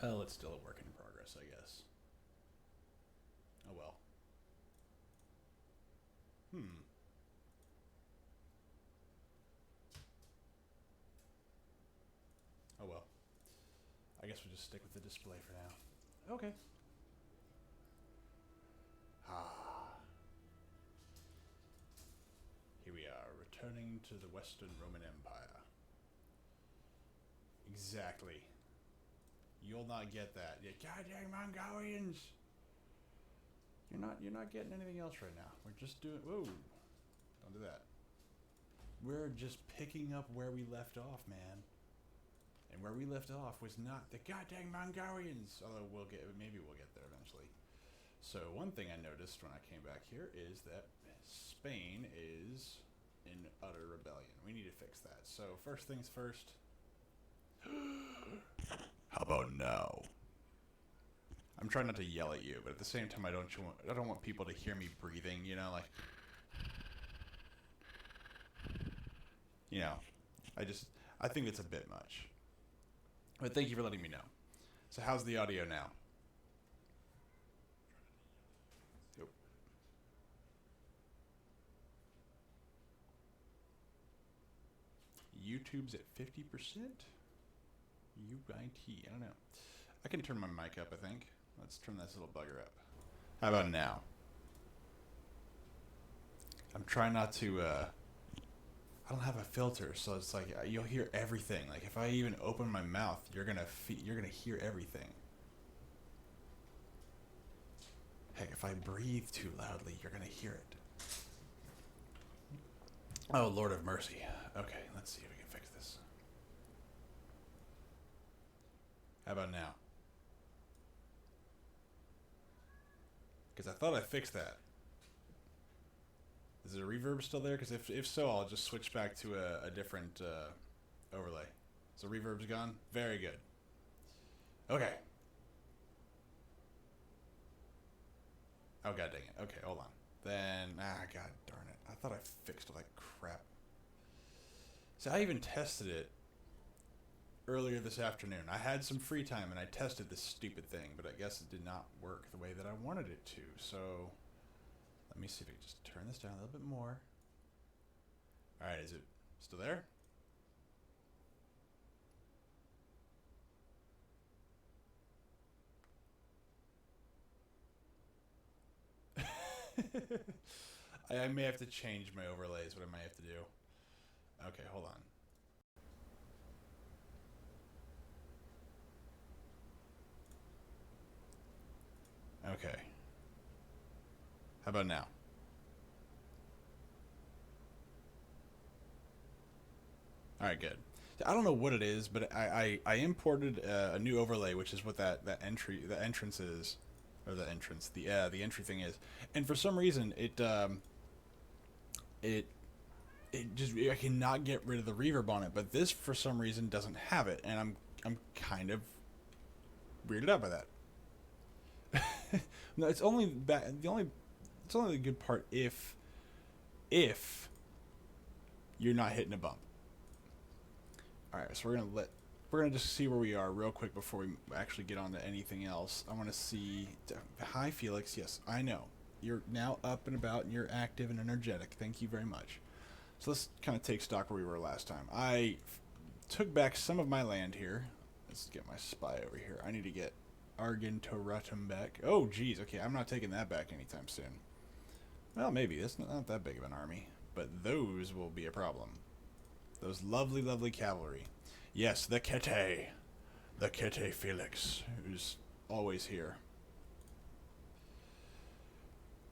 Oh, it's still a work in progress, I guess. Oh well. Hmm. Oh well. I guess we'll just stick with the display for now. Okay. Ah. Here we are, returning to the Western Roman Empire. Exactly. You'll not get that. You goddamn Mongolians! You're not getting anything else right now. We're just doing whoa. Don't do that. We're just picking up where we left off, man. And where we left off was not the goddamn Mongolians. Although we'll get there eventually. So one thing I noticed when I came back here is that Spain is in utter rebellion. We need to fix that. So first things first. How about now? I'm trying not to yell at you, but at the same time, I don't want people to hear me breathing. Like you know, I just I think it's a bit much. But thank you for letting me know. So how's the audio now? Yep. YouTube's at 50%. UIT. I don't know. I can turn my mic up. I think. Let's turn this little bugger up. How about now? I'm trying not to. I don't have a filter, so it's like you'll hear everything. Like if I even open my mouth, you're gonna hear everything. Heck, if I breathe too loudly, you're gonna hear it. Oh Lord of mercy. Okay, let's see if we can fix this. How about now? Because I thought I fixed that. Is the reverb still there? Because if so, I'll just switch back to a different overlay. So reverb's gone. Very good. Okay. Oh god dang it. Okay, hold on. Then god darn it. I thought I fixed all that crap. So I even tested it earlier this afternoon. I had some free time and I tested this stupid thing, but I guess it did not work the way that I wanted it to. So let me see if I can just turn this down a little bit more. All right, is it still there? I may have to change my overlays. What I might have to do. Okay, hold on. Okay. How about now? All right, good. I don't know what it is, but I imported a new overlay, which is what the entrance is, or the entry thing is, and for some reason it it just I cannot get rid of the reverb on it, but this for some reason doesn't have it, and I'm kind of weirded out by that. No, it's only it's only the good part if you're not hitting a bump. All right, so we're gonna just see where we are real quick before we actually get on to anything else. I want to see. Hi, Felix. Yes, I know you're now up and about and you're active and energetic. Thank you very much. So let's kind of take stock where we were last time. Took back some of my land here. Let's get my spy over here. I need to get Argentoratum back. Oh, geez. Okay, I'm not taking that back anytime soon. Well, maybe. That's not that big of an army. But those will be a problem. Those lovely, lovely cavalry. Yes, the Kete. The Kete Felix, who's always here.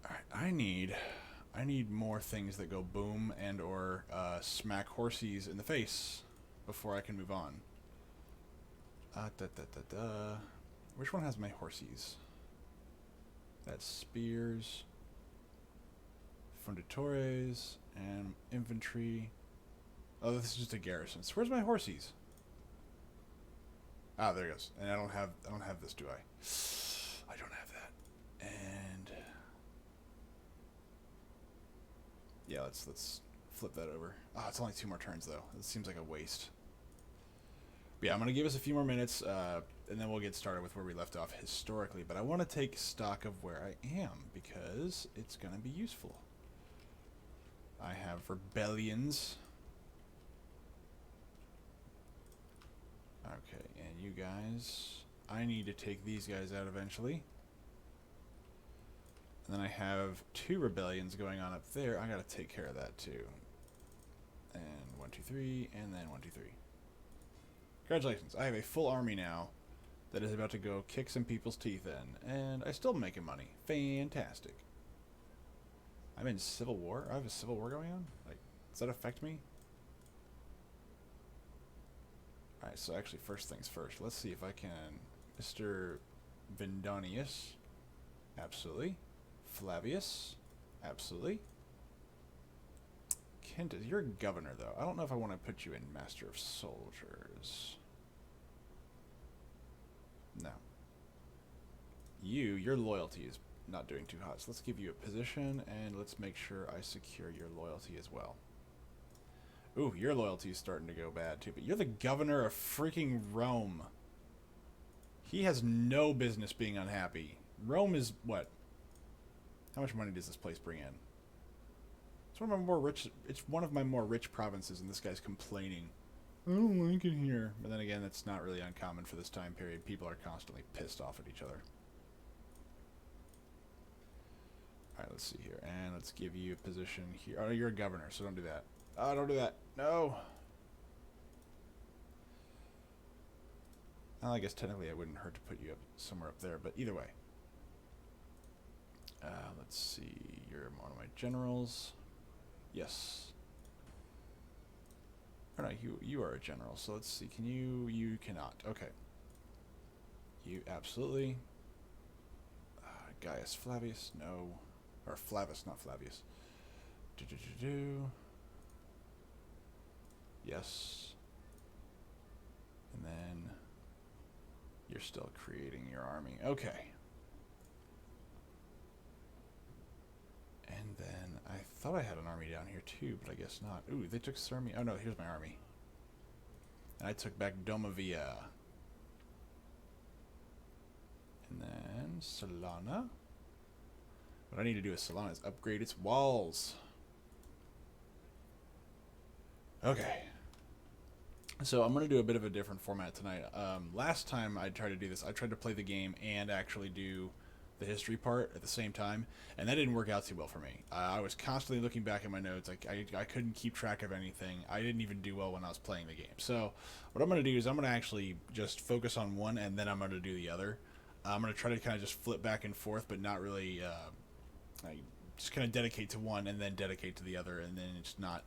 Alright, I need more things that go boom and or smack horsies in the face before I can move on. Da, da, da, da. Which one has my horsies? That's spears, funditores, and infantry. Oh, this is just a garrison. So where's my horsies? Ah, there it goes. And I don't have this, do I? I don't have that. And yeah, let's flip that over. Ah, it's only 2 more turns though. It seems like a waste. But yeah, I'm gonna give us a few more minutes. and then we'll get started with where we left off historically. But I want to take stock of where I am, because it's going to be useful. I have rebellions. Okay, and you guys... I need to take these guys out eventually. And then I have 2 rebellions going on up there. I gotta take care of that too. And 1, 2, 3, and then 1, 2, 3. Congratulations, I have a full army now that is about to go kick some people's teeth in. And I'm still making money. Fantastic. I'm in civil war? I have a civil war going on? Like, does that affect me? Alright, so actually first things first. Let's see if I can... Mr. Vindonius. Absolutely. Flavius. Absolutely. Quintus, you're a governor, though. I don't know if I want to put you in Master of Soldiers. No. Your loyalty is not doing too hot. So let's give you a position, and let's make sure I secure your loyalty as well. Ooh, your loyalty is starting to go bad, too. But you're the governor of freaking Rome. He has no business being unhappy. Rome is what? How much money does this place bring in? It's one of my more rich. It's one of my more rich provinces, and this guy's complaining. I don't like it here. But then again, that's not really uncommon for this time period. People are constantly pissed off at each other. All right, let's see here, and let's give you a position here. Oh, you're a governor, so don't do that. Oh, don't do that. No. Well, I guess technically it wouldn't hurt to put you up somewhere up there, but either way. Let's see. You're one of my generals. Yes. Or no, you are a general. So let's see. Can you? You cannot. Okay. You absolutely. Gaius Flavius. No. Or Flavius, not Flavius. Yes. And then you're still creating your army. Okay. And then I thought I had an army down here too, but I guess not. Ooh, they took Sirmi. Oh no, here's my army. And I took back Domavia. And then Solana. What I need to do with Solana is upgrade its walls. Okay. So I'm going to do a bit of a different format tonight. Last time I tried to do this, I tried to play the game and actually do the history part at the same time, and that didn't work out too well for me. I was constantly looking back at my notes. I couldn't keep track of anything. I didn't even do well when I was playing the game. So what I'm going to do is I'm going to actually just focus on one, and then I'm going to do the other. I'm going to try to kind of just flip back and forth, but not really just kind of dedicate to one and then dedicate to the other, and then it's not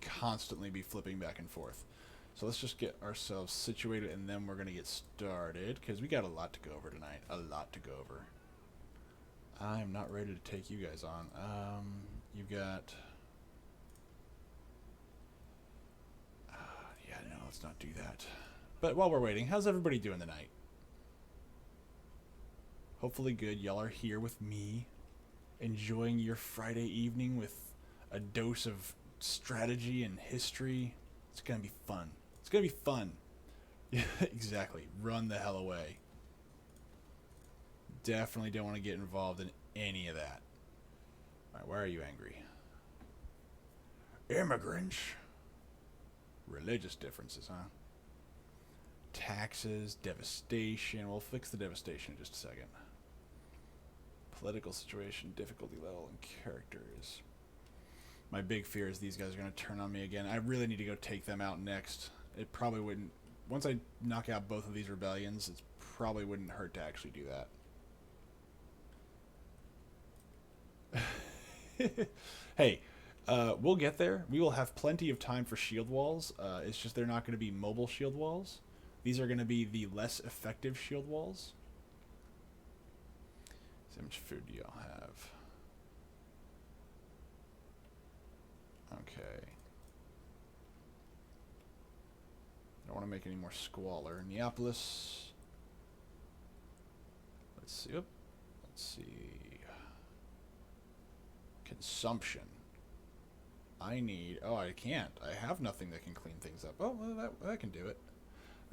constantly be flipping back and forth. So let's just get ourselves situated, and then we're going to get started, because we got a lot to go over tonight. A lot to go over. I'm not ready to take you guys on. You got... yeah, no, let's not do that. But while we're waiting, how's everybody doing tonight? Hopefully good. Y'all are here with me, enjoying your Friday evening with a dose of strategy and history. It's gonna be fun. It's gonna be fun. Yeah, exactly. Run the hell away. Definitely don't want to get involved in any of that. Alright, why are you angry? Immigrants. Religious differences, huh? Taxes, devastation. We'll fix the devastation in just a second. Political situation, difficulty level, and characters. My big fear is these guys are going to turn on me again. I really need to go take them out next. It probably wouldn't... Once I knock out both of these rebellions, it probably wouldn't hurt to actually do that. Hey, we'll get there. We will have plenty of time for shield walls. It's just they're not going to be mobile shield walls. These are going to be the less effective shield walls. So how much food do y'all have? Okay. Don't want to make any more squalor. Neapolis. Let's see. Let's see. Consumption. I need... Oh, I can't. I have nothing that can clean things up. Oh, well, that can do it.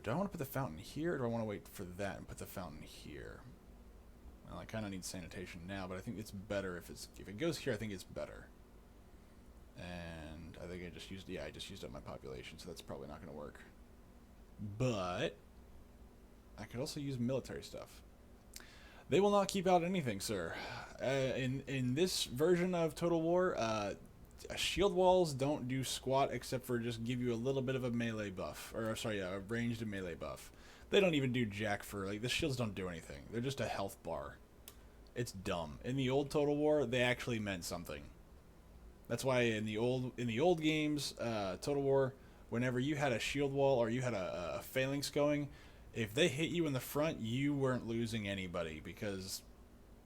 Do I want to put the fountain here, or do I want to wait for that and put the fountain here? Well, I kind of need sanitation now, but I think it's better if it goes here. I think it's better. And I think I just used up my population, so that's probably not going to work. But I could also use military stuff. They will not keep out anything, sir. In this version of Total War, shield walls don't do squat except for just give you a little bit of a melee buff, or sorry, a ranged melee buff. They don't even do jack for, like, the shields don't do anything. They're just a health bar. It's dumb. In the old Total War, they actually meant something. That's why in the old games, Total War, whenever you had a shield wall or you had a phalanx going, if they hit you in the front, you weren't losing anybody because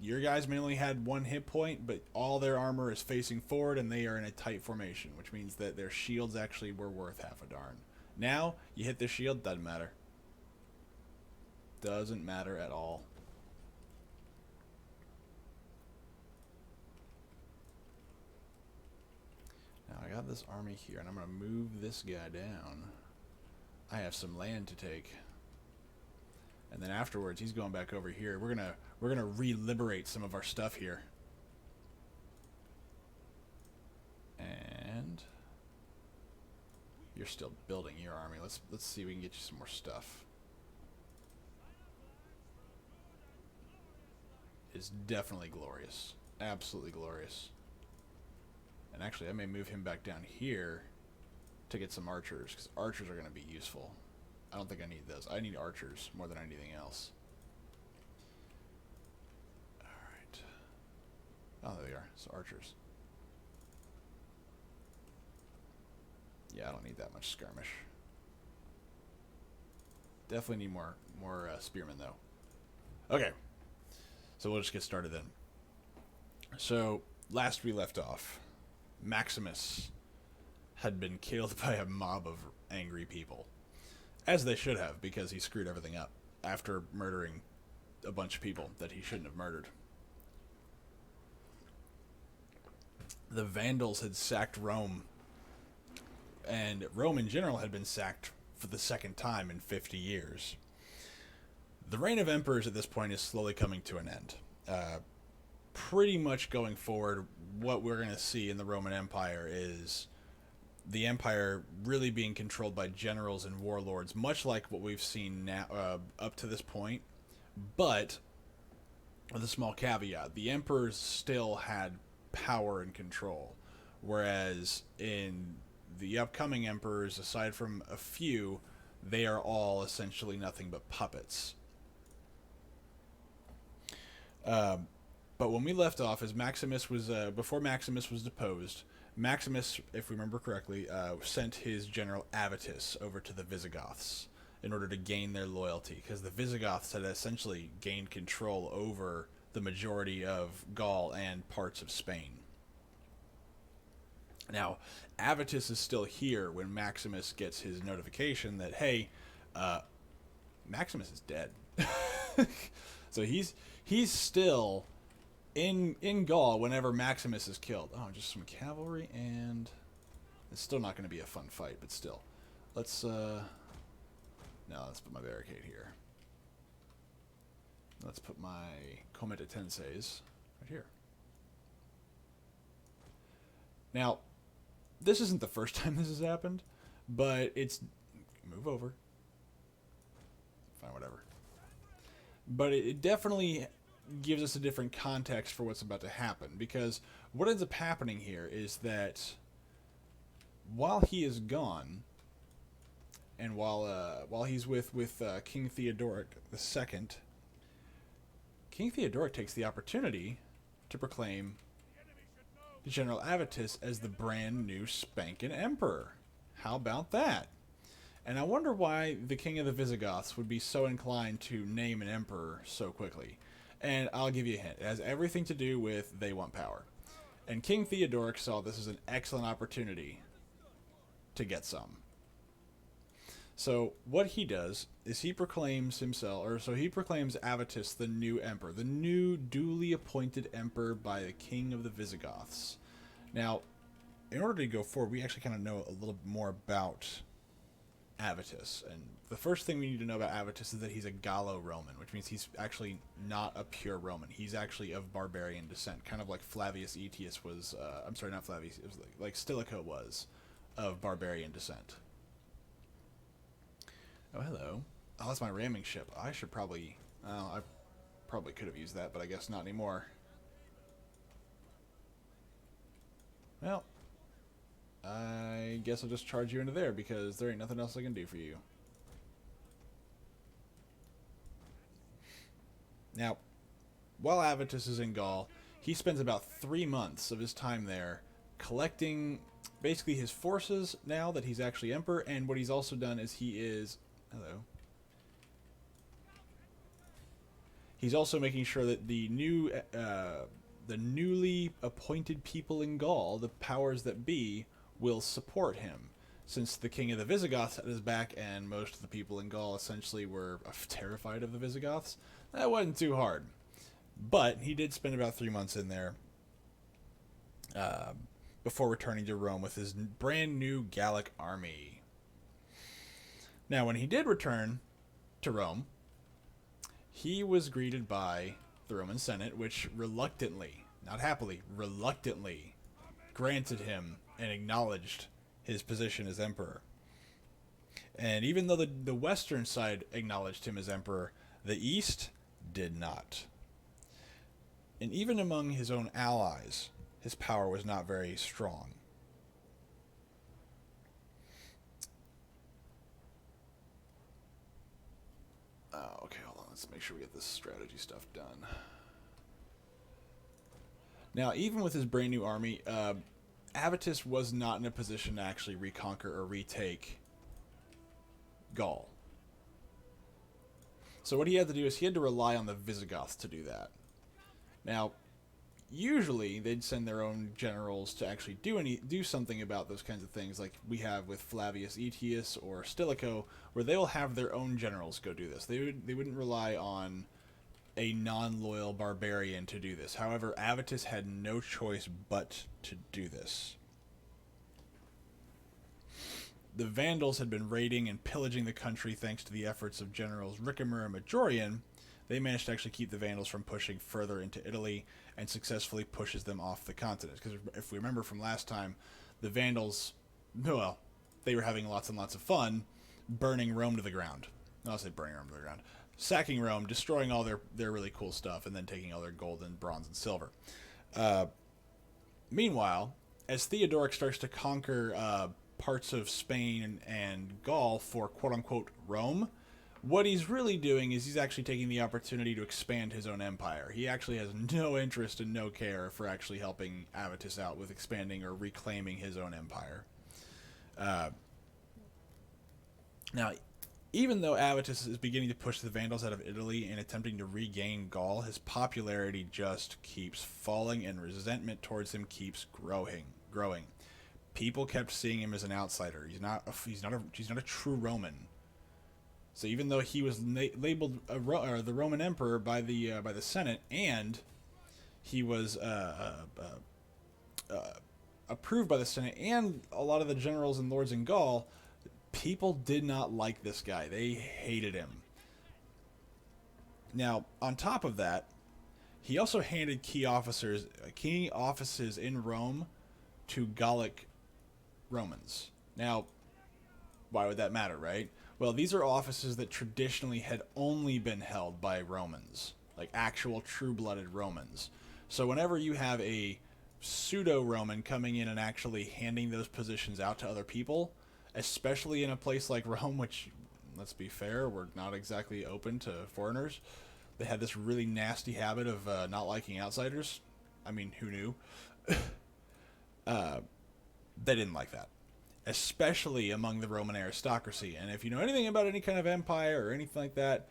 your guys mainly had 1 hit point, but all their armor is facing forward and they are in a tight formation, which means that their shields actually were worth half a darn. Now, you hit the shield, doesn't matter. Doesn't matter at all. Now I got this army here, and I'm going to move this guy down. I have some land to take. And then afterwards, he's going back over here. We're gonna re-liberate some of our stuff here. And you're still building your army. Let's see if we can get you some more stuff. It's definitely glorious. Absolutely glorious. And actually, I may move him back down here to get some archers, because archers are going to be useful. I don't think I need those. I need archers more than anything else. Alright. Oh, there they are. So archers. Yeah, I don't need that much skirmish. Definitely need more spearmen, though. Okay. So we'll just get started then. So, last we left off, Maximus had been killed by a mob of angry people. As they should have, because he screwed everything up after murdering a bunch of people that he shouldn't have murdered. The Vandals had sacked Rome, and Rome in general had been sacked for the 2nd time in 50 years. The reign of emperors at this point is slowly coming to an end. Pretty much going forward, what we're going to see in the Roman Empire is the empire really being controlled by generals and warlords, much like what we've seen now up to this point, but with a small caveat. The emperors still had power and control, whereas in the upcoming emperors, aside from a few, they are all essentially nothing but puppets. But when we left off, as Maximus was before Maximus was deposed, Maximus, if we remember correctly, sent his general Avitus over to the Visigoths in order to gain their loyalty, because the Visigoths had essentially gained control over the majority of Gaul and parts of Spain. Now, Avitus is still here when Maximus gets his notification that, hey, Maximus is dead. So he's still in Gaul whenever Maximus is killed. Oh, just some cavalry, and it's still not going to be a fun fight, but still. Let's put my barricade here. Let's put my Comitatenses right here. Now, this isn't the first time this has happened, but it's... Move over. Fine, whatever. But it definitely gives us a different context for what's about to happen, because what ends up happening here is that while he is gone, and while he's with King Theodoric II, King Theodoric takes the opportunity to proclaim General Avitus as the brand new spanking emperor. How about that? And I wonder why the king of the Visigoths would be so inclined to name an emperor so quickly. And I'll give you a hint. It has everything to do with they want power. And King Theodoric saw this as an excellent opportunity to get some. So what he does is he proclaims Avitus the new emperor, the new duly appointed emperor by the king of the Visigoths. Now, in order to go forward, we actually kind of know a little more about Avitus. And the first thing we need to know about Avitus is that he's a Gallo-Roman, which means he's actually not a pure Roman. He's actually of barbarian descent, kind of like Flavius Aetius was, I'm sorry, not Flavius, it was like Stilicho was, of barbarian descent. Oh, hello. Oh, that's my ramming ship. I should probably, I probably could have used that, but I guess not anymore. Well, I guess I'll just charge you into there because there ain't nothing else I can do for you. Now, while Avitus is in Gaul, he spends about 3 months of his time there collecting basically his forces now that he's actually emperor, and what he's also done is he is... Hello. He's also making sure that the newly appointed people in Gaul, the powers that be, will support him. Since the king of the Visigoths had his back and most of the people in Gaul essentially were terrified of the Visigoths, that wasn't too hard. But he did spend about 3 months in there before returning to Rome with his brand new Gallic army. Now, when he did return to Rome, he was greeted by the Roman Senate, which reluctantly, not happily, reluctantly granted him and acknowledged his position as emperor. And even though the western side acknowledged him as emperor, the east did not. And even among his own allies, his power was not very strong. Okay, hold on. Let's make sure we get this strategy stuff done. Now, even with his brand new army, Avitus was not in a position to actually reconquer or retake Gaul. So what he had to do is he had to rely on the Visigoths to do that. Now, usually they'd send their own generals to actually do something about those kinds of things, like we have with Flavius Aetius or Stilicho, where they will have their own generals go do this. They wouldn't rely on a non-loyal barbarian to do this. However, Avitus had no choice but to do this. The Vandals had been raiding and pillaging the country thanks to the efforts of generals Ricimer and Majorian. They managed to actually keep the Vandals from pushing further into Italy and successfully pushes them off the continent. Because if we remember from last time, the Vandals, well, they were having lots and lots of fun burning Rome to the ground. I'll say burning Rome to the ground. Sacking Rome, destroying all their really cool stuff, and then taking all their gold and bronze and silver. Meanwhile, as Theodoric starts to conquer parts of Spain and Gaul for quote-unquote Rome, what he's really doing is he's actually taking the opportunity to expand his own empire. He actually has no interest and no care for actually helping Avitus out with expanding or reclaiming his own empire. Now, even though Avitus is beginning to push the Vandals out of Italy and attempting to regain Gaul, his popularity just keeps falling and resentment towards him keeps growing. People kept seeing him as an outsider. He's not a true Roman. So even though he was labeled the Roman Emperor by the Senate, and he was approved by the Senate and a lot of the generals and lords in Gaul, people did not like this guy. They hated him. Now, on top of that, he also handed key offices in Rome to Gallic Romans. Now, why would that matter, right? Well, these are offices that traditionally had only been held by Romans, like actual true-blooded Romans. So whenever you have a pseudo-Roman coming in and actually handing those positions out to other people, especially in a place like Rome, which, let's be fair, we're not exactly open to foreigners. They had this really nasty habit of not liking outsiders. I mean, who knew? They didn't like that, especially among the Roman aristocracy. And if you know anything about any kind of empire or anything like that,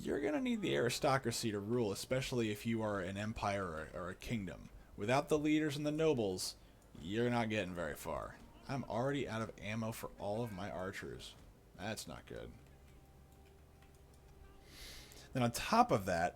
you're going to need the aristocracy to rule, especially if you are an empire or a kingdom. Without the leaders and the nobles, you're not getting very far. I'm already out of ammo for all of my archers. That's not good. Then on top of that,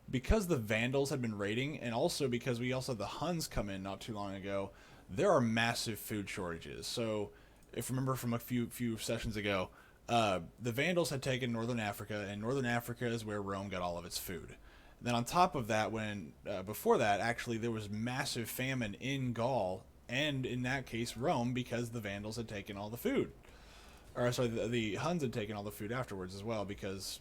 because the Vandals had been raiding, and also because we also had the Huns come in not too long ago, there are massive food shortages. So, if you remember from a few sessions ago, The Vandals had taken northern Africa, and northern Africa is where Rome got all of its food. And then on top of that, when before that, actually, there was massive famine in Gaul, and in that case, Rome, because the Vandals had taken all the food. Or sorry, the Huns had taken all the food afterwards as well, because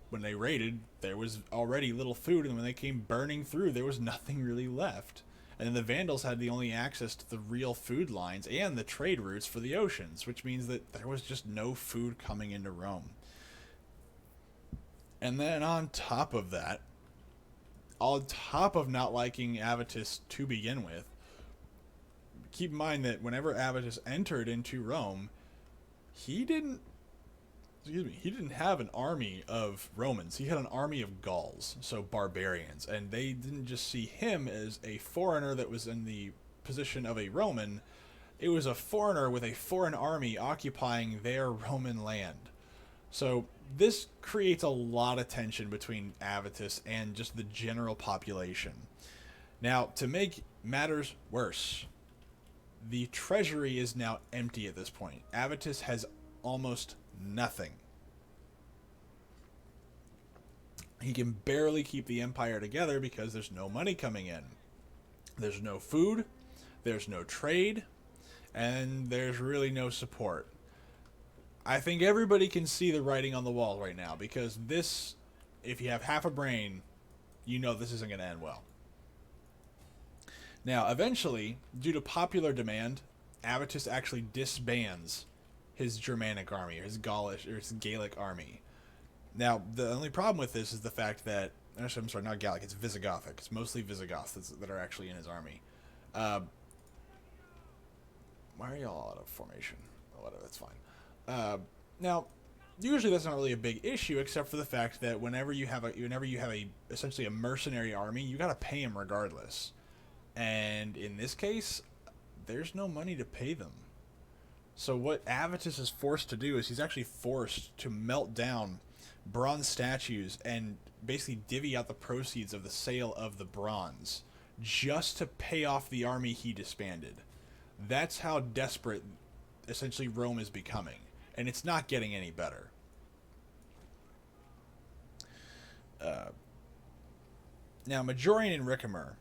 when they raided, there was already little food, and when they came burning through, there was nothing really left. And then the Vandals had the only access to the real food lines and the trade routes for the oceans, which means that there was just no food coming into Rome. And then on top of that, on top of not liking Avitus to begin with, keep in mind that whenever Avitus entered into Rome, he didn't have an army of Romans. He had an army of Gauls, so barbarians. And they didn't just see him as a foreigner that was in the position of a Roman. It was a foreigner with a foreign army occupying their Roman land. So this creates a lot of tension between Avitus and just the general population. Now, to make matters worse, the treasury is now empty at this point. Avitus has almost nothing. He can barely keep the empire together because there's no money coming in. There's no food, there's no trade, and there's really no support. I think everybody can see the writing on the wall right now, because this, if you have half a brain, you know this isn't going to end well. Now, eventually, due to popular demand, Avitus actually disbands his Germanic army, or his Gaulish, or his Gaelic army. Now, the only problem with this is the fact that, actually, I'm sorry, not Gallic, it's Visigothic. It's mostly Visigoths that are actually in his army. Why are y'all out of formation? Oh, whatever, that's fine. Now, usually that's not really a big issue, except for the fact that whenever you have a essentially a mercenary army, you got to pay them regardless. And in this case, there's no money to pay them. So what Avitus is forced to do is he's actually forced to melt down bronze statues and basically divvy out the proceeds of the sale of the bronze just to pay off the army he disbanded. That's how desperate essentially Rome is becoming, and it's not getting any better. Now, Majorian and Ricimer,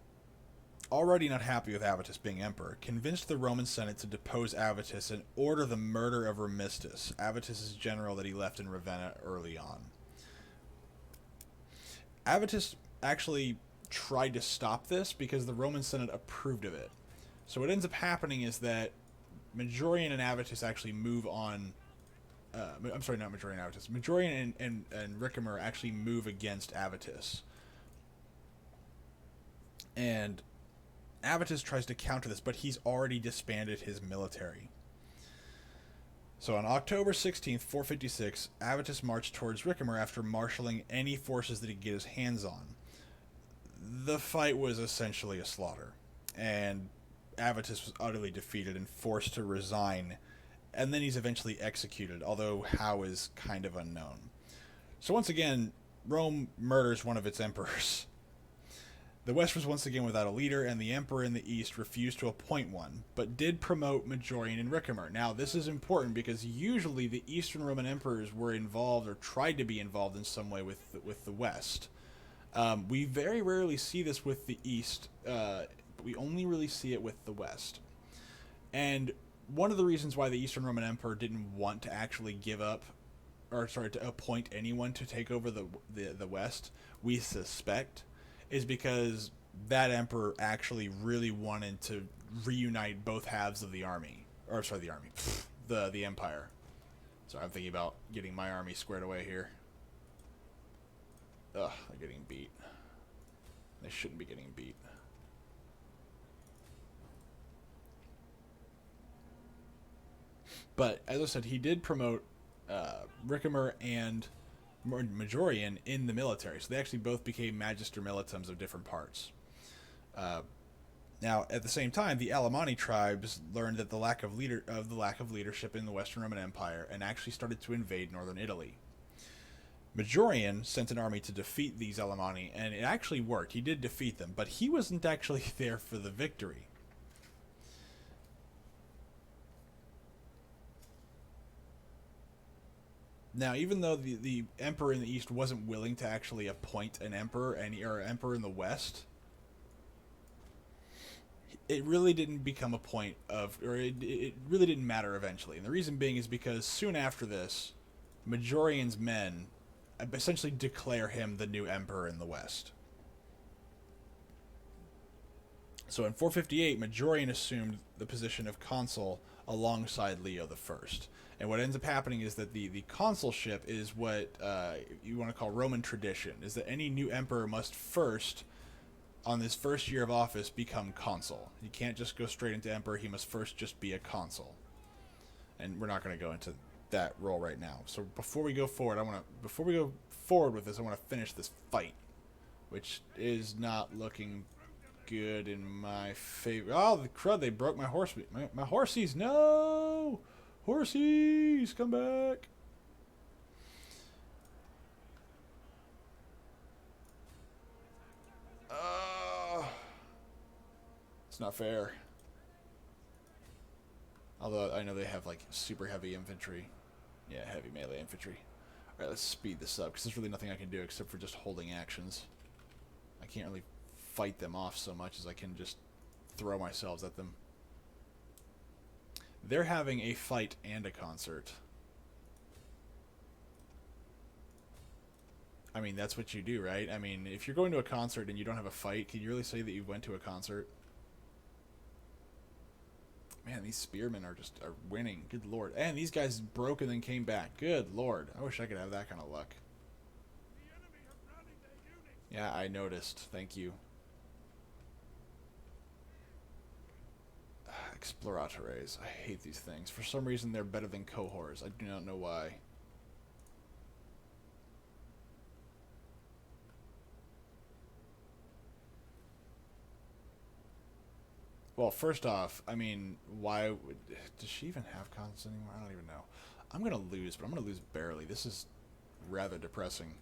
already not happy with Avitus being emperor, convinced the Roman Senate to depose Avitus and order the murder of Remistus, Avitus's general that he left in Ravenna early on. Avitus actually tried to stop this because the Roman Senate approved of it. So what ends up happening is that Majorian and Avitus actually move on. I'm sorry, not Majorian and Avitus. Majorian and Ricimer actually move against Avitus. And Avitus tries to counter this, but he's already disbanded his military. So on October 16th, 456, Avitus marched towards Ricimer after marshalling any forces that he could get his hands on. The fight was essentially a slaughter, and Avitus was utterly defeated and forced to resign, and then he's eventually executed, although how is kind of unknown. So once again, Rome murders one of its emperors. The West was once again without a leader, and the emperor in the East refused to appoint one, but did promote Majorian and Ricimer. Now, this is important because usually the Eastern Roman emperors were involved or tried to be involved in some way with the West. We very rarely see this with the East, but we only really see it with the West. And one of the reasons why the Eastern Roman Emperor didn't want to actually to appoint anyone to take over the West, we suspect, is because that emperor actually really wanted to reunite both halves of the army. Or, sorry, the army. The empire. Sorry, I'm thinking about getting my army squared away here. Ugh, they're getting beat. They shouldn't be getting beat. But, as I said, he did promote Ricimer and Majorian in the military, so they actually both became Magister Militums of different parts. Now, at the same time, the Alemanni tribes learned that the lack of leadership in the Western Roman Empire and actually started to invade northern Italy. Majorian sent an army to defeat these Alemanni, and it actually worked. He did defeat them, but he wasn't actually there for the victory. Now, even though the emperor in the east wasn't willing to actually appoint an emperor or emperor in the west, it really didn't become a point of, or it really didn't matter eventually. And the reason being is because soon after this, Majorian's men essentially declare him the new emperor in the west. So in 458, Majorian assumed the position of consul alongside Leo the First. And what ends up happening is that the consulship is what you want to call Roman tradition, is that any new emperor must first, on his first year of office, become consul. He can't just go straight into emperor, he must first just be a consul. And we're not going to go into that role right now. So before we go forward, with this, I want to finish this fight, which is not looking good in my favor. Oh, the crud, they broke my horse. My horsies, no! Horsies, come back! It's not fair. Although I know they have like super heavy infantry. Yeah, heavy melee infantry. Alright, let's speed this up, because there's really nothing I can do except for just holding actions. I can't really fight them off so much as I can just throw myself at them. They're having a fight and a concert. I mean, that's what you do, right? I mean, if you're going to a concert and you don't have a fight, can you really say that you went to a concert? Man, these spearmen are winning. Good lord. And these guys broke and then came back. Good lord. I wish I could have that kind of luck. Yeah, I noticed. Thank you. Exploratores. I hate these things. For some reason, they're better than cohorts. I do not know why. Well, first off, I mean, why would... Does she even have cons anymore? I don't even know. I'm going to lose, but I'm going to lose barely. This is rather depressing.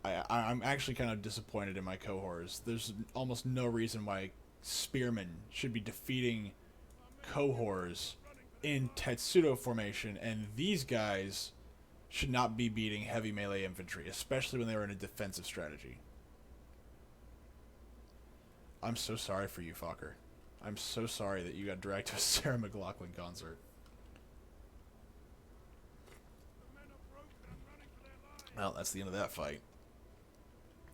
I'm actually kind of disappointed in my cohorts. There's almost no reason why spearmen should be defeating cohorts in Tetsudo formation, and these guys should not be beating heavy melee infantry, especially when they were in a defensive strategy. I'm so sorry for you, Fokker. I'm so sorry that you got dragged to a Sarah McLachlan concert. Well, that's the end of that fight.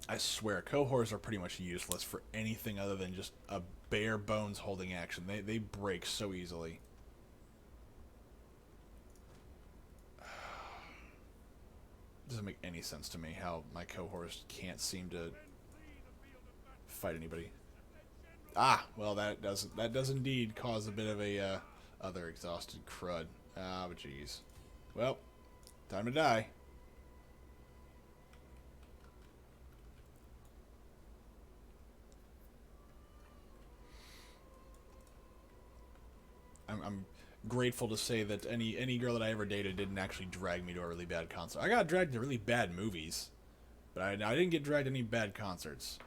I swear, cohorts are pretty much useless for anything other than just a bare bones holding action. They break so easily. Doesn't make any sense to me how my cohorts can't seem to fight anybody. Ah, well, that does indeed cause a bit of a other exhausted crud. Ah, but jeez. Well, time to die. I'm grateful to say that any girl that I ever dated didn't actually drag me to a really bad concert. I got dragged to really bad movies, but I didn't get dragged to any bad concerts.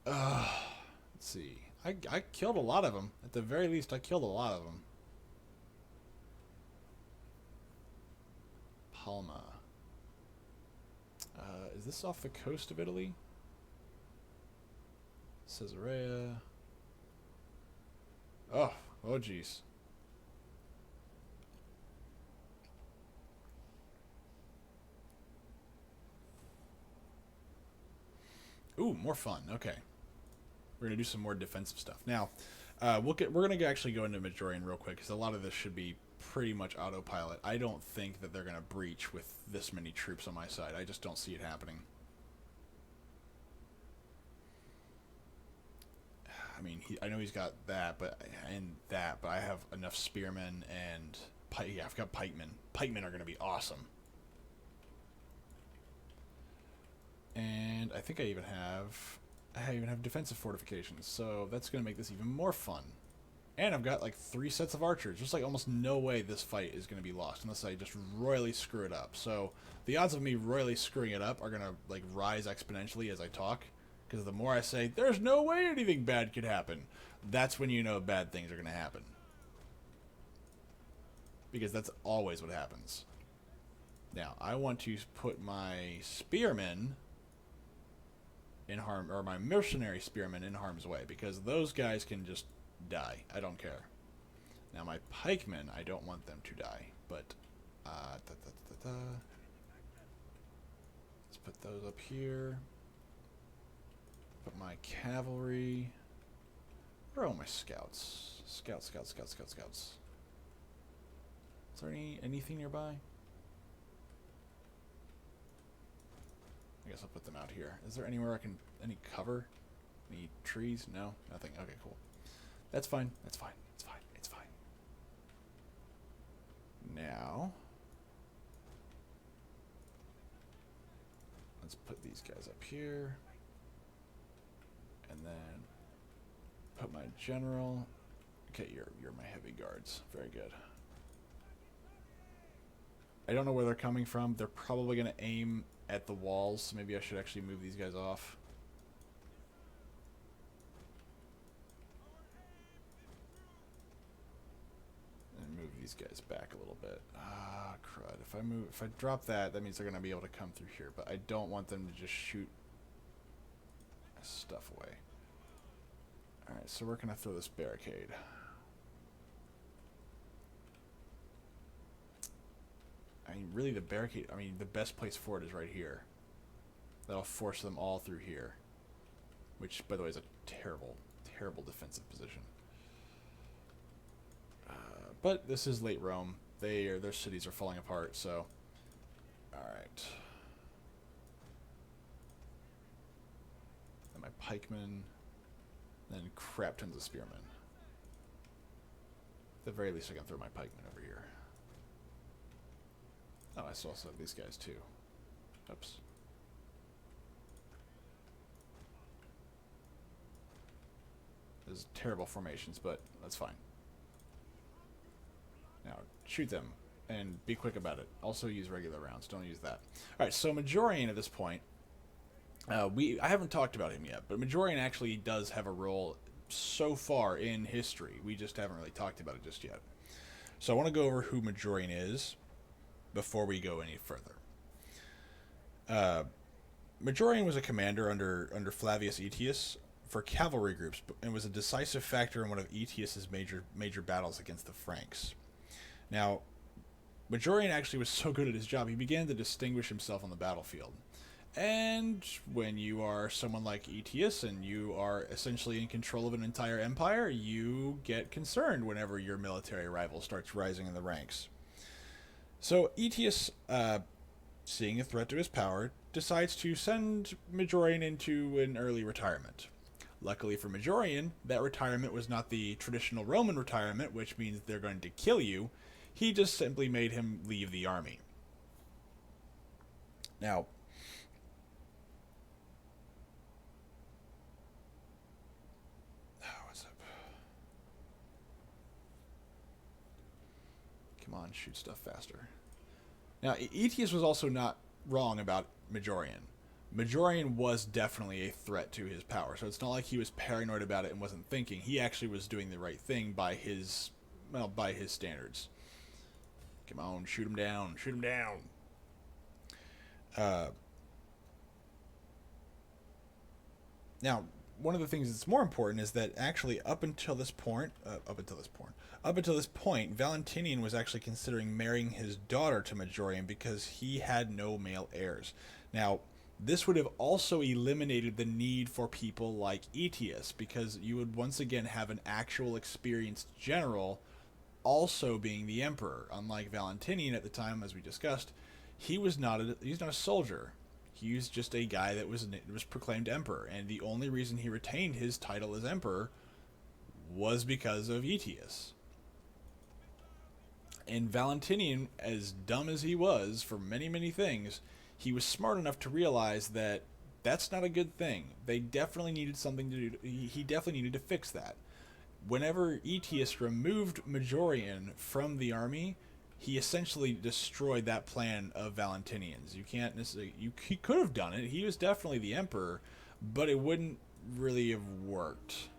Let's see. I killed a lot of them. At the very least, I killed a lot of them. Palma. Is this off the coast of Italy? Caesarea. Oh jeez. Ooh, more fun. Okay. We're gonna do some more defensive stuff. Now, we're gonna actually go into Majorian real quick, because a lot of this should be pretty much autopilot. I don't think that they're gonna breach with this many troops on my side. I just don't see it happening. I mean, I know he's got that, but I have enough spearmen and yeah, I've got pikemen. Pikemen are gonna be awesome. And I think I even have defensive fortifications, so that's going to make this even more fun. And I've got like 3 sets of archers. There's like almost no way this fight is going to be lost unless I just royally screw it up. So the odds of me royally screwing it up are going to like rise exponentially as I talk, because the more I say, there's no way anything bad could happen, that's when you know bad things are going to happen. because that's always what happens. Now, I want to put my spearmen in harm, or my mercenary spearmen in harm's way, because those guys can just die. I don't care. Now, my pikemen, I don't want them to die, but let's put those up here. Put my cavalry. Where are all my scouts? Scouts. Is there anything nearby? I guess I'll put them out here. Is there anywhere I can... any cover? Any trees? No? Nothing. Okay, cool. That's fine. That's fine. It's fine. It's fine. Now... let's put these guys up here. And then... put my general... okay, you're my heavy guards. Very good. I don't know where they're coming from. They're probably going to aim at the walls. So maybe I should actually move these guys off. And move these guys back a little bit. Ah, crud. If I drop that, that means they're going to be able to come through here. But I don't want them to just shoot my stuff away. Alright, so where can I throw this barricade? I mean, really the barricade, I mean, the best place for it is right here. That'll force them all through here. Which, by the way, is a terrible, terrible defensive position. But this is late Rome. Their cities are falling apart, so... alright. And my pikemen... then crap tons of spearmen. At the very least, I can throw my pikemen over here. Oh, I also have these guys too. Oops. This is terrible formations, but that's fine. Now, shoot them, and be quick about it. Also use regular rounds, don't use that. Alright, so Majorian at this point, I haven't talked about him yet, but Majorian actually does have a role so far in history. We just haven't really talked about it just yet. So I want to go over who Majorian is before we go any further. Majorian was a commander under Flavius Aetius for cavalry groups, and was a decisive factor in one of Aetius's major battles against the Franks. Now, Majorian actually was so good at his job, he began to distinguish himself on the battlefield. And when you are someone like Aetius and you are essentially in control of an entire empire, you get concerned whenever your military rival starts rising in the ranks. So Aetius, seeing a threat to his power, decides to send Majorian into an early retirement. Luckily for Majorian, that retirement was not the traditional Roman retirement, which means they're going to kill you. He just simply made him leave the army. Now, what's up? Come on, shoot stuff faster. Now, Aetius was also not wrong about Majorian. Majorian was definitely a threat to his power, so it's not like he was paranoid about it and wasn't thinking. He actually was doing the right thing by his standards. Come on, shoot him down, shoot him down. Now, one of the things that's more important is that actually up until this point, Valentinian was actually considering marrying his daughter to Majorian because he had no male heirs. Now, this would have also eliminated the need for people like Aetius, because you would once again have an actual experienced general also being the emperor. Unlike Valentinian at the time, as we discussed, he's not a soldier. He was just a guy that was proclaimed emperor, and the only reason he retained his title as emperor was because of Aetius. And Valentinian, as dumb as he was for many, many things, he was smart enough to realize that that's not a good thing. They definitely needed something to do. He definitely needed to fix that. Whenever Aetius removed Majorian from the army, he essentially destroyed that plan of Valentinian's. You can't necessarily... he could have done it. He was definitely the emperor, but it wouldn't really have worked.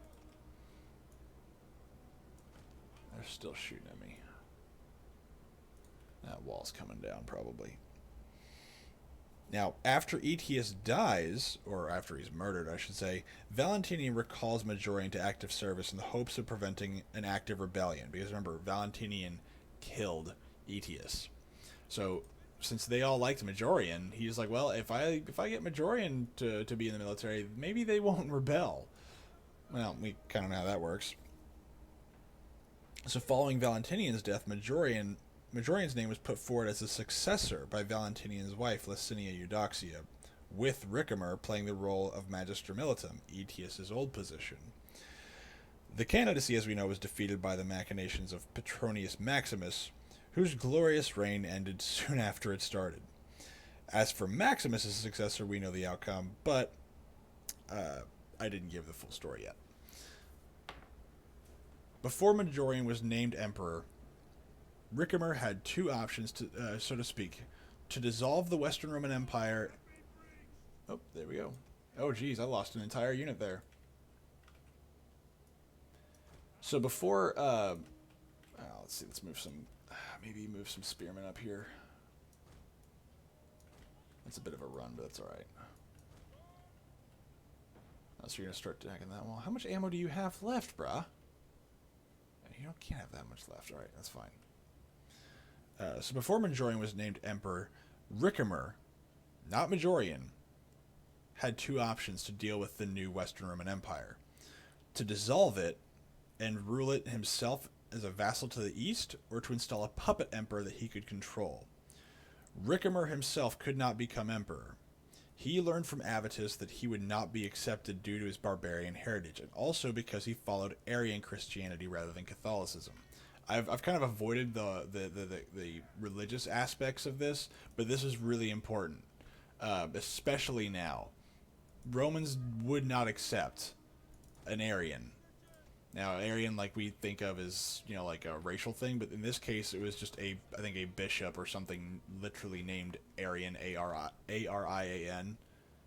They're still shooting at me. That wall's coming down, probably. Now, after Aetius dies, or after he's murdered, I should say, Valentinian recalls Majorian to active service in the hopes of preventing an active rebellion. Because remember, Valentinian killed Aetius. So, since they all liked Majorian, he's like, well, if I get Majorian to be in the military, maybe they won't rebel. Well, we kind of know how that works. So, following Valentinian's death, Majorian's name was put forward as a successor by Valentinian's wife, Licinia Eudoxia, with Ricimer playing the role of Magister Militum, Aetius' old position. The candidacy, as we know, was defeated by the machinations of Petronius Maximus, whose glorious reign ended soon after it started. As for Maximus' successor, we know the outcome, but I didn't give the full story yet. Before Majorian was named emperor, Ricimer had two options, so to speak, to dissolve the Western Roman Empire. Oh, there we go. Oh, geez, I lost an entire unit there. So before, let's see, let's move some, maybe move some spearmen up here. That's a bit of a run, but that's all right. Oh, so you're gonna start attacking that wall. How much ammo do you have left, brah? You can't have that much left. All right, that's fine. So before Majorian was named emperor, Ricimer, not Majorian, had two options to deal with the new Western Roman Empire: to dissolve it and rule it himself as a vassal to the east, or to install a puppet emperor that he could control. Ricimer himself could not become emperor. He learned from Avitus that he would not be accepted due to his barbarian heritage, and also because he followed Arian Christianity rather than Catholicism. I've kind of avoided the religious aspects of this, but this is really important, especially now. Romans would not accept an Arian. Now, Arian, like we think of as, like a racial thing, but in this case, it was just I think a bishop or something literally named Arian, Arian,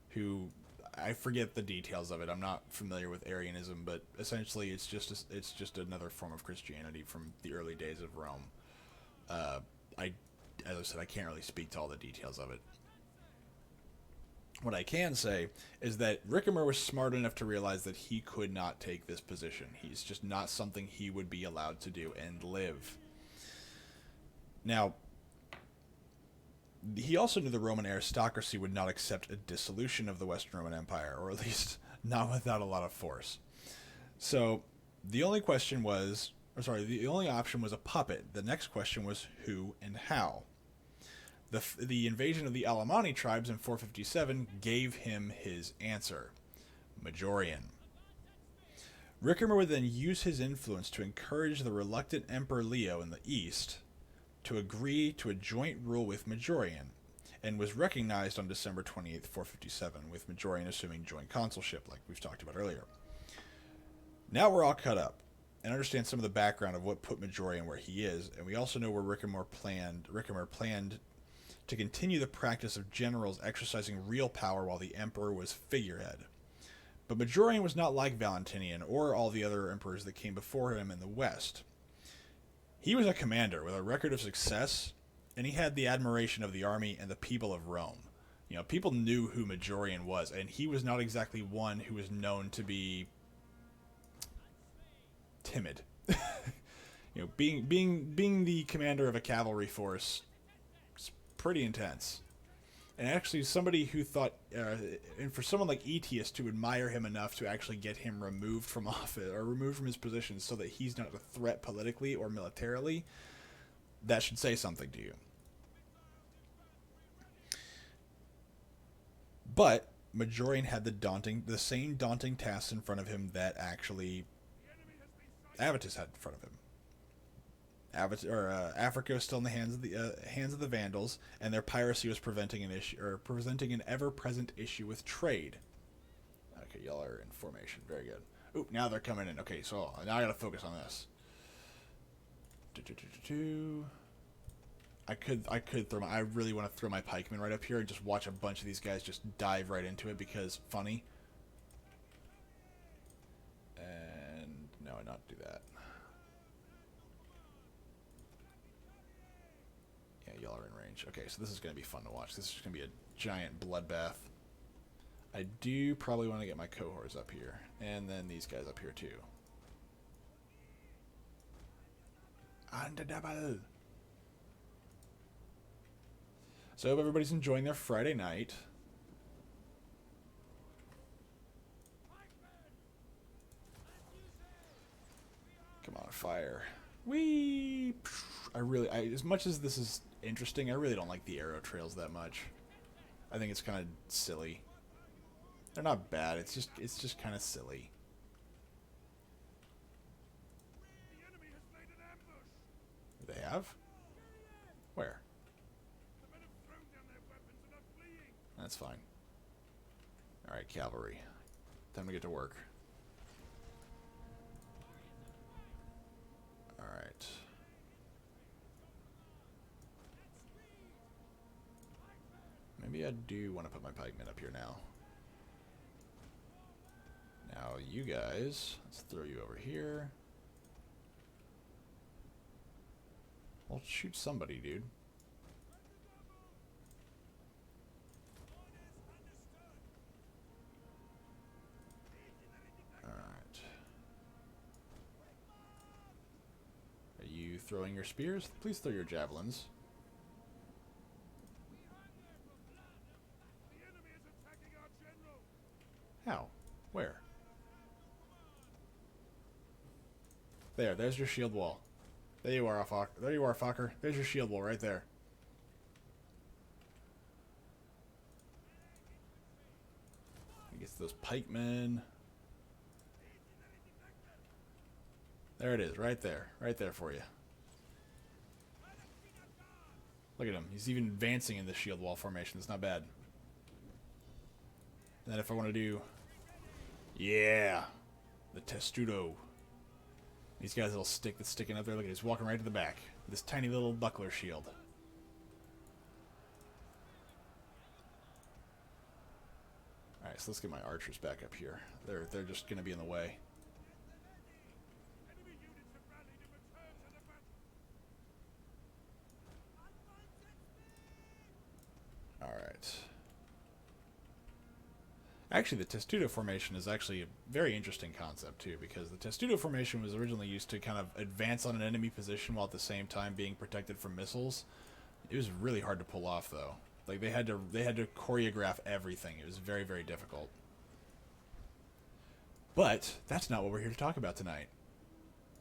who, I forget the details of it. I'm not familiar with Arianism, but essentially it's just another form of Christianity from the early days of Rome. As I said, I can't really speak to all the details of it. What I can say is that Ricimer was smart enough to realize that he could not take this position. He's just not something he would be allowed to do and live. Now, he also knew the Roman aristocracy would not accept a dissolution of the Western Roman Empire, or at least not without a lot of force. So, the only option was a puppet. The next question was who and how. The invasion of the Alemanni tribes in 457 gave him his answer: Majorian. Ricimer would then use his influence to encourage the reluctant Emperor Leo in the east to agree to a joint rule with Majorian, and was recognized on December 28th, 457, with Majorian assuming joint consulship, like we've talked about earlier. Now we're all cut up and understand some of the background of what put Majorian where he is, and we also know where Ricimer planned to continue the practice of generals exercising real power while the emperor was figurehead. But Majorian was not like Valentinian or all the other emperors that came before him in the west. He was a commander with a record of success, and he had the admiration of the army and the people of Rome. People knew who Majorian was, and he was not exactly one who was known to be timid. Being the commander of a cavalry force, pretty intense. And actually, somebody who thought, and for someone like Aetius to admire him enough to actually get him removed from office, or removed from his position so that he's not a threat politically or militarily, that should say something to you. But Majorian had the same daunting tasks in front of him that actually Avitus had in front of him. Africa was still in the hands of the Vandals, and their piracy was presenting an ever-present issue with trade. Okay, y'all are in formation. Very good. Oop, now they're coming in. Okay, so now I gotta focus on this. I could throw I really want to throw my pikemen right up here and just watch a bunch of these guys just dive right into it because funny. And no, not do that. Yeah, range. Okay, so this is going to be fun to watch. This is going to be a giant bloodbath. I do probably want to get my cohorts up here. And then these guys up here too. And a double. So I hope everybody's enjoying their Friday night. Come on, fire. Whee! As much as this is interesting, I really don't like the arrow trails that much. I think it's kind of silly. They're not bad, it's just kind of silly. They have? Where? That's fine. Alright, cavalry. Time to get to work. Alright. Maybe I do want to put my pikemen up here now. Now you guys, let's throw you over here. Well, shoot somebody, dude. Alright. Are you throwing your spears? Please throw your javelins. How? Where? There's your shield wall. There you are, fucker. There you are, fucker. There's your shield wall right there. I guess those pikemen. There it is, right there. Right there for you. Look at him. He's even advancing in the shield wall formation. It's not bad. Then if I want to do... Yeah! The Testudo. These guys little stick that's sticking up there. Look at he's walking right to the back. This tiny little buckler shield. Alright, so let's get my archers back up here. They're just gonna be in the way. Alright. Actually, the Testudo formation is actually a very interesting concept, too, because the Testudo formation was originally used to kind of advance on an enemy position while at the same time being protected from missiles. It was really hard to pull off, though. Like, they had to choreograph everything. It was very, very difficult. But that's not what we're here to talk about tonight.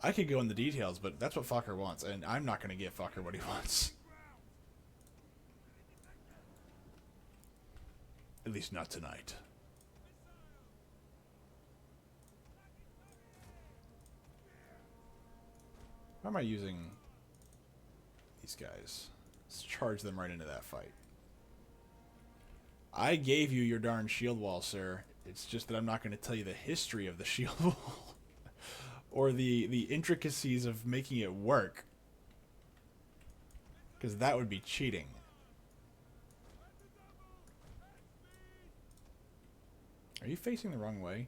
I could go in the details, but that's what Fokker wants, and I'm not going to give Fokker what he wants. At least not tonight. Why am I using these guys? Let's charge them right into that fight. I gave you your darn shield wall, sir. It's just that I'm not going to tell you the history of the shield wall. Or the intricacies of making it work. Because that would be cheating. Are you facing the wrong way?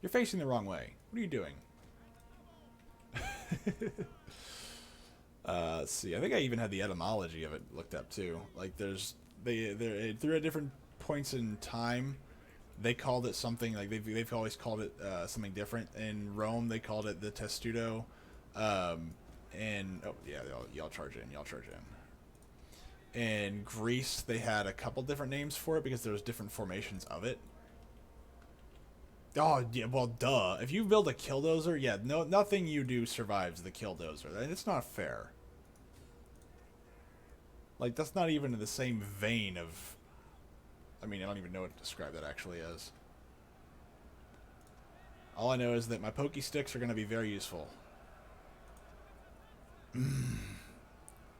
You're facing the wrong way. What are you doing? Let's see. I think I even had the etymology of it looked up too. Like they're through at different points in time, they called it something like they've always called it something different. In Rome, they called it the Testudo, and oh yeah, y'all charge in, y'all charge in. In Greece, they had a couple different names for it because there was different formations of it. Oh, yeah, well, duh. If you build a killdozer, yeah, nothing you do survives the killdozer. It's not fair. Like, that's not even in the same vein of... I mean, I don't even know what to describe that actually as. All I know is that my pokey sticks are going to be very useful.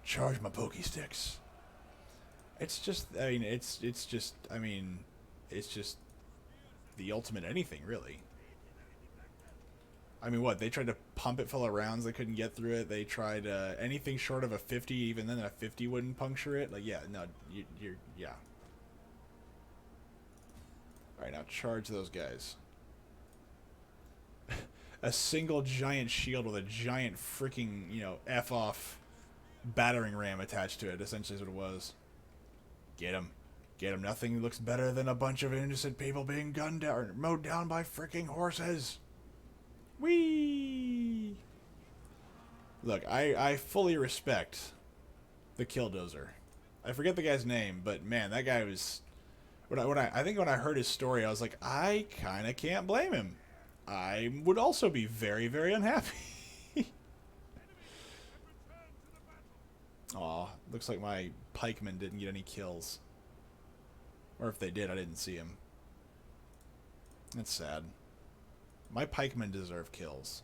Charge my pokey sticks. It's just, I mean, it's just the ultimate anything, really. I mean, what? They tried to pump it full of rounds. They couldn't get through it. They tried anything short of a 50. Even then, a 50 wouldn't puncture it. Like, yeah, no, yeah. All right, now charge those guys. A single giant shield with a giant freaking, F-off battering ram attached to it, essentially is what it was. Get him. Get him. Nothing looks better than a bunch of innocent people being gunned down or mowed down by freaking horses. Whee! Look, I fully respect the Killdozer. I forget the guy's name, but man, that guy was... I think when I heard his story, I was like, I kind of can't blame him. I would also be very, very unhappy. Aw, looks like my pikemen didn't get any kills. Or if they did, I didn't see him. That's sad. My pikemen deserve kills.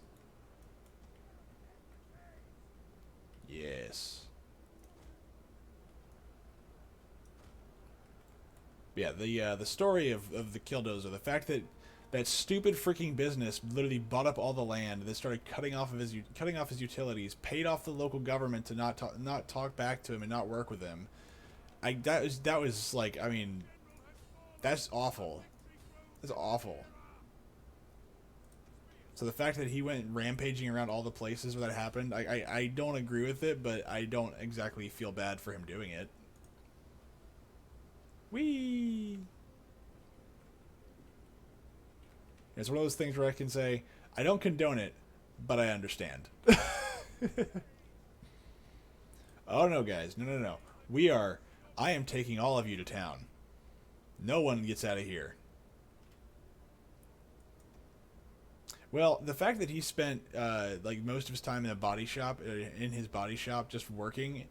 Yes. Yeah, the story of the Killdozer, the fact that that stupid freaking business literally bought up all the land, then started cutting off his utilities, paid off the local government to not talk back to him and not work with him. That was like, I mean, that's awful. That's awful. So the fact that he went rampaging around all the places where that happened, I don't agree with it, but I don't exactly feel bad for him doing it. Whee! It's one of those things where I can say, I don't condone it, but I understand. Oh no, guys. No. I am taking all of you to town. No one gets out of here. Well, the fact that he spent like most of his time in a body shop, in his body shop, just working,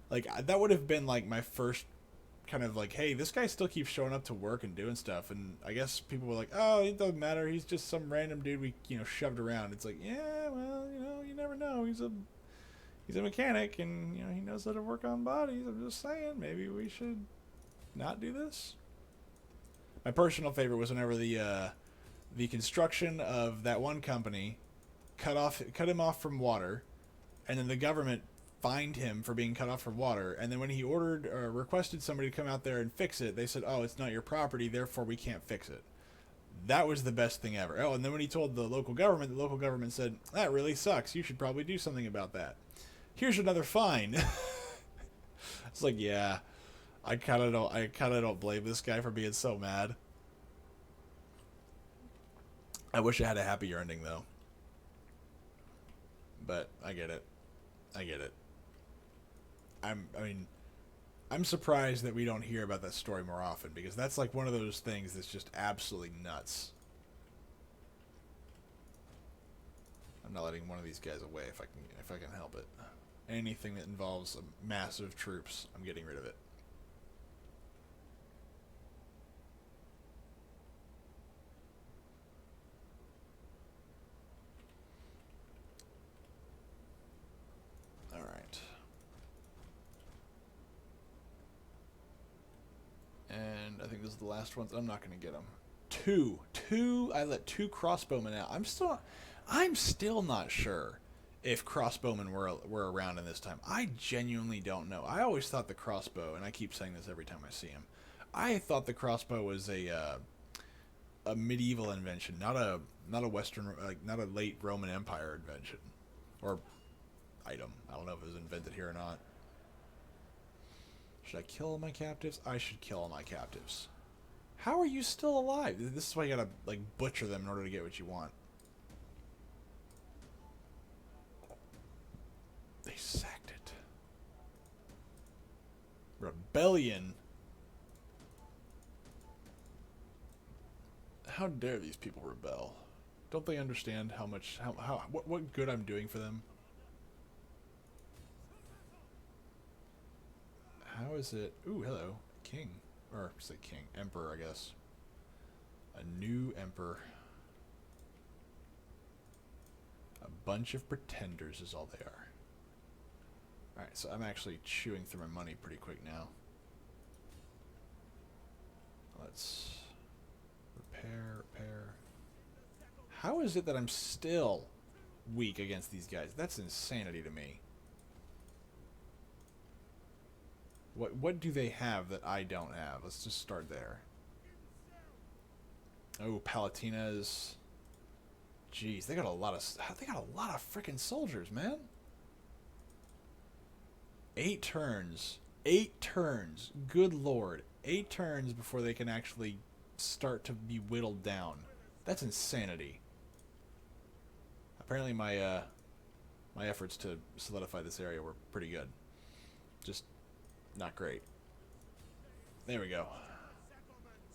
like that would have been like my first kind of like, hey, this guy still keeps showing up to work and doing stuff, and I guess people were like, oh, it doesn't matter, he's just some random dude we shoved around. It's like, yeah, well, you never know. He's a mechanic, and he knows how to work on bodies. I'm just saying, maybe we should not do this. My personal favorite was whenever the construction of that one company cut him off from water, and then the government fined him for being cut off from water, and then when he ordered or requested somebody to come out there and fix it, they said, oh, it's not your property, therefore we can't fix it. That was the best thing ever. Oh, and then when he told the local government said, that really sucks, you should probably do something about that. Here's another fine. It's like, yeah, I kind of don't blame this guy for being so mad. I wish I had a happier ending though. But I get it. I'm surprised that we don't hear about that story more often, because that's like one of those things that's just absolutely nuts. I'm not letting one of these guys away if I can help it. Anything that involves massive troops, I'm getting rid of it. Alright. And I think this is the last one. I'm not going to get them. I let 2 crossbowmen out. I'm still not sure if crossbowmen were around in this time. I genuinely don't know. I always thought the crossbow, and I keep saying this every time I see him, I thought the crossbow was a medieval invention, not a Western, like not a late Roman Empire invention or item. I don't know if it was invented here or not. Should I kill all my captives? I should kill all my captives. How are you still alive? This is why you gotta like butcher them in order to get what you want. They sacked it. Rebellion. How dare these people rebel? Don't they understand what good I'm doing for them? How is it? Ooh, hello. King. Or, say king. Emperor, I guess. A new emperor. A bunch of pretenders is all they are. Alright, so I'm actually chewing through my money pretty quick now. Let's... repair. How is it that I'm still weak against these guys? That's insanity to me. What do they have that I don't have? Let's just start there. Oh, Palatinas. Jeez, they got a lot of freaking soldiers, man. 8 turns 8 turns. Good lord. 8 turns before they can actually start to be whittled down. That's insanity. Apparently my efforts to solidify this area were pretty good. Just not great. There we go.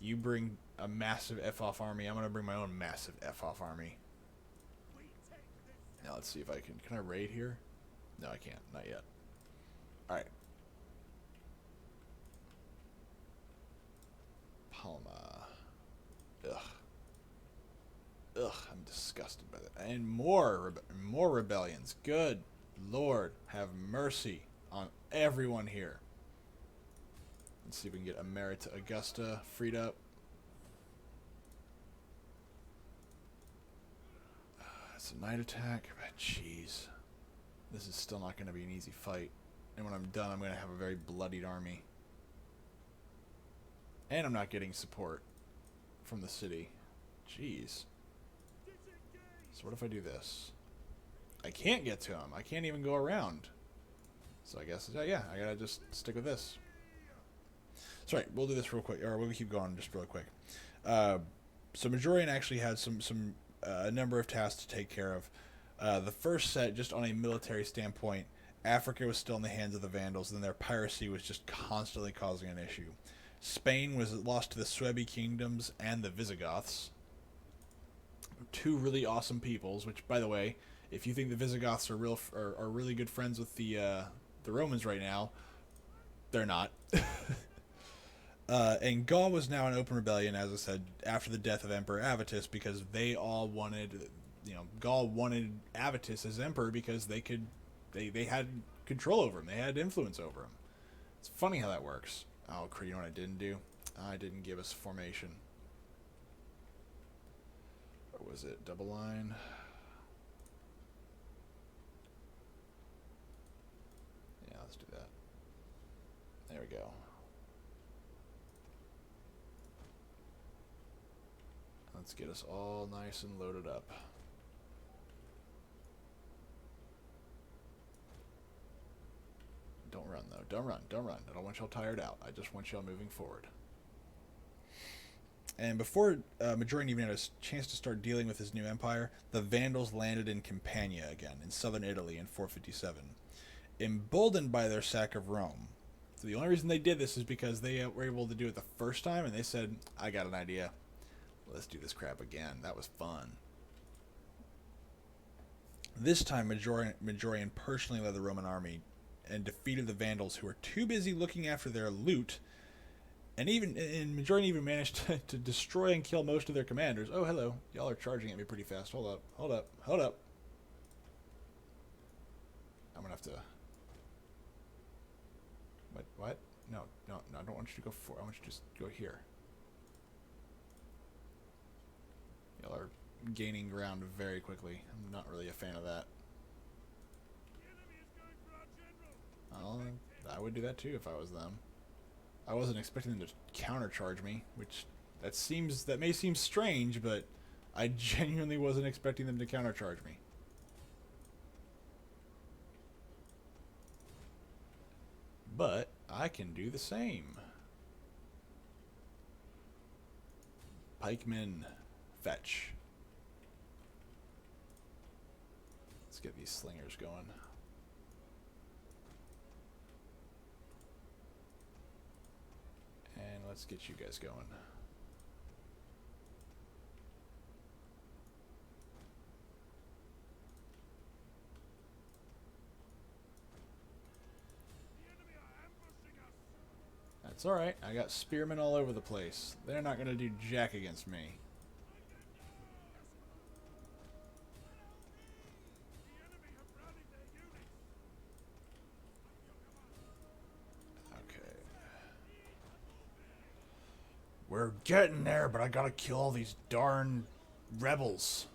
You bring a massive F-off army. I'm going to bring my own massive F-off army. Now let's see if I can... Can I raid here? No, I can't. Not yet. Alright. Palma. Ugh. Ugh, I'm disgusted by that. And more rebellions. Good Lord, have mercy on everyone here. Let's see if we can get Emerita Augusta freed up. It's a night attack. Jeez. This is still not going to be an easy fight. And when I'm done, I'm going to have a very bloodied army. And I'm not getting support from the city. Jeez. So what if I do this? I can't get to him. I can't even go around. So I guess, yeah, I gotta just stick with this. That's right. We'll do this real quick, or we'll keep going just real quick. So Majorian actually had a number of tasks to take care of. The first set, just on a military standpoint, Africa was still in the hands of the Vandals, and their piracy was just constantly causing an issue. Spain was lost to the Suebi kingdoms and the Visigoths. Two really awesome peoples, which, by the way, if you think the Visigoths are really good friends with the Romans right now, they're not. And Gaul was now in open rebellion, as I said, after the death of Emperor Avitus, because they all wanted, Gaul wanted Avitus as emperor because they had control over him, they had influence over him. It's funny how that works. Oh, you know what I didn't do? I didn't give us formation. Or was it double line? Yeah, let's do that. There we go. Let's get us all nice and loaded up. Don't run, though. Don't run. Don't run. I don't want y'all tired out. I just want y'all moving forward. And before Majorian even had a chance to start dealing with his new empire, the Vandals landed in Campania again, in southern Italy in 457, emboldened by their sack of Rome. So the only reason they did this is because they were able to do it the first time, and they said, I got an idea. Let's do this crap again. That was fun. This time, Majorian personally led the Roman army and defeated the Vandals, who were too busy looking after their loot, and Majorian even managed to destroy and kill most of their commanders. Oh, hello. Y'all are charging at me pretty fast. Hold up. Hold up. Hold up. I'm going to have to... What? No, I don't want you to go forward. I want you to just go here. Y'all are gaining ground very quickly. I'm not really a fan of that. I would do that too if I was them. I wasn't expecting them to countercharge me, which that may seem strange, but I genuinely wasn't expecting them to countercharge me. But I can do the same. Pikemen, fetch. Let's get these slingers going. And let's get you guys going. That's alright. I got spearmen all over the place. They're not going to do jack against me. Okay. We're getting there, but I gotta kill all these darn rebels.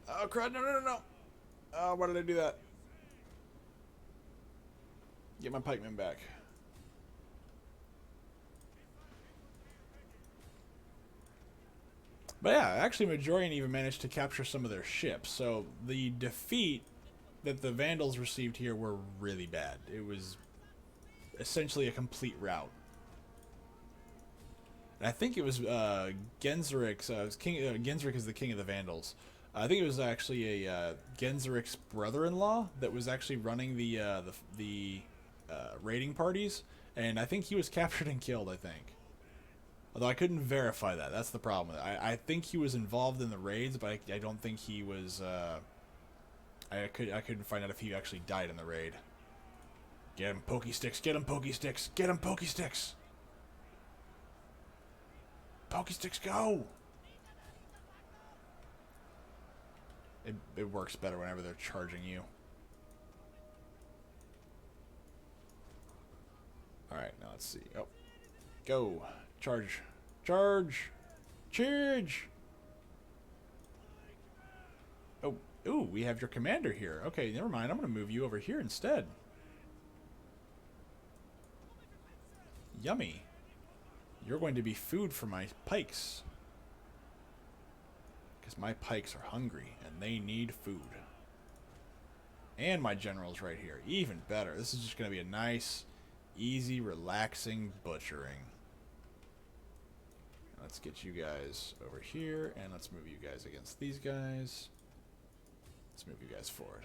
Oh, crap. No. Oh, why did I do that? Get my pikemen back. But yeah, actually Majorian even managed to capture some of their ships. So the defeat that the Vandals received here were really bad. It was essentially a complete rout. And I think it was Gensrik's Gensrik is the king of the Vandals. I think it was actually a Gensrik's brother-in-law that was actually running the raiding parties, and I think he was captured and killed. I think, although I couldn't verify that. That's the problem. I think he was involved in the raids, but I don't think he was. I couldn't find out if he actually died in the raid. Get him, pokey sticks! Get him, pokey sticks! Get him, pokey sticks! Pokey sticks, go! It works better whenever they're charging you. Alright, now let's see. Oh. Go. Charge. Charge! Charge! Oh. Ooh, we have your commander here. Okay, never mind. I'm going to move you over here instead. Yummy. You're going to be food for my pikes. Because my pikes are hungry, and they need food. And my general's right here. Even better. This is just going to be a nice, easy, relaxing butchering. Let's get you guys over here, and let's move you guys against these guys. Let's move you guys forward.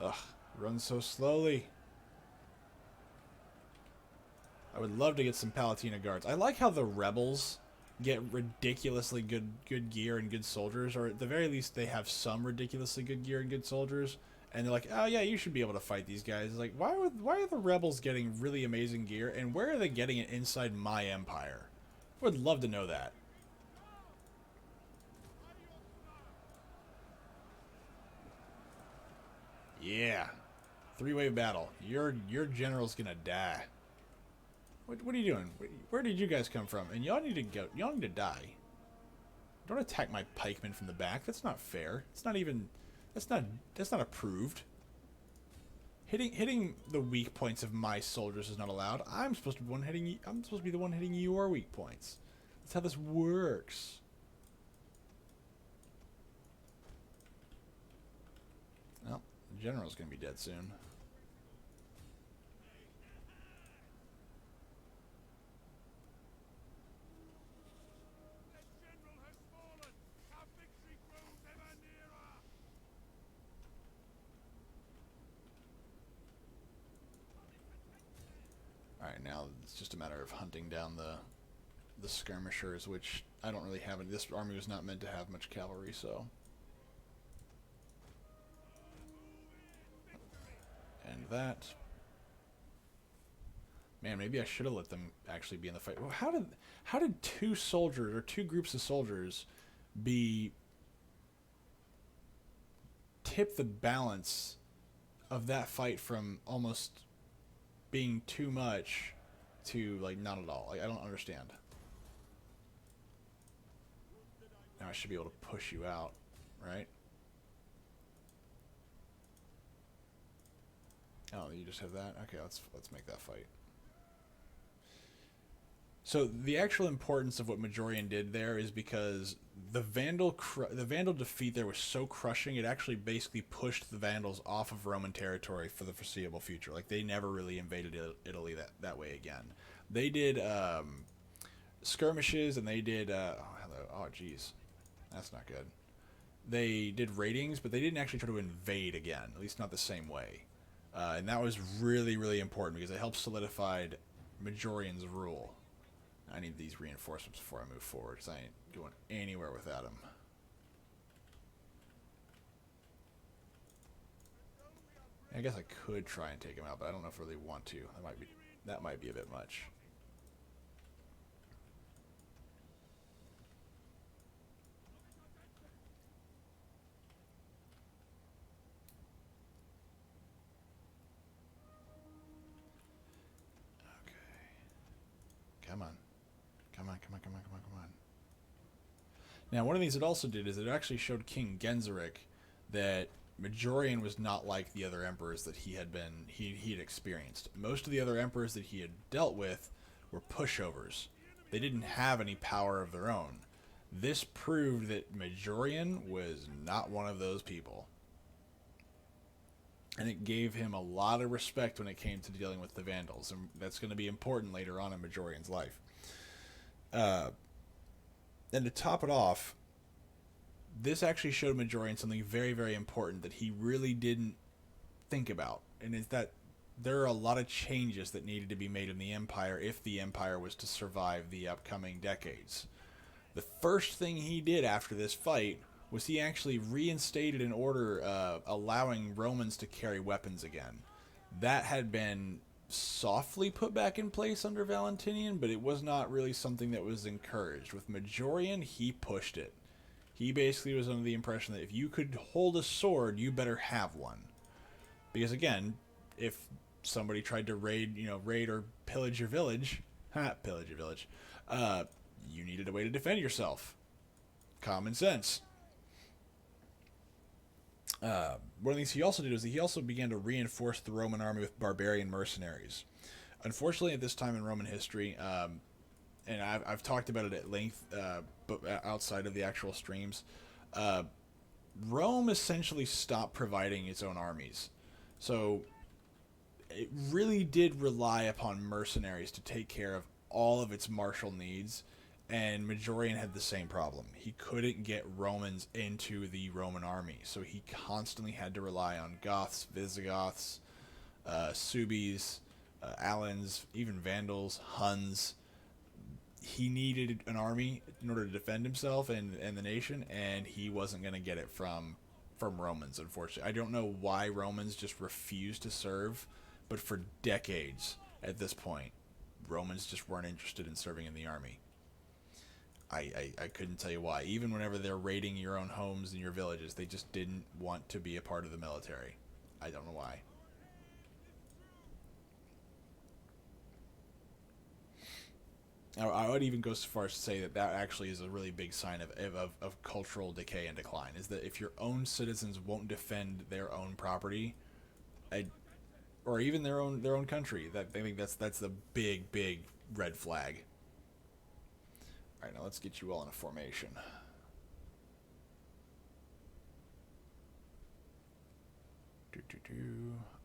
Ugh, run so slowly. I would love to get some Palatina guards. I like how the rebels get ridiculously good gear and good soldiers, or at the very least they have some ridiculously good gear and good soldiers. And they're like, oh yeah, you should be able to fight these guys. It's like, why are the rebels getting really amazing gear, and where are they getting it inside my empire? I would love to know that. Yeah, three-wave battle. Your general's gonna die. What are you doing? Where did you guys come from? And y'all need to go. Y'all need to die. Don't attack my pikemen from the back. That's not fair. It's not even. That's not approved. Hitting the weak points of my soldiers is not allowed. I'm supposed to be one hitting. I'm supposed to be the one hitting your weak points. That's how this works. Well, the general's gonna be dead soon. Alright, now it's just a matter of hunting down the skirmishers, which I don't really have. This army was not meant to have much cavalry, so. And that. Man, maybe I should have let them actually be in the fight. Well, how did two soldiers, or two groups of soldiers, tip the balance of that fight from almost being too much to, like, not at all? Like, I don't understand. Now I should be able to push you out, right? Oh, you just have that? Okay, let's make that fight. So the actual importance of what Majorian did there is because the Vandal defeat there was so crushing, it actually basically pushed the Vandals off of Roman territory for the foreseeable future. Like, they never really invaded Italy that way again. They did skirmishes, and they did oh geez, that's not good. They did raidings, but they didn't actually try to invade again, at least not the same way. And that was really, really important because it helped solidified Majorian's rule. I need these reinforcements before I move forward, because I ain't going anywhere without them. I guess I could try and take him out, but I don't know if I really want to. That might be a bit much. Okay. Come on. Come on, come on, come on, come on, come on. Now, one of the things it also did is it actually showed King Genseric that Majorian was not like the other emperors that he had experienced. Most of the other emperors that he had dealt with were pushovers. They didn't have any power of their own. This proved that Majorian was not one of those people. And it gave him a lot of respect when it came to dealing with the Vandals, and that's going to be important later on in Majorian's life. And to top it off, this actually showed Majorian something very, very important that he really didn't think about, and is that there are a lot of changes that needed to be made in the Empire if the Empire was to survive the upcoming decades. The first thing he did after this fight was he actually reinstated an order allowing Romans to carry weapons again. That had been softly put back in place under Valentinian, but it was not really something that was encouraged. With Majorian, he pushed it. He basically was under the impression that if you could hold a sword, you better have one. Because again, if somebody tried to raid or pillage your village, you needed a way to defend yourself. Common sense. One of the things he also did was that he also began to reinforce the Roman army with barbarian mercenaries. Unfortunately, at this time in Roman history, and I've talked about it at length, but outside of the actual streams, Rome essentially stopped providing its own armies. So it really did rely upon mercenaries to take care of all of its martial needs, and Majorian had the same problem. He couldn't get Romans into the Roman army, so he constantly had to rely on Goths, Visigoths, Suebies, Alans, even Vandals, Huns. He needed an army in order to defend himself and the nation, and he wasn't going to get it from Romans, unfortunately. I don't know why Romans just refused to serve, but for decades at this point, Romans just weren't interested in serving in the army. I couldn't tell you why. Even whenever they're raiding your own homes and your villages, they just didn't want to be a part of the military. I don't know why. I would even go so far as to say that actually is a really big sign of cultural decay and decline, is that if your own citizens won't defend their own property, or even their own country, that I think that's the big red flag. All right, now let's get you all in a formation.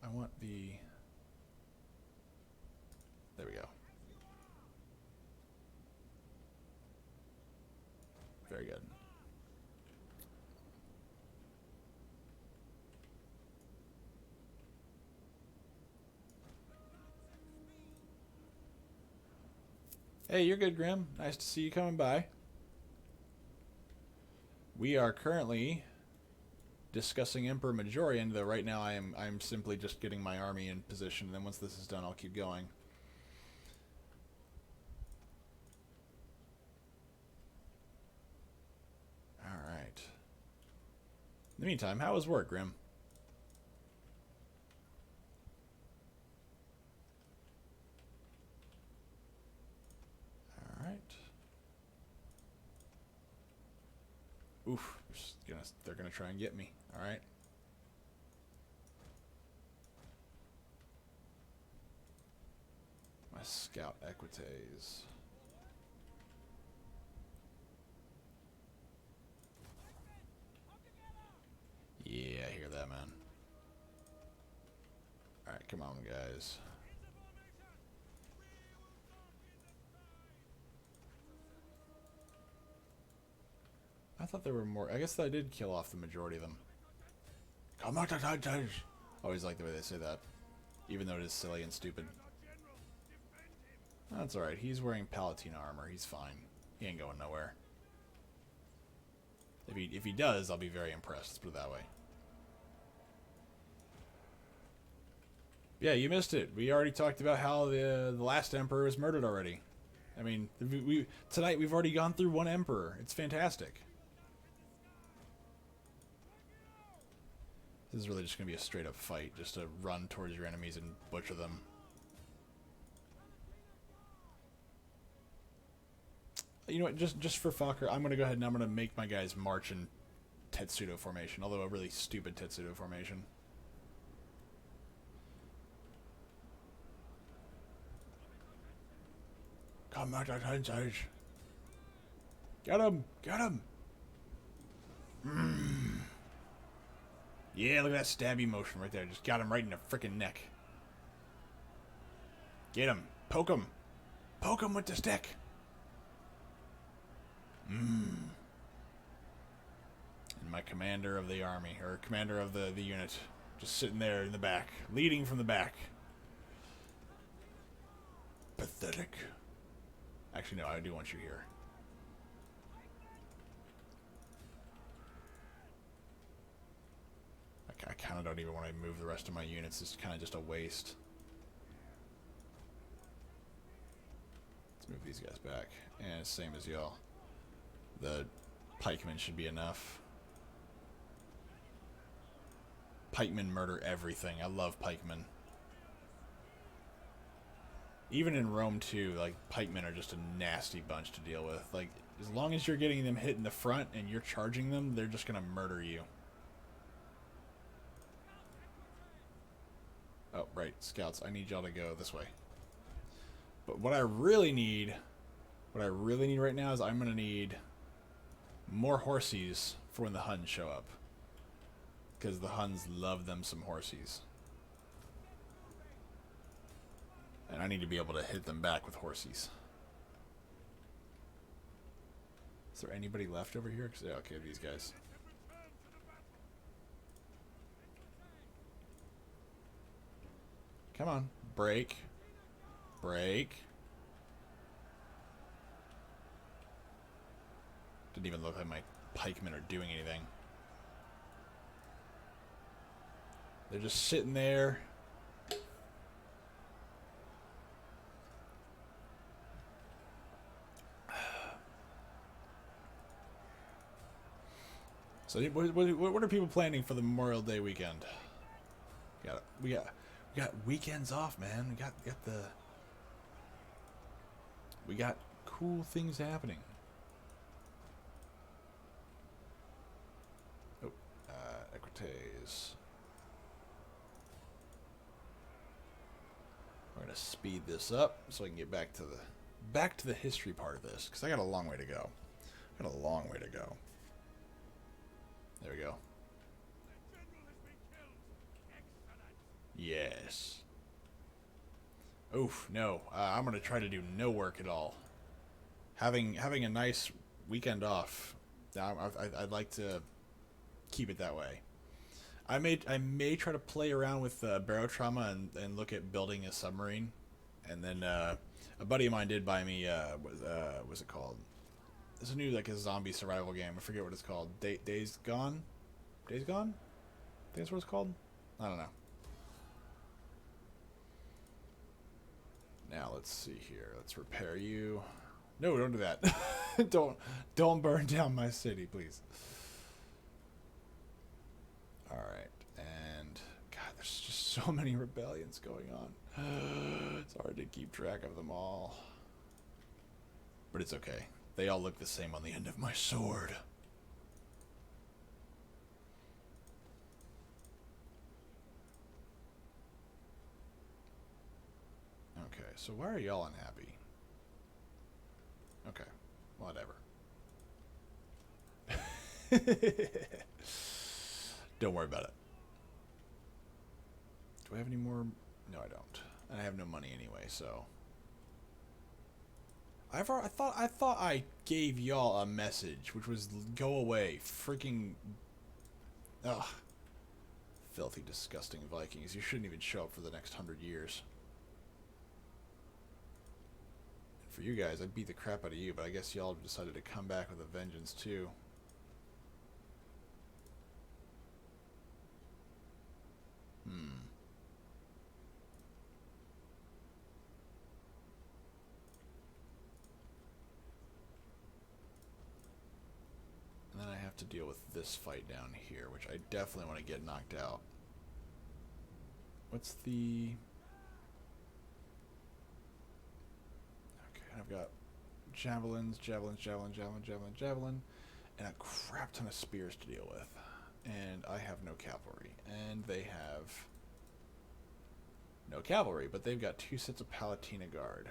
I want the... There we go. Very good. Hey, you're good, Grim. Nice to see you coming by. We are currently discussing Emperor Majorian, though right now I'm simply just getting my army in position, and then once this is done, I'll keep going. Alright. In the meantime, how was work, Grim? Alright. Oof. They're gonna try and get me. Alright. My scout Equites. Yeah, I hear that, man. Alright, come on, guys. I thought there were more. I guess I did kill off the majority of them. Come on, I always like the way they say that, even though it is silly and stupid. That's alright. He's wearing Palatina armor. He's fine. He ain't going nowhere. If he does, I'll be very impressed. Let's put it that way. Yeah, you missed it. We already talked about how the last emperor was murdered already. I mean, tonight we've already gone through one emperor. It's fantastic. This is really just going to be a straight-up fight, just to run towards your enemies and butcher them. You know what, just for fucker, I'm going to go ahead and I'm going to make my guys march in Tetsudo formation, although a really stupid Tetsudo formation. Come out at Got him! Got him! Yeah, look at that stabby motion right there. Just got him right in the freaking neck. Get him. Poke him. Poke him with the stick. And my commander of the army, or commander of the unit, just sitting there in the back, leading from the back. Pathetic. Actually, no, I do want you here. I kind of don't even want to move the rest of my units. It's kind of just a waste. Let's move these guys back. And same as y'all. The pikemen should be enough. Pikemen murder everything. I love pikemen. Even in Rome too, like, pikemen are just a nasty bunch to deal with. Like, as long as you're getting them hit in the front and you're charging them, they're just gonna murder you. Oh, right, scouts, I need y'all to go this way. But what I really need right now is I'm gonna need more horsies for when the Huns show up. Because the Huns love them some horsies. And I need to be able to hit them back with horsies. Is there anybody left over here? Yeah, okay, these guys. Come on. Break. Break. Didn't even look like my pikemen are doing anything. They're just sitting there. So what are people planning for the Memorial Day weekend? We got weekends off, man. We got cool things happening. Oh, Equites. We're gonna speed this up so I can get back to the history part of this, because I got a long way to go. There we go. Yes. Oof, no. I'm gonna try to do no work at all. Having a nice weekend off. I'd like to keep it that way. I may try to play around with barotrauma and look at building a submarine, and then a buddy of mine did buy me what's it called? It's a new like a zombie survival game. I forget what it's called. Days Gone? Days Gone? I think that's what it's called. I don't know. Now let's see here. Let's repair you. No, don't do that. don't burn down my city, please. All right, and God, there's just so many rebellions going on. It's hard to keep track of them all, but it's okay. They all look the same on the end of my sword. Okay, so why are y'all unhappy? Okay, whatever. Don't worry about it. Do I have any more? No, I don't. And I have no money anyway, so. I thought I gave y'all a message, which was go away. Freaking. Ugh. Filthy, disgusting Vikings. You shouldn't even show up for the next 100 years. And for you guys, I'd beat the crap out of you, but I guess y'all decided to come back with a vengeance too. And then I have to deal with this fight down here, which I definitely want to get knocked out. What's the... Okay, I've got javelin, and a crap ton of spears to deal with. And I have no cavalry. And they have no cavalry, but they've got 2 sets of Palatina Guard.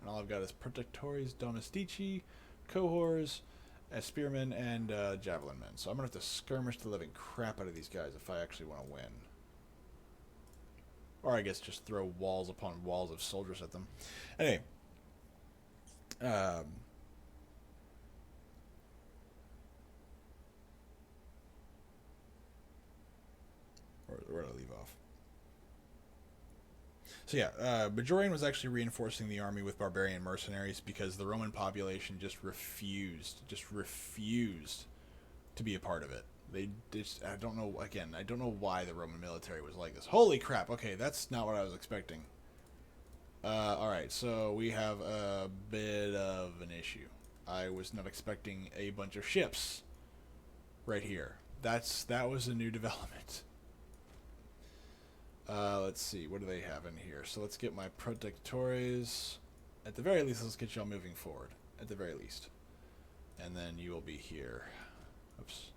And all I've got is Protectores Domestici, Cohors, as spearmen and javelin men. So I'm going to have to skirmish the living crap out of these guys if I actually want to win. Or I guess just throw walls upon walls of soldiers at them. Anyway. Where did I leave off? So yeah, Bajorian was actually reinforcing the army with barbarian mercenaries because the Roman population just refused to be a part of it. They just, I don't know, again, I don't know why the Roman military was like this. Holy crap, okay, that's not what I was expecting. Alright, so we have a bit of an issue. I was not expecting a bunch of ships right here. That was a new development. Let's see, what do they have in here? So let's get my protectores. At the very least, let's get y'all moving forward. At the very least. And then you will be here. Oops.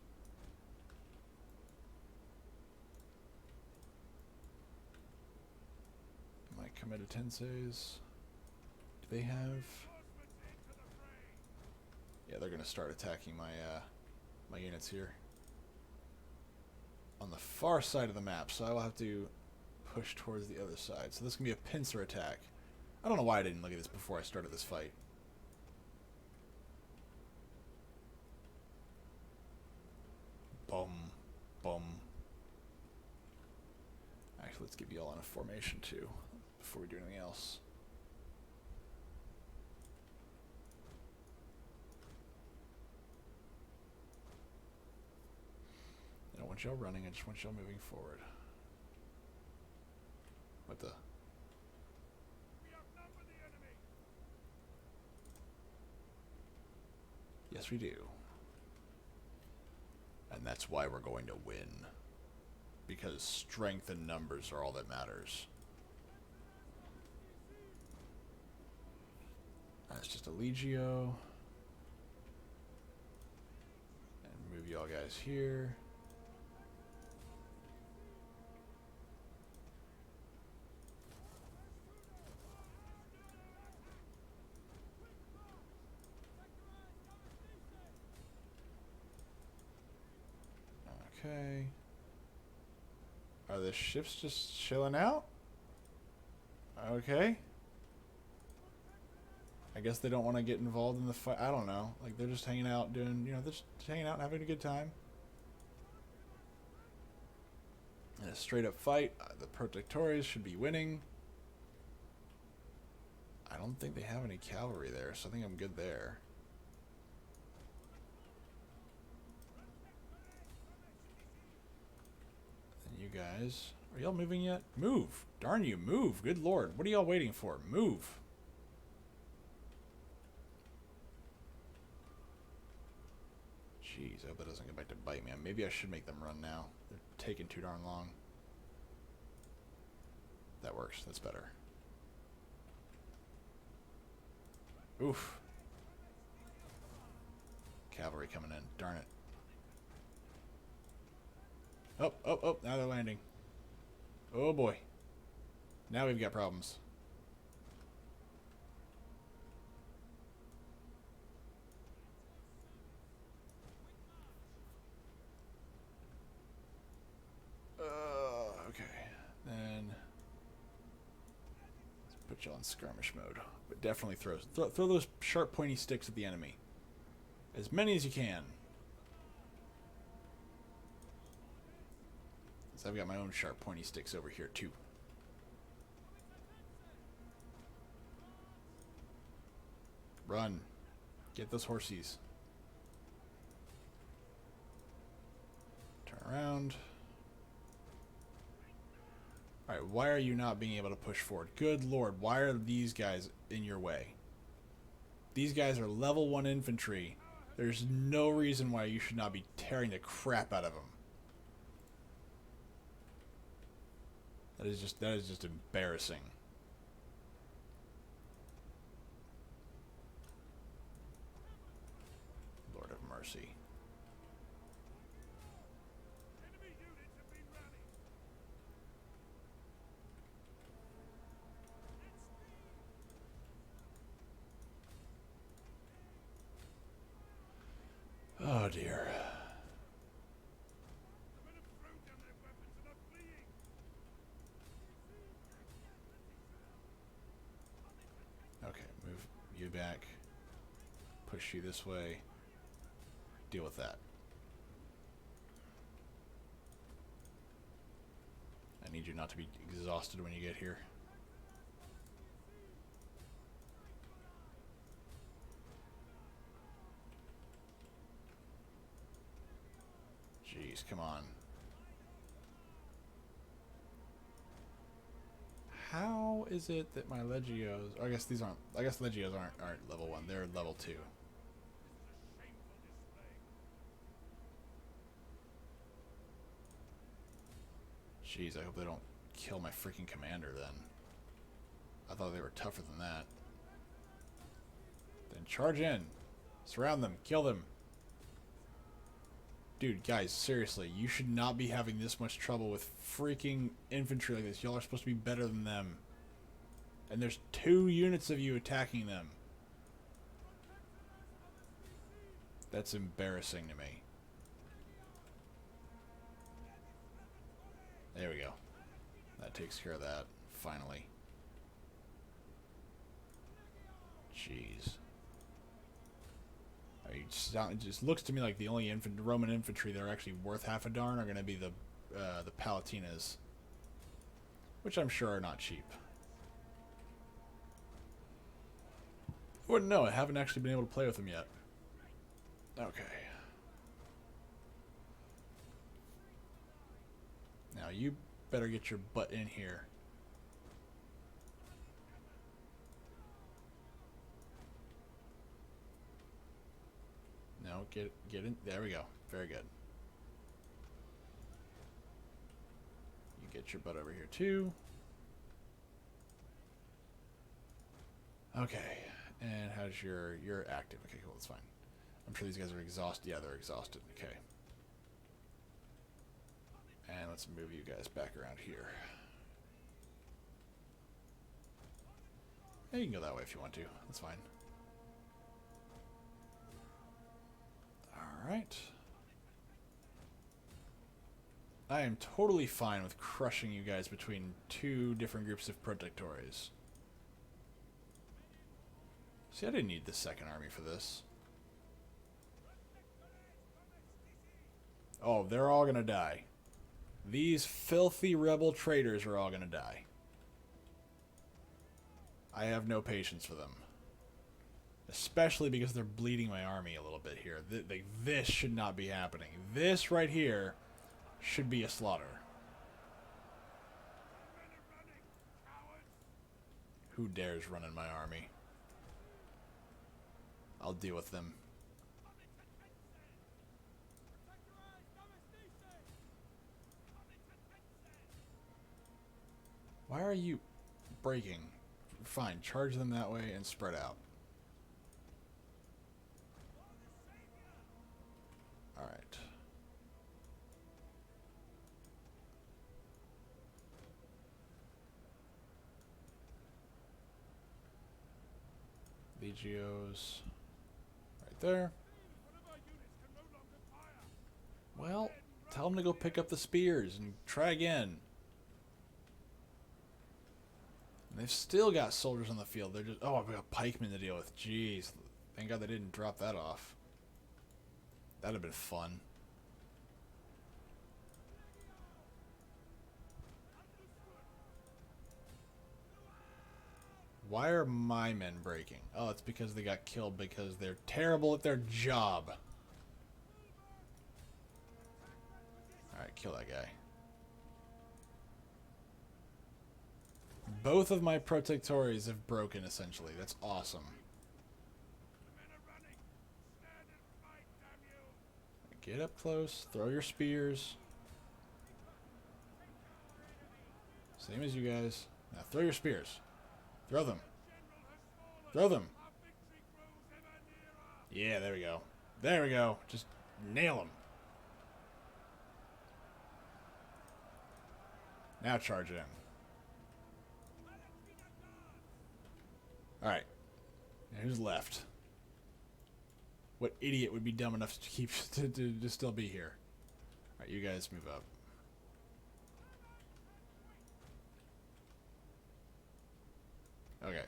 My comitatenses. Do they have... Yeah, they're going to start attacking my, my units here. On the far side of the map, so I will have to push towards the other side. So this can be a pincer attack. I don't know why I didn't look at this before I started this fight. Boom. Boom. Actually, let's get you all in a formation too, before we do anything else. I don't want y'all running, I just want y'all moving forward. What the? Yes, we do. And that's why we're going to win. Because strength and numbers are all that matters. That's just a Legio. And move y'all guys here. Okay. Are the ships just chilling out? Okay. I guess they don't want to get involved in the fight. I don't know. Like, they're just hanging out doing, you know, they're just hanging out and having a good time. In a straight up fight, the Protectores should be winning. I don't think they have any cavalry there, so I think I'm good there. And you guys, are y'all moving yet? Move! Darn you, move! Good lord, what are y'all waiting for? Move! Jeez, I hope that doesn't get back to bite me. Maybe I should make them run now. They're taking too darn long. That works. That's better. Oof. Cavalry coming in. Darn it. Oh, oh, oh. Now they're landing. Oh, boy. Now we've got problems. Okay. Then let's put you on skirmish mode. But definitely throw those sharp, pointy sticks at the enemy. As many as you can. So I've got my own sharp, pointy sticks over here, too. Run. Get those horsies. Turn around. Alright, why are you not being able to push forward? Good lord, why are these guys in your way? These guys are level 1 infantry. There's no reason why you should not be tearing the crap out of them. That is just embarrassing. Lord of mercy. Oh dear. Okay, move you back. Push you this way. Deal with that. I need you not to be exhausted when you get here. Jeez, come on. How is it that my Legios... I guess these aren't... I guess Legios aren't level 1. They're level 2. Jeez, I hope they don't kill my freaking commander then. I thought they were tougher than that. Then charge in. Surround them. Kill them. Dude, guys, seriously, you should not be having this much trouble with freaking infantry like this. Y'all are supposed to be better than them. And there's 2 units of you attacking them. That's embarrassing to me. There we go. That takes care of that, finally. Jeez. It just looks to me like the only Roman infantry that are actually worth half a darn are going to be the Palatinas, which I'm sure are not cheap. I wouldn't know. I haven't actually been able to play with them yet. Okay. Now you better get your butt in here. No, get in. There we go. Very good. You get your butt over here too. Okay. And how's you're active? Okay, cool. That's fine. I'm sure these guys are exhausted. Yeah, they're exhausted. Okay. And let's move you guys back around here. Yeah, you can go that way if you want to. That's fine. Alright. I am totally fine with crushing you guys between 2 different groups of protectores. See, I didn't need the second army for this. Oh, they're all gonna die. These filthy rebel traitors are all gonna die. I have no patience for them. Especially because they're bleeding my army a little bit here. This should not be happening. This right here should be a slaughter. Who dares run in my army? I'll deal with them. Why are you breaking? Fine, charge them that way and spread out. Alright. Legios. Right there. Well, tell them to go pick up the spears and try again. And they've still got soldiers on the field. They're just... Oh, I've got pikemen to deal with. Jeez. Thank God they didn't drop that off. That'd have been fun. Why are my men breaking? Oh, it's because they got killed because they're terrible at their job. Alright, kill that guy. Both of my protectores have broken, essentially. That's awesome. Get up close. Throw your spears. Same as you guys. Now throw your spears. Throw them. Throw them. Yeah, there we go. There we go. Just nail them. Now charge in. Alright. Who's left? What idiot would be dumb enough to keep to still be here? All right, you guys move up. Okay.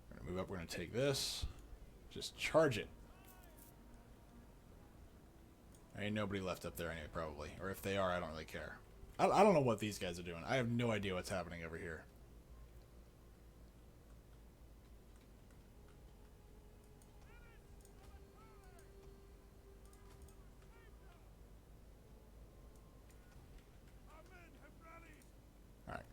We're gonna move up. We're gonna take this. Just charge it. There ain't nobody left up there anyway, probably. Or if they are, I don't really care. I don't know what these guys are doing. I have no idea what's happening over here. Alright.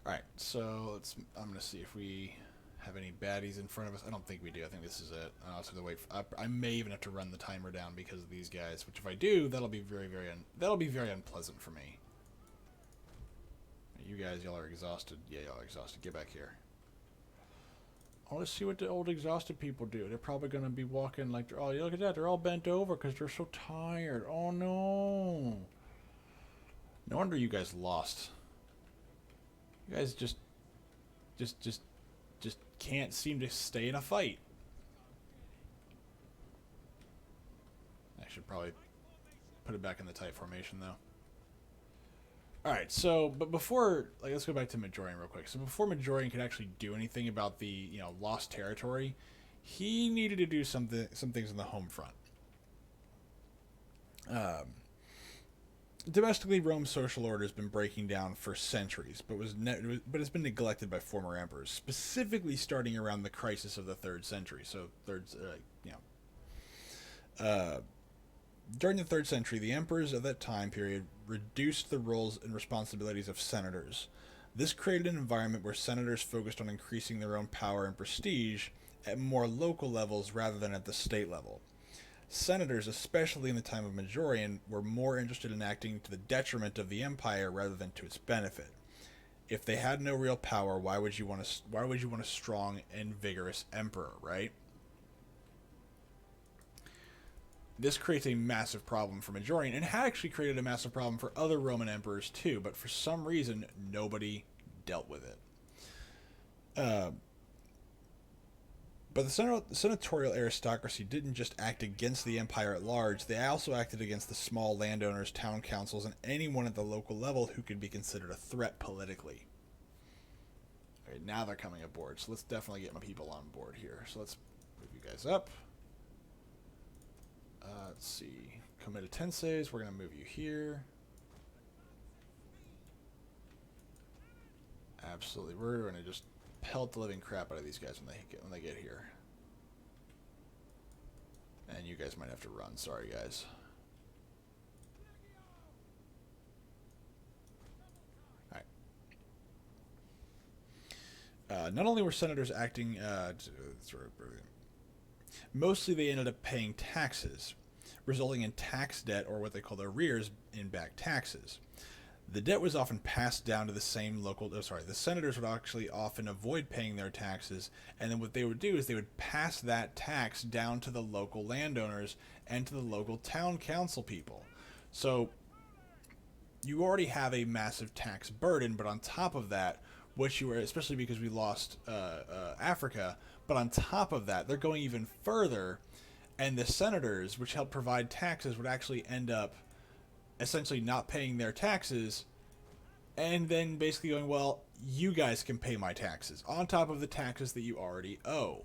Alright, so I'm gonna see if we have any baddies in front of us. I don't think we do. I think this is it. I'll have to wait. I may even have to run the timer down because of these guys. Which, if I do, that'll be very unpleasant for me. You guys, y'all are exhausted. Yeah, y'all are exhausted. Get back here. I want to see what the old exhausted people do. They're probably gonna be walking like, oh, look at that. They're all bent over because they're so tired. Oh no. No wonder you guys lost. You guys just can't seem to stay in a fight. I should probably put it back in the tight formation, though. Alright, so, but before, like, let's go back to Majorian real quick. So before Majorian could actually do anything about the, you know, lost territory, he needed to do some things on the home front. Domestically, Rome's social order has been breaking down for centuries, but it's been neglected by former emperors, specifically starting around the crisis of the 3rd century. So during the 3rd century, the emperors of that time period reduced the roles and responsibilities of senators. This created an environment where senators focused on increasing their own power and prestige at more local levels rather than at the state level. Senators, especially in the time of Majorian, were more interested in acting to the detriment of the empire rather than to its benefit. If they had no real power, why would you want a strong and vigorous emperor, right? This creates a massive problem for Majorian, and had actually created a massive problem for other Roman emperors too, but for some reason, nobody dealt with it. But the senatorial aristocracy didn't just act against the empire at large, they also acted against the small landowners, town councils, and anyone at the local level who could be considered a threat politically. Alright, now they're coming aboard, so let's definitely get my people on board here. So let's move you guys up. Let's see. Comitatenses, we're going to move you here. Absolutely. We're going to just pelt the living crap out of these guys when they get here. And you guys might have to run. Sorry, guys. Alright. Not only were senators acting... mostly they ended up paying taxes, resulting in tax debt, or what they call arrears in back taxes. The debt was often passed down to the same local... the senators would actually often avoid paying their taxes, and then what they would do is they would pass that tax down to the local landowners and to the local town council people. So you already have a massive tax burden, but on top of that, what you were... especially because we lost Africa, but on top of that, they're going even further, and the senators, which help provide taxes, would actually end up essentially not paying their taxes, and then basically going, well, you guys can pay my taxes on top of the taxes that you already owe.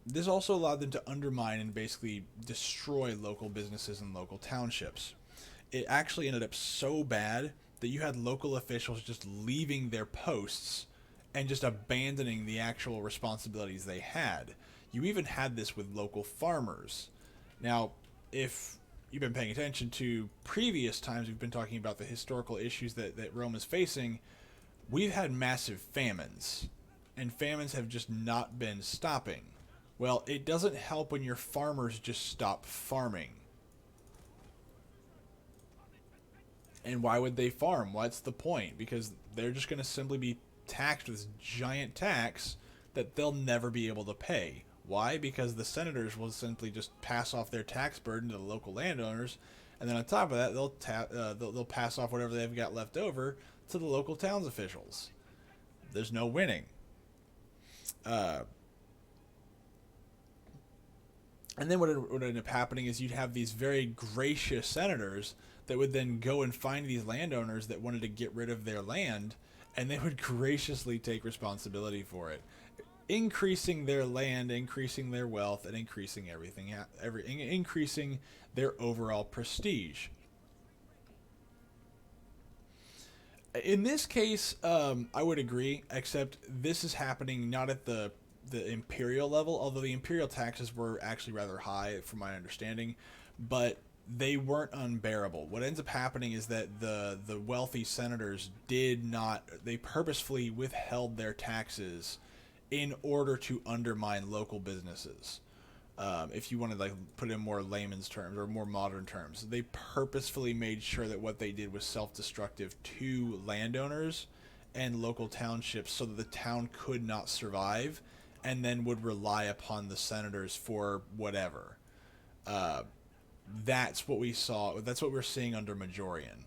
This also allowed them to undermine and basically destroy local businesses and local townships. It actually ended up so bad that you had local officials just leaving their posts and just abandoning the actual responsibilities they had. You even had this with local farmers. Now, if you've been paying attention to previous times we've been talking about the historical issues that Rome is facing, we've had massive famines, and famines have just not been stopping. Well, it doesn't help when your farmers just stop farming. And why would they farm? What's the point? Because they're just going to simply be taxed with this giant tax that they'll never be able to pay. Why? Because the senators will simply just pass off their tax burden to the local landowners, and then on top of that, they'll pass off whatever they've got left over to the local towns officials. There's no winning. Uh, and then what would end up happening is you'd have these very gracious senators that would then go and find these landowners that wanted to get rid of their land, and they would graciously take responsibility for it, increasing their land, increasing their wealth, and increasing increasing their overall prestige. In this case, I would agree, except this is happening not at the imperial level, although the imperial taxes were actually rather high, from my understanding, but they weren't unbearable. What ends up happening is that the wealthy senators they purposefully withheld their taxes in order to undermine local businesses. If you want to like put it in more layman's terms or more modern terms, they purposefully made sure that what they did was self-destructive to landowners and local townships so that the town could not survive and then would rely upon the senators for whatever. That's what we saw. That's what we're seeing under Majorian.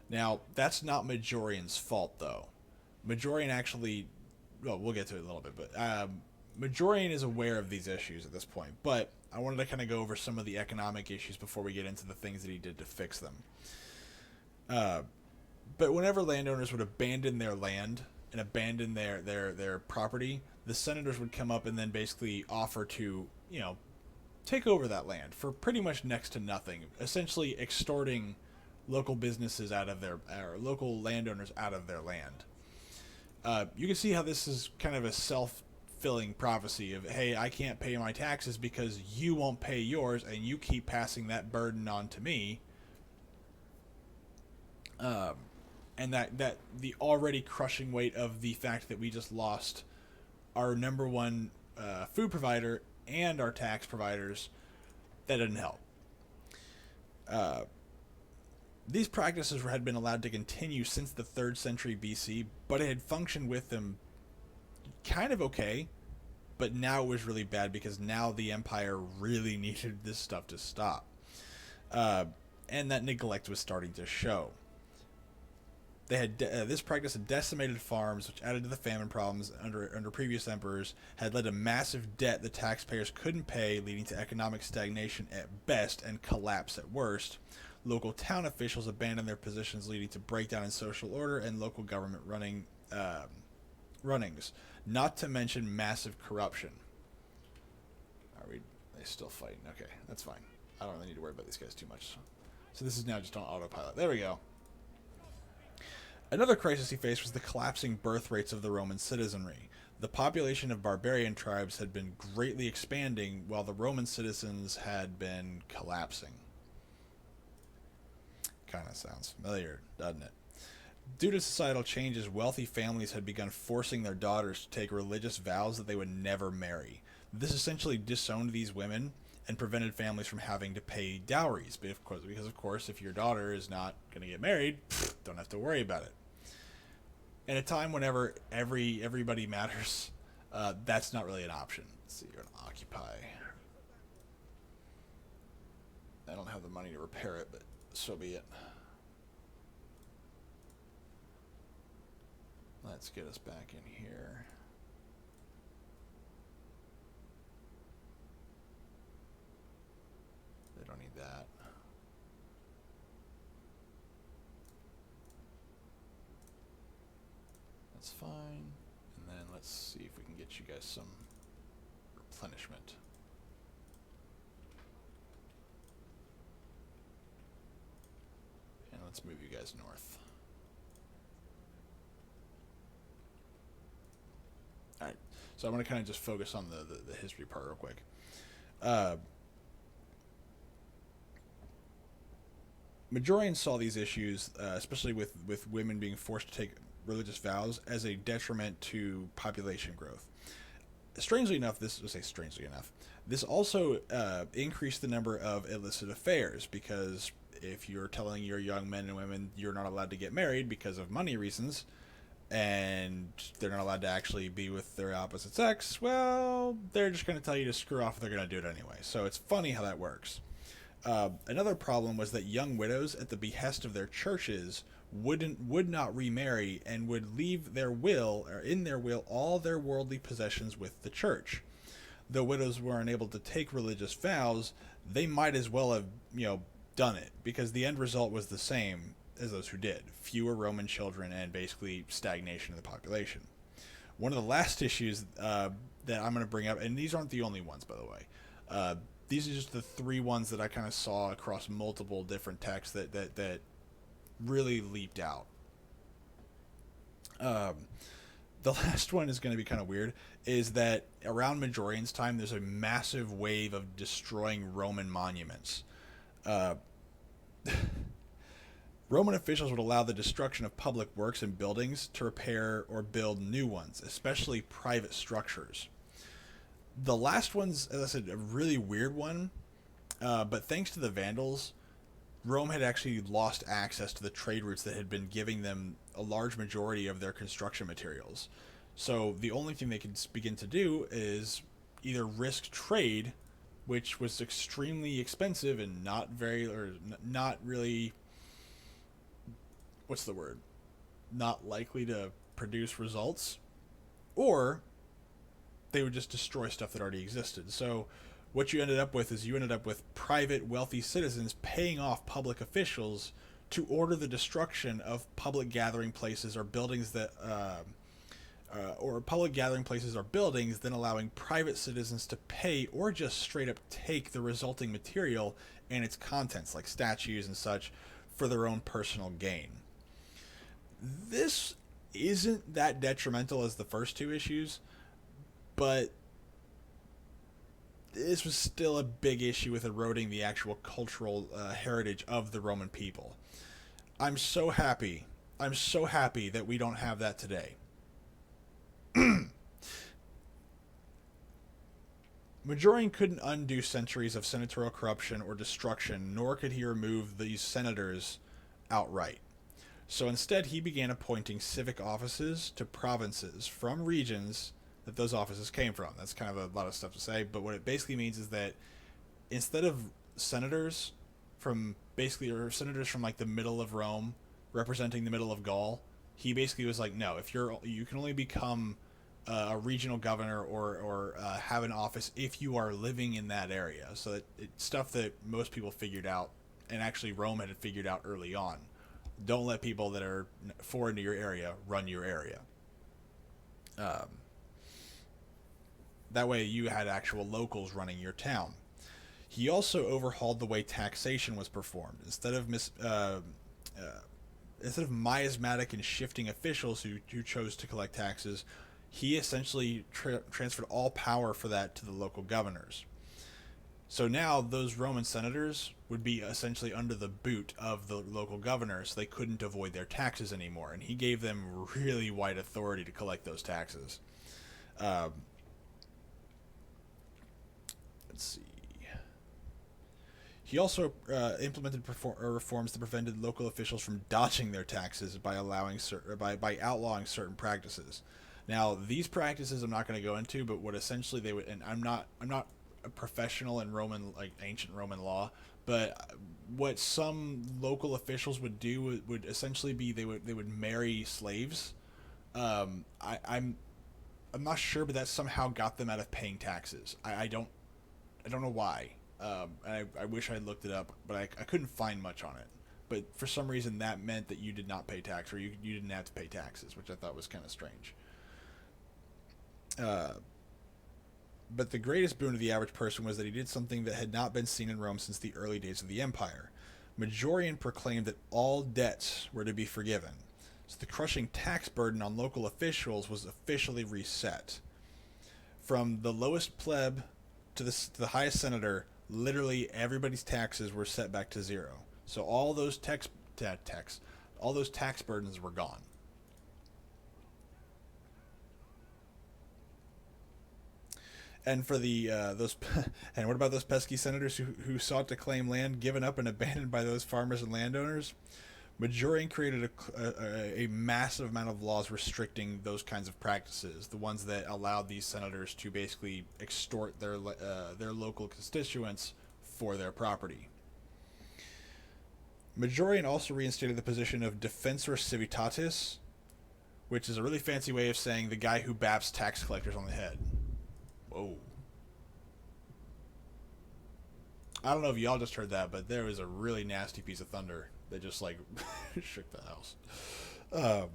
Now, that's not Majorian's fault, though. Majorian actually... Well, we'll get to it a little bit, but... Majorian is aware of these issues at this point, but I wanted to kind of go over some of the economic issues before we get into the things that he did to fix them. But whenever landowners would abandon their land and abandon their property, the senators would come up and then basically offer to, take over that land for pretty much next to nothing, essentially extorting local businesses out of or local landowners out of their land. You can see how this is kind of a self-fulfilling prophecy of, hey, I can't pay my taxes because you won't pay yours, and you keep passing that burden on to me. And that the already crushing weight of the fact that we just lost our number one food provider and our tax providers, that didn't help. These practices had been allowed to continue since the 3rd century BC, but it had functioned with them kind of okay, but now it was really bad because now the empire really needed this stuff to stop. And that neglect was starting to show. They had this practice had decimated farms, which added to the famine problems under previous emperors, had led to massive debt the taxpayers couldn't pay, leading to economic stagnation at best and collapse at worst. Local town officials abandoned their positions, leading to breakdown in social order and local government runnings, not to mention massive corruption. Are they still fighting? Okay, that's fine. I don't really need to worry about these guys too much. So this is now just on autopilot. There we go. Another crisis he faced was the collapsing birth rates of the Roman citizenry. The population of barbarian tribes had been greatly expanding, while the Roman citizens had been collapsing. Kind of sounds familiar, doesn't it? Due to societal changes, wealthy families had begun forcing their daughters to take religious vows that they would never marry. This essentially disowned these women and prevented families from having to pay dowries. Because of course, if your daughter is not going to get married, don't have to worry about it. In a time whenever everybody matters, that's not really an option. Let's see, you're going to occupy. I don't have the money to repair it, but so be it. Let's get us back in here. They don't need that. That's fine. And then let's see if we can get you guys some replenishment. And let's move you guys north. Alright, so I'm going to kind of just focus on the history part real quick. Majorians saw these issues, especially with women being forced to take religious vows, as a detriment to population growth. Strangely enough, this also increased the number of illicit affairs, because if you're telling your young men and women you're not allowed to get married because of money reasons, and they're not allowed to actually be with their opposite sex, well, they're just going to tell you to screw off, they're going to do it anyway. So it's funny how that works. Another problem was that young widows, at the behest of their churches, would not remarry and would leave their will, or in their will, all their worldly possessions with the church. Though widows were unable to take religious vows, they might as well have, done it, because the end result was the same as those who did: fewer Roman children and basically stagnation of the population. One of the last issues that I'm going to bring up, and these aren't the only ones, by the way. These are just the three ones that I kind of saw across multiple different texts that really leaped out. The last one is going to be kind of weird, is that around Majorian's time, there's a massive wave of destroying Roman monuments. Roman officials would allow the destruction of public works and buildings to repair or build new ones, especially private structures. The last one's, as I said, a really weird one, but thanks to the Vandals, Rome had actually lost access to the trade routes that had been giving them a large majority of their construction materials. So the only thing they could begin to do is either risk trade, which was extremely expensive and not really, what's the word? Not likely to produce results, or they would just destroy stuff that already existed. So what you ended up with is private wealthy citizens paying off public officials to order the destruction of public gathering places or buildings then allowing private citizens to pay or just straight up take the resulting material and its contents, like statues and such, for their own personal gain. This isn't that detrimental as the first two issues, but this was still a big issue with eroding the actual cultural heritage of the Roman people. I'm so happy that we don't have that today. Majorian couldn't undo centuries of senatorial corruption or destruction, nor could he remove these senators outright. So instead, he began appointing civic offices to provinces from regions that those offices came from. That's kind of a lot of stuff to say, but what it basically means is that instead of senators from like the middle of Rome representing the middle of Gaul, he basically was like, no, you can only become a regional governor or have an office if you are living in that area. So it's stuff that most people figured out, and actually Rome had figured out early on. Don't let people that are foreign to your area run your area. That way you had actual locals running your town. He also overhauled the way taxation was performed. Instead of miasmatic and shifting officials who chose to collect taxes, he essentially transferred all power for that to the local governors. So now those Roman senators would be essentially under the boot of the local governor, so they couldn't avoid their taxes anymore. And he gave them really wide authority to collect those taxes. Let's see. He also implemented reforms that prevented local officials from dodging their taxes by outlawing certain practices. Now, these practices I'm not going to go into, but what essentially they would, and I'm not a professional in ancient Roman law, but what some local officials would do would essentially be they would marry slaves. I'm not sure, but that somehow got them out of paying taxes. I don't know why. I wish I had looked it up, but I couldn't find much on it. But for some reason, that meant that you did not pay tax, or you didn't have to pay taxes, which I thought was kind of strange. But the greatest boon to the average person was that he did something that had not been seen in Rome since the early days of the empire. Majorian proclaimed that all debts were to be forgiven, so the crushing tax burden on local officials was officially reset. From the lowest pleb to the highest senator, literally everybody's taxes were set back to zero. So all those tax burdens were gone. And for and what about those pesky senators who sought to claim land given up and abandoned by those farmers and landowners? Majorian created a massive amount of laws restricting those kinds of practices, the ones that allowed these senators to basically extort their local constituents for their property. Majorian also reinstated the position of Defensor Civitatis, which is a really fancy way of saying the guy who baps tax collectors on the head. Whoa. I don't know if y'all just heard that, but there was a really nasty piece of thunder that just like shook the house. But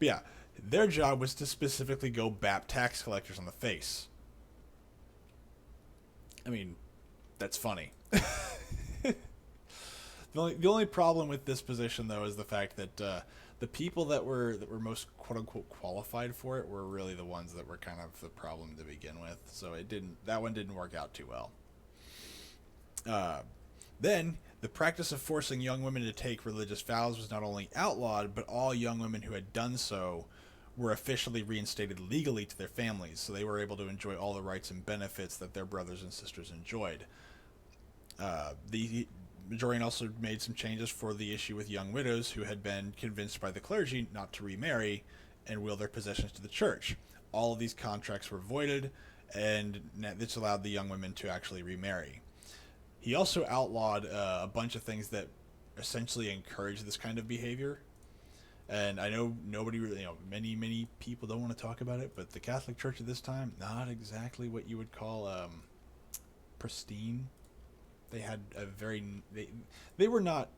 yeah, their job was to specifically go bap tax collectors on the face. I mean, that's funny. The only problem with this position, though, is the fact that the people that were most quote unquote qualified for it were really the ones that were kind of the problem to begin with. So that one didn't work out too well. Then the practice of forcing young women to take religious vows was not only outlawed, but all young women who had done so were officially reinstated legally to their families, so they were able to enjoy all the rights and benefits that their brothers and sisters enjoyed. The Majorian also made some changes for the issue with young widows who had been convinced by the clergy not to remarry and will their possessions to the church. All of these contracts were voided, and this allowed the young women to actually remarry. He also outlawed a bunch of things that essentially encourage this kind of behavior. And I know nobody really, many people don't want to talk about it, but the Catholic Church at this time, not exactly what you would call pristine. They had a they were not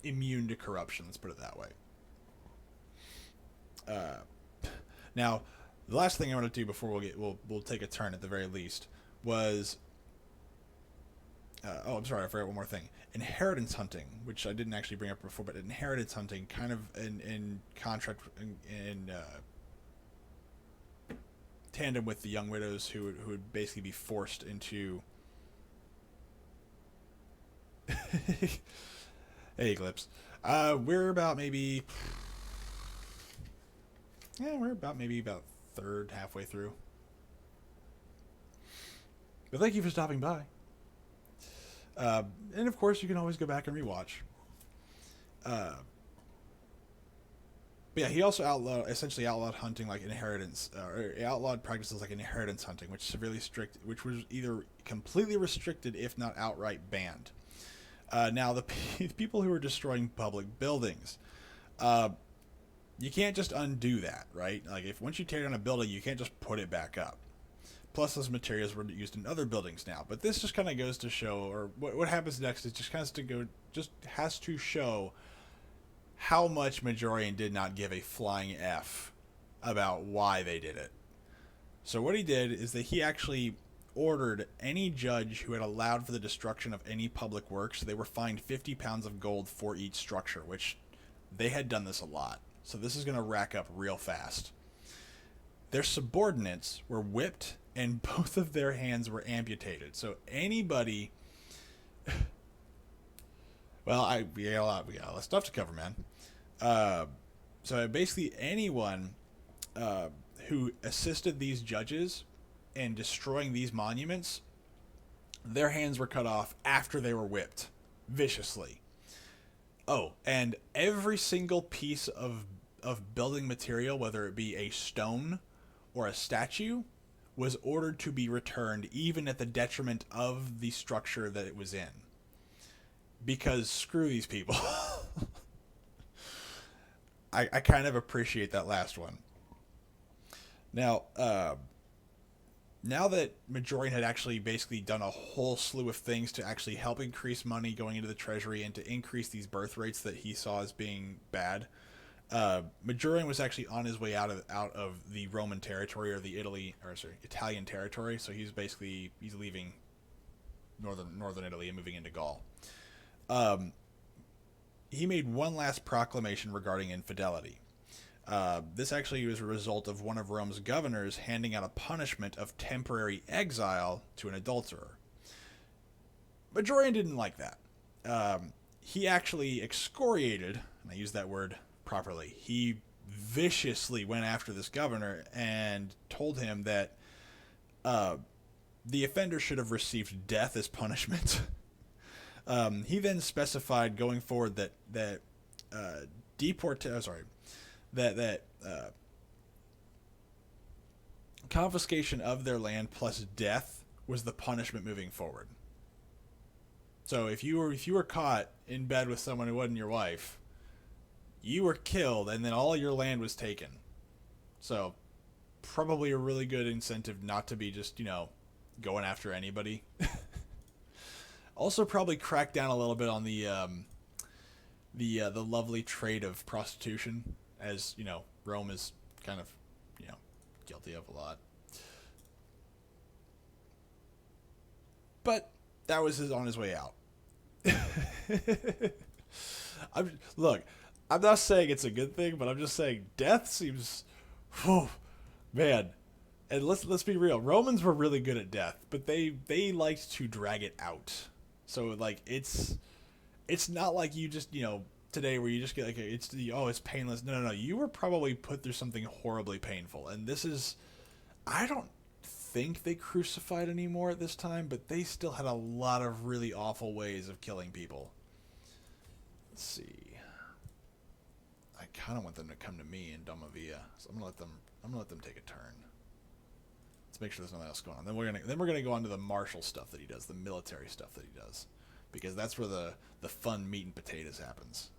immune to corruption, let's put it that way. Now, the last thing I want to do before we'll take a turn at the very least was I'm sorry, I forgot one more thing. Inheritance hunting, which I didn't actually bring up before, but inheritance hunting, kind of in contract in tandem with the young widows who would basically be forced into. Hey, Eclipse. We're about maybe about third, halfway through. But thank you for stopping by. And of course, you can always go back and rewatch. But yeah, he also essentially outlawed hunting like inheritance, or outlawed practices like inheritance hunting, which was either completely restricted, if not outright banned. Now, the people who are destroying public buildings, you can't just undo that, right? Like, once you tear down a building, you can't just put it back up. Plus, those materials were used in other buildings now. But this just kind of goes to show, or what happens next is just has to show how much Majorian did not give a flying F about why they did it. So what he did is that he actually ordered any judge who had allowed for the destruction of any public works, they were fined 50 pounds of gold for each structure, which they had done this a lot. So this is going to rack up real fast. Their subordinates were whipped and both of their hands were amputated. So anybody... Well, we got a lot of stuff to cover, man. So basically anyone who assisted these judges in destroying these monuments, their hands were cut off after they were whipped viciously. Oh, and every single piece of building material, whether it be a stone or a statue, was ordered to be returned, even at the detriment of the structure that it was in. Because screw these people. I kind of appreciate that last one. Now, now that Majorian had actually basically done a whole slew of things to actually help increase money going into the treasury and to increase these birth rates that he saw as being bad, Majorian was actually on his way out of the Roman territory, or the Italian territory. So he's leaving northern Italy and moving into Gaul. He made one last proclamation regarding infidelity. This actually was a result of one of Rome's governors handing out a punishment of temporary exile to an adulterer. Majorian didn't like that. He actually excoriated, and I use that word properly, he viciously went after this governor and told him that the offender should have received death as punishment. He then specified going forward that confiscation of their land plus death was the punishment moving forward. So if you were caught in bed with someone who wasn't your wife, you were killed, and then all your land was taken. So probably a really good incentive not to be just going after anybody. Also, probably crack down a little bit on the lovely trade of prostitution, as Rome is kind of guilty of a lot. But that was on his way out. Look, I'm not saying it's a good thing, but I'm just saying death seems, whew, man. And let's be real. Romans were really good at death, but they liked to drag it out. So like it's not like you just today where you just get like it's painless. No. You were probably put through something horribly painful, and this is, I don't think they crucified anymore at this time, but they still had a lot of really awful ways of killing people. Let's see. I kind of want them to come to me in Domavia, so I'm gonna let them take a turn. Let's make sure there's nothing else going on. Then we're gonna go on to the martial stuff that he does, the military stuff that he does, because that's where the fun meat and potatoes happens.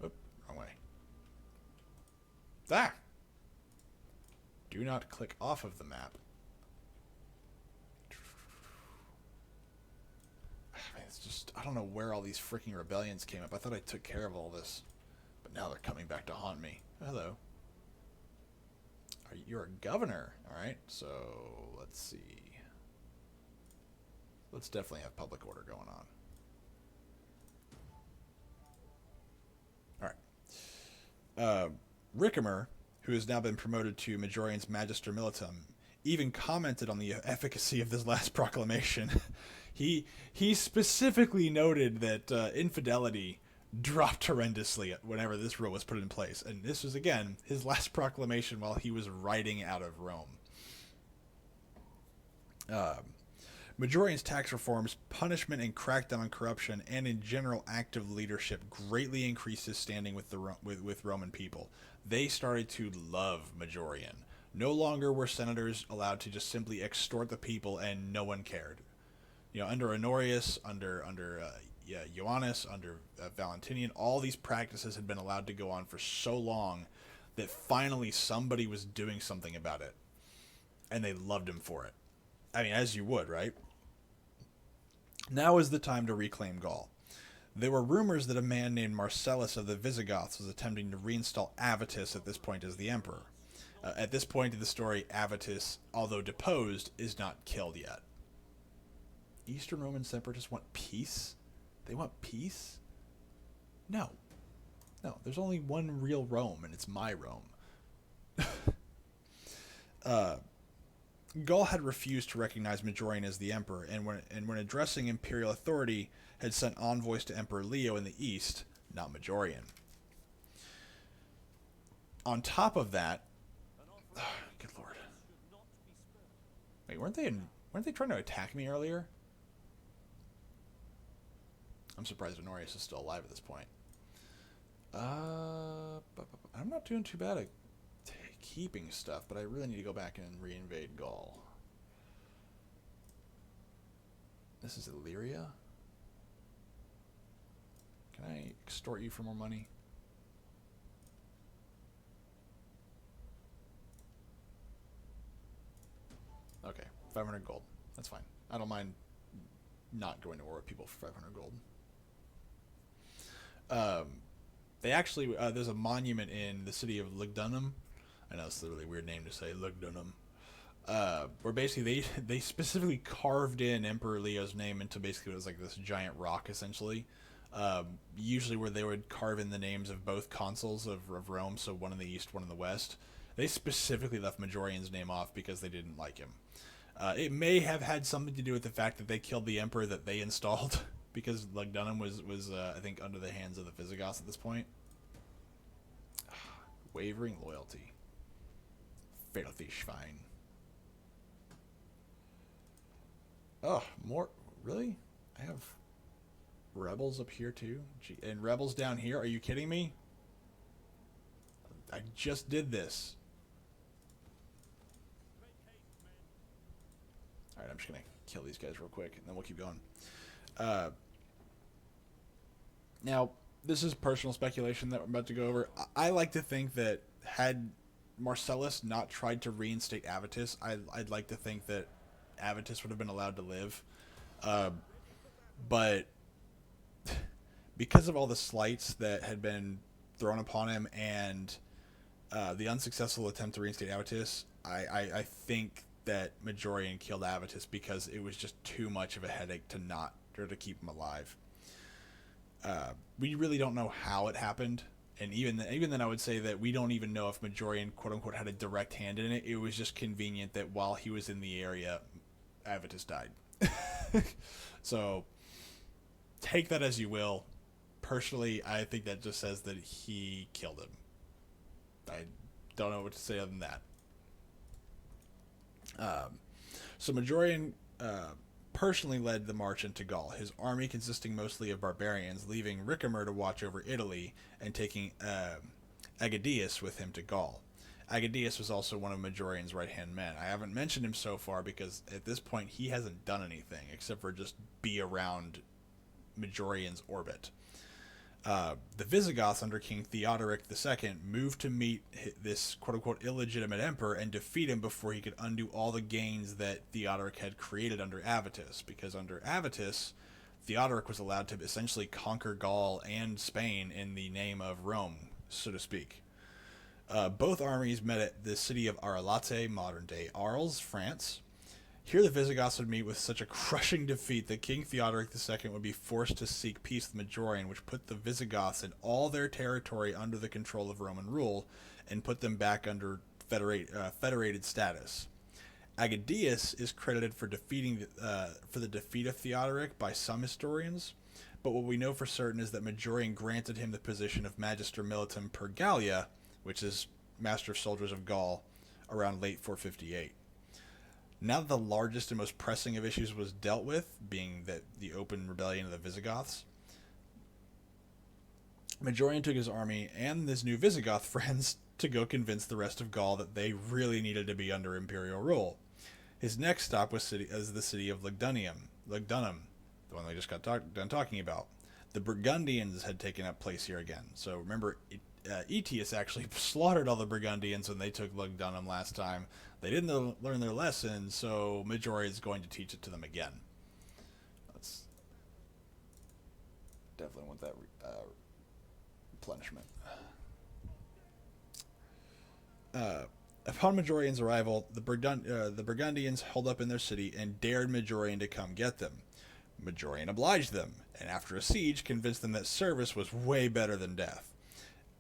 Oop, wrong way. There. Do not click off of the map. It's just, I don't know where all these freaking rebellions came up. I thought I took care of all this, but now they're coming back to haunt me. Hello. You're a governor, all right? So let's see. Let's definitely have public order going on. All right. Ricimer, who has now been promoted to Majorian's Magister Militum, even commented on the efficacy of this last proclamation. He specifically noted that infidelity dropped horrendously whenever this rule was put in place, and this was again his last proclamation while he was riding out of Rome. Majorian's tax reforms, punishment and crackdown on corruption, and in general active leadership greatly increased his standing with with Roman people. They started to love Majorian. No longer were senators allowed to just simply extort the people and no one cared. Under Honorius, under Ioannis, under Valentinian, all these practices had been allowed to go on for so long that finally somebody was doing something about it, and they loved him for it. I mean, as you would, right? Now is the time to reclaim Gaul. There were rumors that a man named Marcellus of the Visigoths was attempting to reinstall Avitus at this point as the emperor. At this point in the story, Avitus, although deposed, is not killed yet. Eastern Roman separatists want peace? They want peace? No. No, there's only one real Rome, and it's my Rome. Gaul had refused to recognize Majorian as the emperor, and when addressing imperial authority, had sent envoys to Emperor Leo in the east, not Majorian. On top of that, good lord. Wait, weren't they trying to attack me earlier? I'm surprised Honorius is still alive at this point. I'm not doing too bad at keeping stuff, but I really need to go back and reinvade Gaul. This is Illyria. Can I extort you for more money? Okay, 500 gold. That's fine. I don't mind not going to war with people for 500 gold. They actually, there's a monument in the city of Lugdunum. I know it's a really weird name to say, Lugdunum. Where basically they specifically carved in Emperor Leo's name into basically what was like this giant rock, essentially. Usually where they would carve in the names of both consuls of Rome, so one in the east, one in the west. They specifically left Majorian's name off because they didn't like him. It may have had something to do with the fact that they killed the emperor that they installed, because Lugdunum was I think under the hands of the Visigoths at this point. Wavering loyalty. Filthy Schwein. Oh, more? Really? I have rebels up here too? Gee, and rebels down here? Are you kidding me? I just did this. Alright, I'm just gonna kill these guys real quick, and then we'll keep going. Uh, Now, this is personal speculation that we're about to go over. I like to think that had Marcellus not tried to reinstate Avitus, I'd like to think that Avitus would have been allowed to live. Uh, but because of all the slights that had been thrown upon him and the unsuccessful attempt to reinstate Avitus, I think that Majorian killed Avitus because it was just too much of a headache to not or to keep him alive. We really don't know how it happened, and even then, I would say that we don't even know if Majorian quote unquote had a direct hand in it. It was just convenient that while he was in the area, Avitus died. So take that as you will. Personally, I think that just says that he killed him. I don't know what to say other than that. So Majorian personally led the march into Gaul, his army consisting mostly of barbarians, leaving Ricimer to watch over Italy and taking Agedius with him to Gaul. Agedius was also one of Majorian's right-hand men. I haven't mentioned him so far because at this point he hasn't done anything except for just be around Majorian's orbit. The Visigoths under King Theodoric II moved to meet this quote-unquote illegitimate emperor and defeat him before he could undo all the gains that Theodoric had created under Avitus, because under Avitus, Theodoric was allowed to essentially conquer Gaul and Spain in the name of Rome, so to speak. Both armies met at the city of Arelate, modern-day Arles, France. Here the Visigoths would meet with such a crushing defeat that King Theodoric II would be forced to seek peace with Majorian, which put the Visigoths and all their territory under the control of Roman rule and put them back under federated status. Agedius is credited for the defeat of Theodoric by some historians, but what we know for certain is that Majorian granted him the position of Magister Militum per Gallia, which is Master of Soldiers of Gaul, around late 458. Now that the largest and most pressing of issues was dealt with, being the open rebellion of the Visigoths, Majorian took his army and his new Visigoth friends to go convince the rest of Gaul that they really needed to be under imperial rule. His next stop was the city of Lugdunum, the one we just got done talking about. The Burgundians had taken up place here again. So remember, Aetius actually slaughtered all the Burgundians when they took Lugdunum last time. They didn't learn their lesson, so Majorian is going to teach it to them again. Let's definitely want that replenishment. Upon Majorian's arrival, the Burgundians held up in their city and dared Majorian to come get them. Majorian obliged them, and after a siege, convinced them that service was way better than death.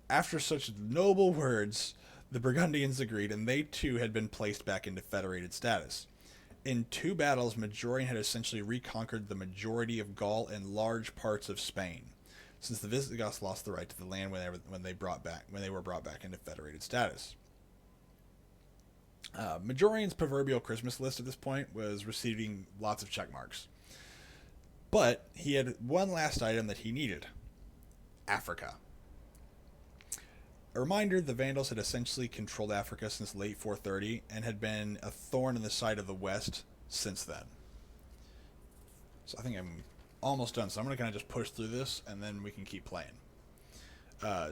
After such noble words, the Burgundians agreed, and they too had been placed back into federated status. In 2 battles, Majorian had essentially reconquered the majority of Gaul and large parts of Spain, since the Visigoths lost the right to the land when they were brought back into federated status. Majorian's proverbial Christmas list at this point was receiving lots of check marks. But he had one last item that he needed: Africa. A reminder, the Vandals had essentially controlled Africa since late 430 and had been a thorn in the side of the West since then. So I think I'm almost done, so I'm going to kind of just push through this and then we can keep playing.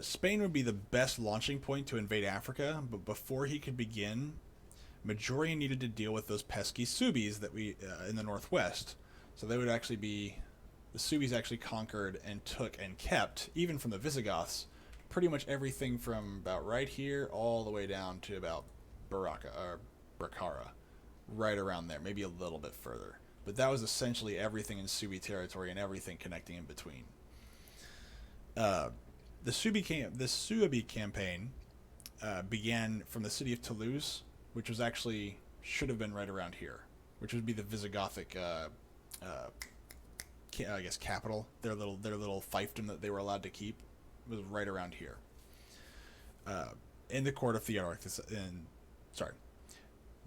Spain would be the best launching point to invade Africa, but before he could begin, Majorian needed to deal with those pesky Subis that in the northwest. So they would actually be, the Subis actually conquered and took and kept, even from the Visigoths, pretty much everything from about right here all the way down to about Bracara, right around there, maybe a little bit further. But that was essentially everything in Suebi territory and everything connecting in between. The Suebi campaign began from the city of Toulouse, which was actually should have been right around here, which would be the Visigothic, I guess, capital. Their little fiefdom that they were allowed to keep was right around here. In the court of Theodoric, the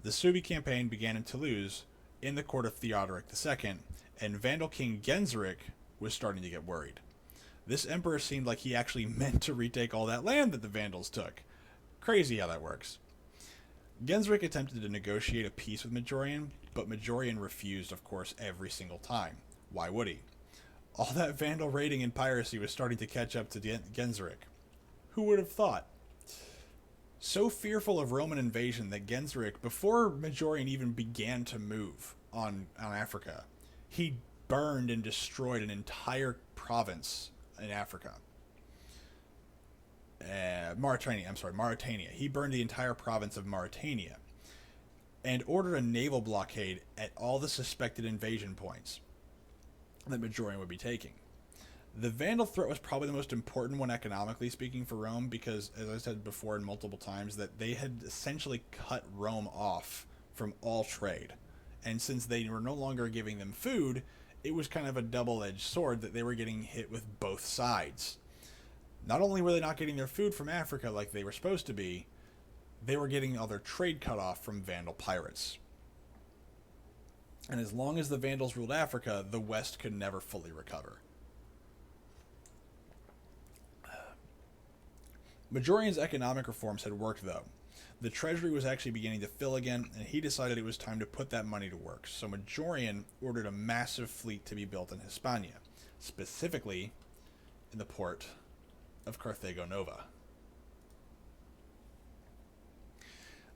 Suebi campaign began in Toulouse in the court of Theodoric II, and Vandal King Genseric was starting to get worried. This emperor seemed like he actually meant to retake all that land that the Vandals took. Crazy how that works. Genseric attempted to negotiate a peace with Majorian, but Majorian refused, of course, every single time. Why would he? All that Vandal raiding and piracy was starting to catch up to Genseric. Who would have thought? So fearful of Roman invasion that Genseric, before Majorian even began to move on Africa, he burned and destroyed an entire province in Africa. Mauritania. He burned the entire province of Mauritania and ordered a naval blockade at all the suspected invasion points that Majorian would be taking. The Vandal threat was probably the most important one economically speaking for Rome because, as I said before and multiple times, that they had essentially cut Rome off from all trade. And since they were no longer giving them food, it was kind of a double-edged sword that they were getting hit with both sides. Not only were they not getting their food from Africa like they were supposed to be, they were getting all their trade cut off from Vandal pirates. And as long as the Vandals ruled Africa, the West could never fully recover. Majorian's economic reforms had worked, though. The treasury was actually beginning to fill again, and he decided it was time to put that money to work. So Majorian ordered a massive fleet to be built in Hispania, specifically in the port of Carthago Nova.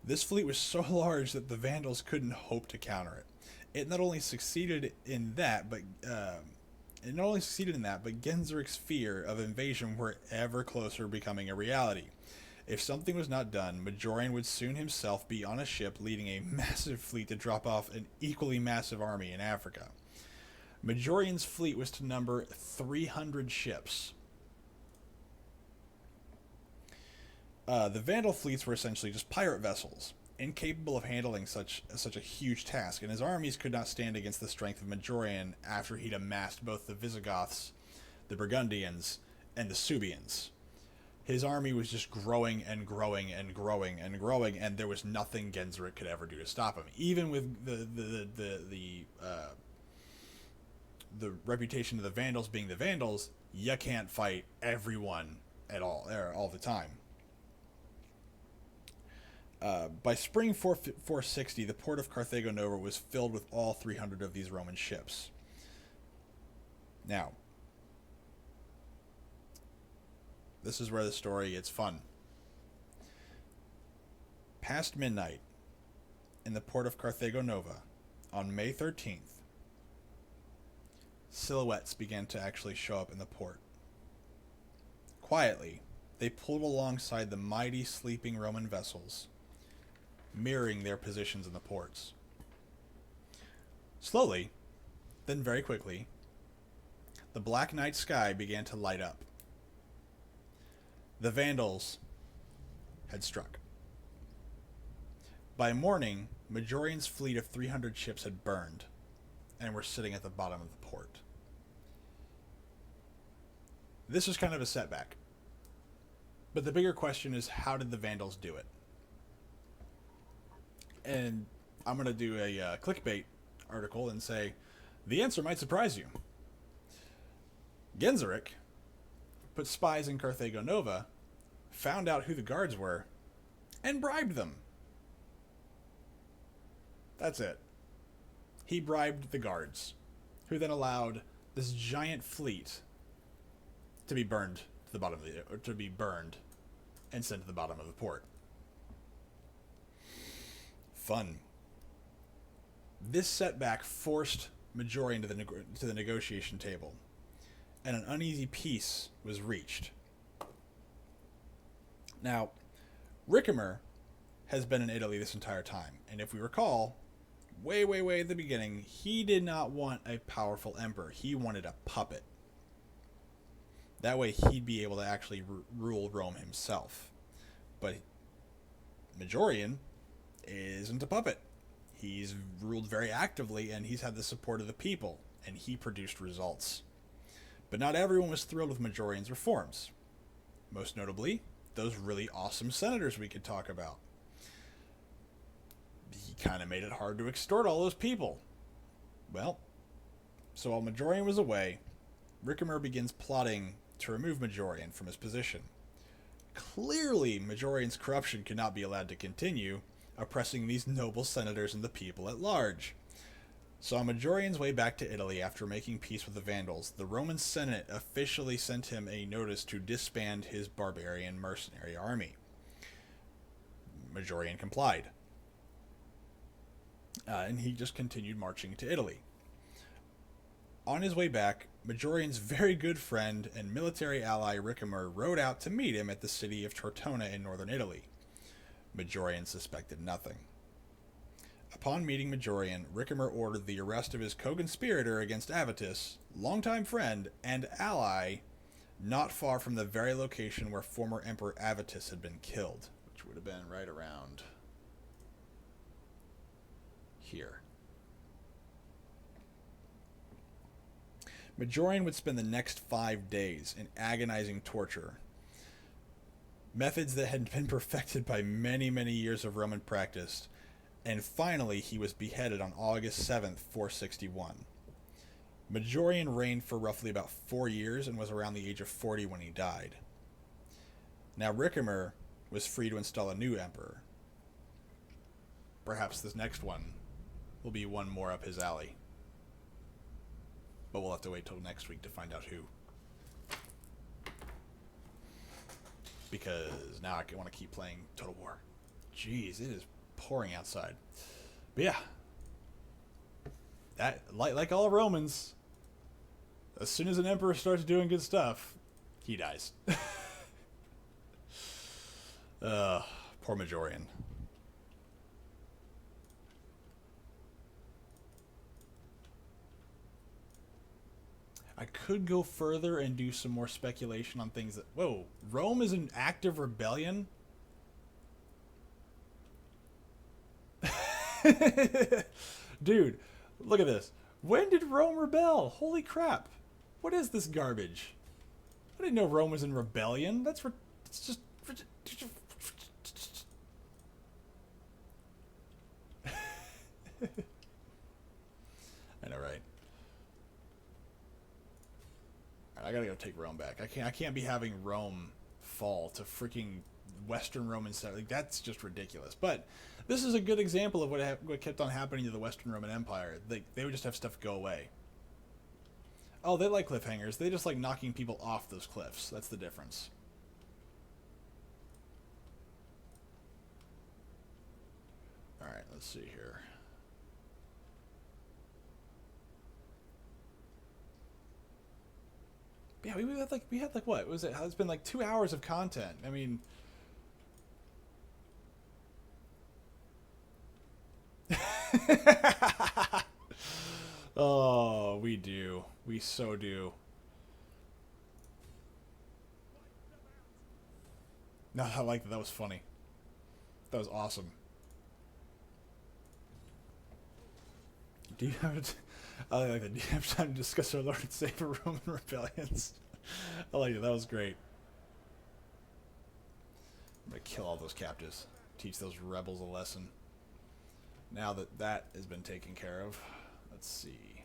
This fleet was so large that the Vandals couldn't hope to counter it. It not only succeeded in that, but Genseric's fear of invasion were ever closer becoming a reality. If something was not done, Majorian would soon himself be on a ship leading a massive fleet to drop off an equally massive army in Africa. Majorian's fleet was to number 300 ships. The Vandal fleets were essentially just pirate vessels, incapable of handling such a huge task, and his armies could not stand against the strength of Majorian after he'd amassed both the Visigoths, the Burgundians, and the Suebians. His army was just growing and growing and growing and growing, and there was nothing Genseric could ever do to stop him. Even with the reputation of the Vandals being the Vandals, you can't fight everyone at all the time. By spring 460, the port of Carthago Nova was filled with all 300 of these Roman ships. Now, this is where the story gets fun. Past midnight, in the port of Carthago Nova, on May 13th, silhouettes began to actually show up in the port. Quietly, they pulled alongside the mighty sleeping Roman vessels, mirroring their positions in the ports. Slowly, then very quickly, the black night sky began to light up. The Vandals had struck. By morning, Majorian's fleet of 300 ships had burned and were sitting at the bottom of the port. This was kind of a setback. But the bigger question is, how did the Vandals do it? And I'm going to do a clickbait article and say, the answer might surprise you. Genseric put spies in Carthago Nova, found out who the guards were, and bribed them. That's it. He bribed the guards, who then allowed this giant fleet to be burned to the bottom of the, or to be burned and sent to the bottom of the port. Fun. This setback forced Majorian to the negotiation table, and an uneasy peace was reached. Now, Ricimer has been in Italy this entire time, and if we recall, way at the beginning, he did not want a powerful emperor. He wanted a puppet. That way he'd be able to actually rule Rome himself. But Majorian isn't a puppet. He's ruled very actively, and he's had the support of the people, and he produced results. But not everyone was thrilled with Majorian's reforms. Most notably, those really awesome senators we could talk about. He kind of made it hard to extort all those people. Well, so while Majorian was away, Ricimer begins plotting to remove Majorian from his position. Clearly, Majorian's corruption could not be allowed to continue. oppressing these noble senators and the people at large. So on Majorian's way back to Italy after making peace with the Vandals, the Roman Senate officially sent him a notice to disband his barbarian mercenary army. Majorian complied. And he just continued marching to Italy. On his way back, Majorian's very good friend and military ally Ricimer rode out to meet him at the city of Tortona in northern Italy. Majorian suspected nothing. Upon meeting Majorian, Ricimer ordered the arrest of his co-conspirator against Avitus, longtime friend and ally, not far from the very location where former Emperor Avitus had been killed, which would have been right around here. Majorian would spend the next 5 days in agonizing torture, methods that had been perfected by many, many years of Roman practice, and finally he was beheaded on August 7th, 461. Majorian reigned for roughly about 4 years and was around the age of 40 when he died. Now Ricimer was free to install a new emperor. Perhaps this next one will be one more up his alley. But we'll have to wait till next week to find out who. Because now I want to keep playing Total War. Jeez, it is pouring outside. But yeah. That, like all Romans, as soon as an emperor starts doing good stuff, he dies. Poor Majorian. I could go further and do some more speculation on things that... Whoa, Rome is in active rebellion? Dude, look at this. When did Rome rebel? Holy crap. What is this garbage? I didn't know Rome was in rebellion. It's just... I know, right? I gotta go take Rome back. I can't be having Rome fall to freaking Western Roman stuff. Like, that's just ridiculous. But this is a good example of what kept on happening to the Western Roman Empire. They would just have stuff go away. Oh, they like cliffhangers. They just like knocking people off those cliffs. That's the difference. Alright, let's see here. Yeah, we had like what was it? It's been like 2 hours of content. I mean, oh, we do. We so do. No, I like that. That was funny. That was awesome. Do you have it? I like that. Do you have time to discuss our Lord and Savior Roman rebellions? I like it. That was great. I'm gonna kill all those captives. Teach those rebels a lesson. Now that that has been taken care of, let's see.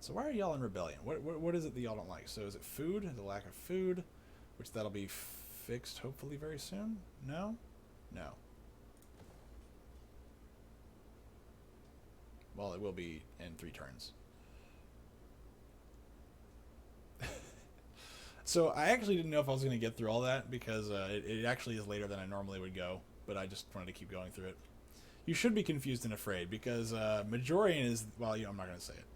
So why are y'all in rebellion? What is it that y'all don't like? So is it food? The lack of food, which that'll be fixed hopefully very soon? No? No. Well, it will be in 3 turns. So I actually didn't know if I was going to get through all that because it actually is later than I normally would go, but I just wanted to keep going through it. You should be confused and afraid because Majorian is, well, I'm not going to say it.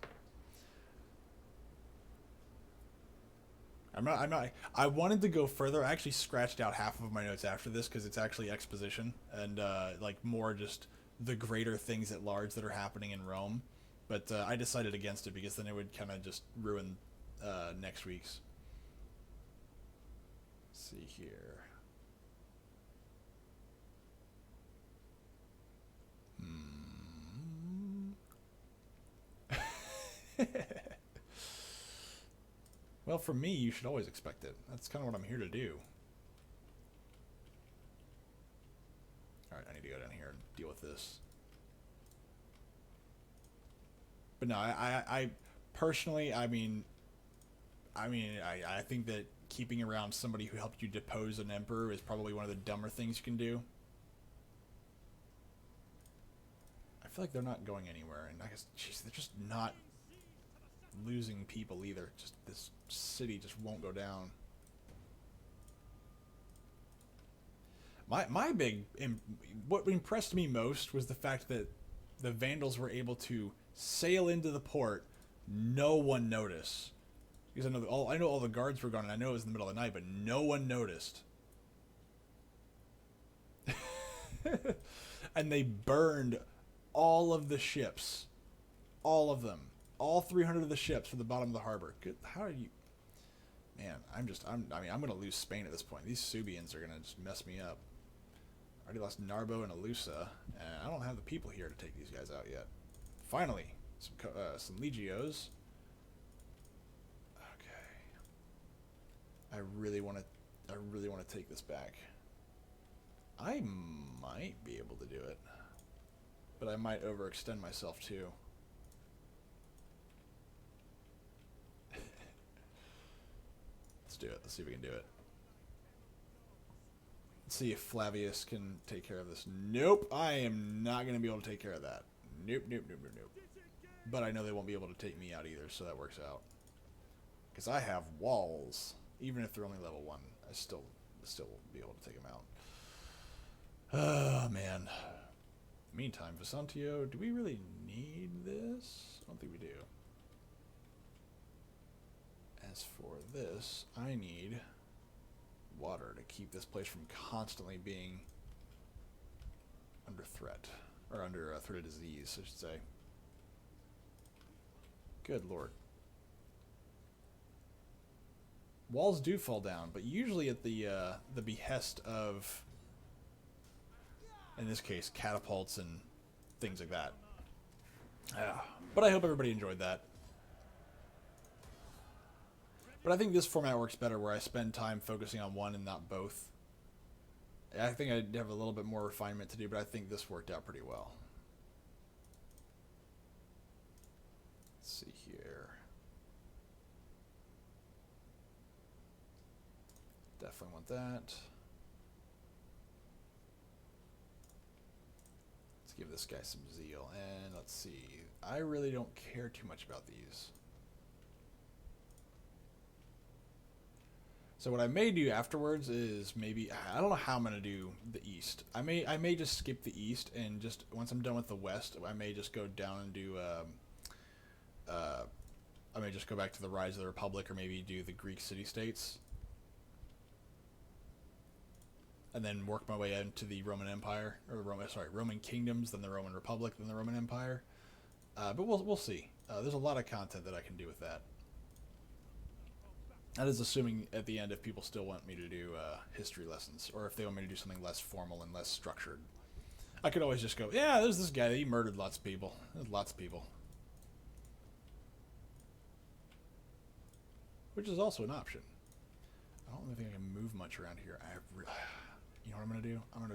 I wanted to go further. I actually scratched out half of my notes after this because it's actually exposition and like more just the greater things at large that are happening in Rome. But I decided against it because then it would kind of just ruin next week's. Let's see here. Well, for me, you should always expect it. That's kind of what I'm here to do. Alright, I need to go down here and deal with this. But no, I personally, I mean, I mean, I think that keeping around somebody who helped you depose an emperor is probably one of the dumber things you can do. I feel like they're not going anywhere, and I guess, jeez, they're just not losing people either. Just this city just won't go down. My big what impressed me most was the fact that the Vandals were able to sail into the port, no one noticed. Because I know all the guards were gone, and I know it was in the middle of the night, but no one noticed. And they burned all of the ships, all of them, all 300 of the ships from the bottom of the harbor. Good. How are you? Man, I mean, I'm gonna lose Spain at this point. These Suebians are gonna just mess me up. I already lost Narbo and Alusa, and I don't have the people here to take these guys out yet. Finally, some legios. Okay. I really want to take this back. I might be able to do it, but I might overextend myself too. Let's do it. Let's see if we can do it. Let's see if Flavius can take care of this. Nope, I am not going to be able to take care of that. Nope, nope, nope, nope, nope. But I know they won't be able to take me out either, so that works out. Because I have walls. Even if they're only level 1, I still won't be able to take them out. Oh, man. Meantime, Vesantio, do we really need this? I don't think we do. As for this, I need water to keep this place from constantly being under threat. Or under threat of disease, I should say. Good lord. Walls do fall down, but usually at the behest of, in this case, catapults and things like that. But I hope everybody enjoyed that. But I think this format works better where I spend time focusing on one and not both. I think I'd have a little bit more refinement to do, but I think this worked out pretty well. Let's see here. Definitely want that. Let's give this guy some zeal. And let's see. I really don't care too much about these. So what I may do afterwards is maybe, I don't know how I'm going to do the east. I may just skip the east and just, once I'm done with the west, I may just go down and do, I may just go back to the Rise of the Republic or maybe do the Greek city-states. And then work my way into the Roman Empire, or Roman kingdoms, then the Roman Republic, then the Roman Empire. But we'll see. There's a lot of content that I can do with that. That is assuming at the end if people still want me to do history lessons, or if they want me to do something less formal and less structured. I could always just go, yeah, there's this guy, he murdered lots of people. There's lots of people. Which is also an option. I don't really think I can move much around here. You know what I'm gonna do? I'm gonna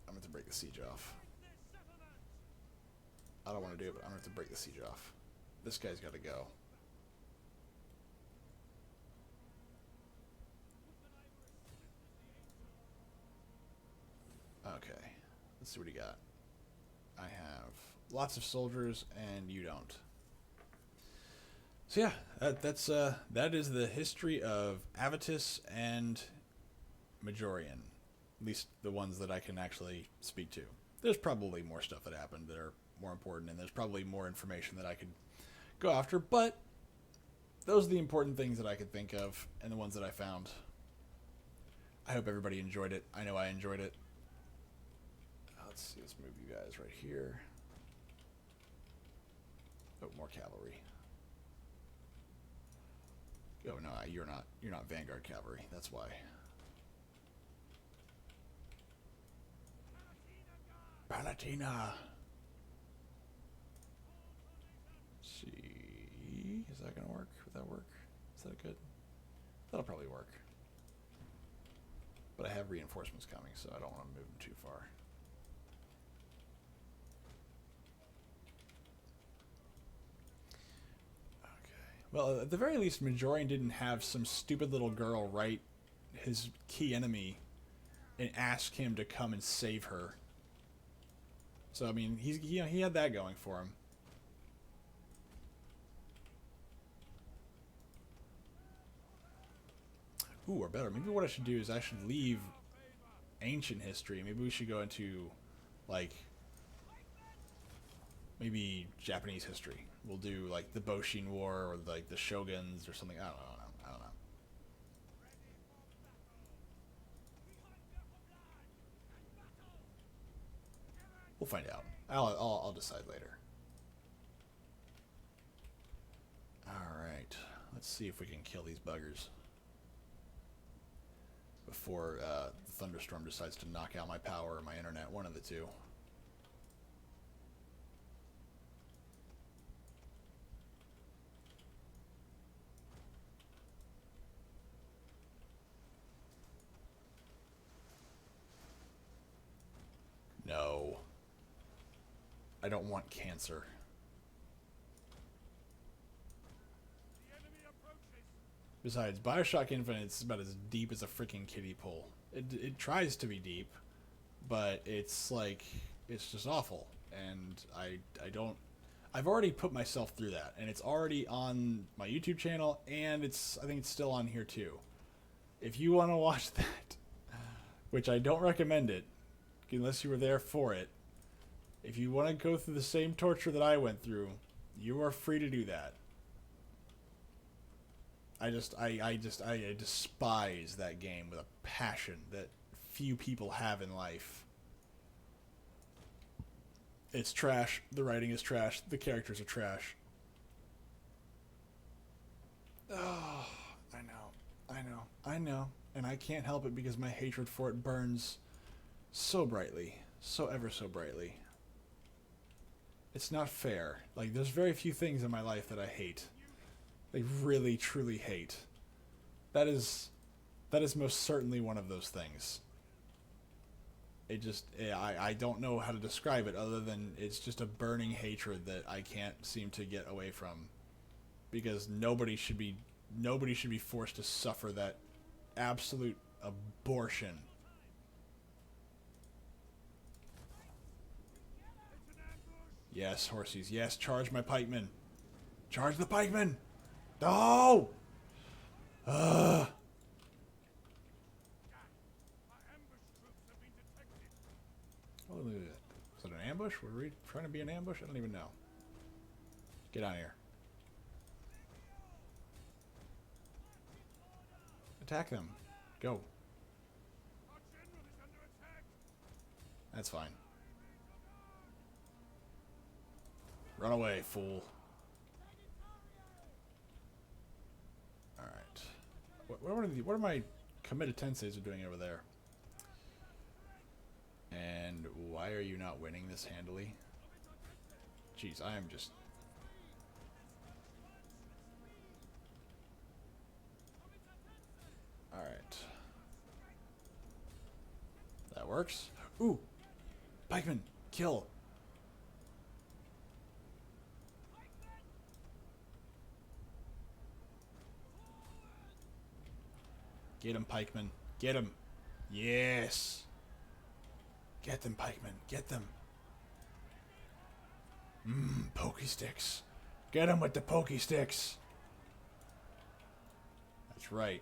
have to break the siege off. I don't want to do it, but I'm gonna have to break the siege off. This guy's got to go. Okay, let's see what he got. I have lots of soldiers, and you don't. So yeah, that is the history of Avitus and Majorian. At least the ones that I can actually speak to. There's probably more stuff that happened that are more important, and there's probably more information that I could go after, but those are the important things that I could think of, and the ones that I found. I hope everybody enjoyed it. I know I enjoyed it. Let's see, let's move you guys right here. Oh, more cavalry. Oh no, you're not Vanguard cavalry. That's why. Palatina. Let's see, is that gonna work? Would that work? Is that good? That'll probably work. But I have reinforcements coming, so I don't want to move them too far. Okay, Well, at the very least, Majorian didn't have some stupid little girl write his key enemy and ask him to come and save her. So I mean, he had that going for him. Ooh, or better, maybe what I should do is I should leave ancient history. Maybe we should go into, like, maybe Japanese history. We'll do, like, the Boshin War or, like, the Shoguns or something. I don't know. We'll find out. I'll decide later. Alright. Let's see if we can kill these buggers before the thunderstorm decides to knock out my power or my internet. One of the two. No. I don't want cancer. Besides, Bioshock Infinite is about as deep as a freaking kiddie pool. It tries to be deep, but it's like, it's just awful. And I don't... I've already put myself through that, and it's already on my YouTube channel, and I think it's still on here too. If you want to watch that, which I don't recommend it, unless you were there for it, if you want to go through the same torture that I went through, you are free to do that. I despise that game with a passion that few people have in life. It's trash. The writing is trash. The characters are trash. Oh, I know. And I can't help it because my hatred for it burns so brightly. So ever so brightly. It's not fair. Like, there's very few things in my life that I hate. Like, really, truly hate. That is most certainly one of those things. It just, I don't know how to describe it other than it's just a burning hatred that I can't seem to get away from. Because nobody should be forced to suffer that absolute abortion. Yes, horsies. Yes, charge my pikemen. Charge the pikemen! No! Oh, look at that. Is it an ambush? Were we trying to be an ambush? I don't even know. Get out of here. Attack them. Go. That's fine. Run away, fool. Alright. What are my committed tenseis are doing over there? And why are you not winning this handily? Jeez, I am just... Alright. That works. Ooh! Pikeman! Kill! Get him, pikeman. Get him. Yes! Get them, pikemen. Get them. Pokey sticks. Get him with the pokey sticks. That's right.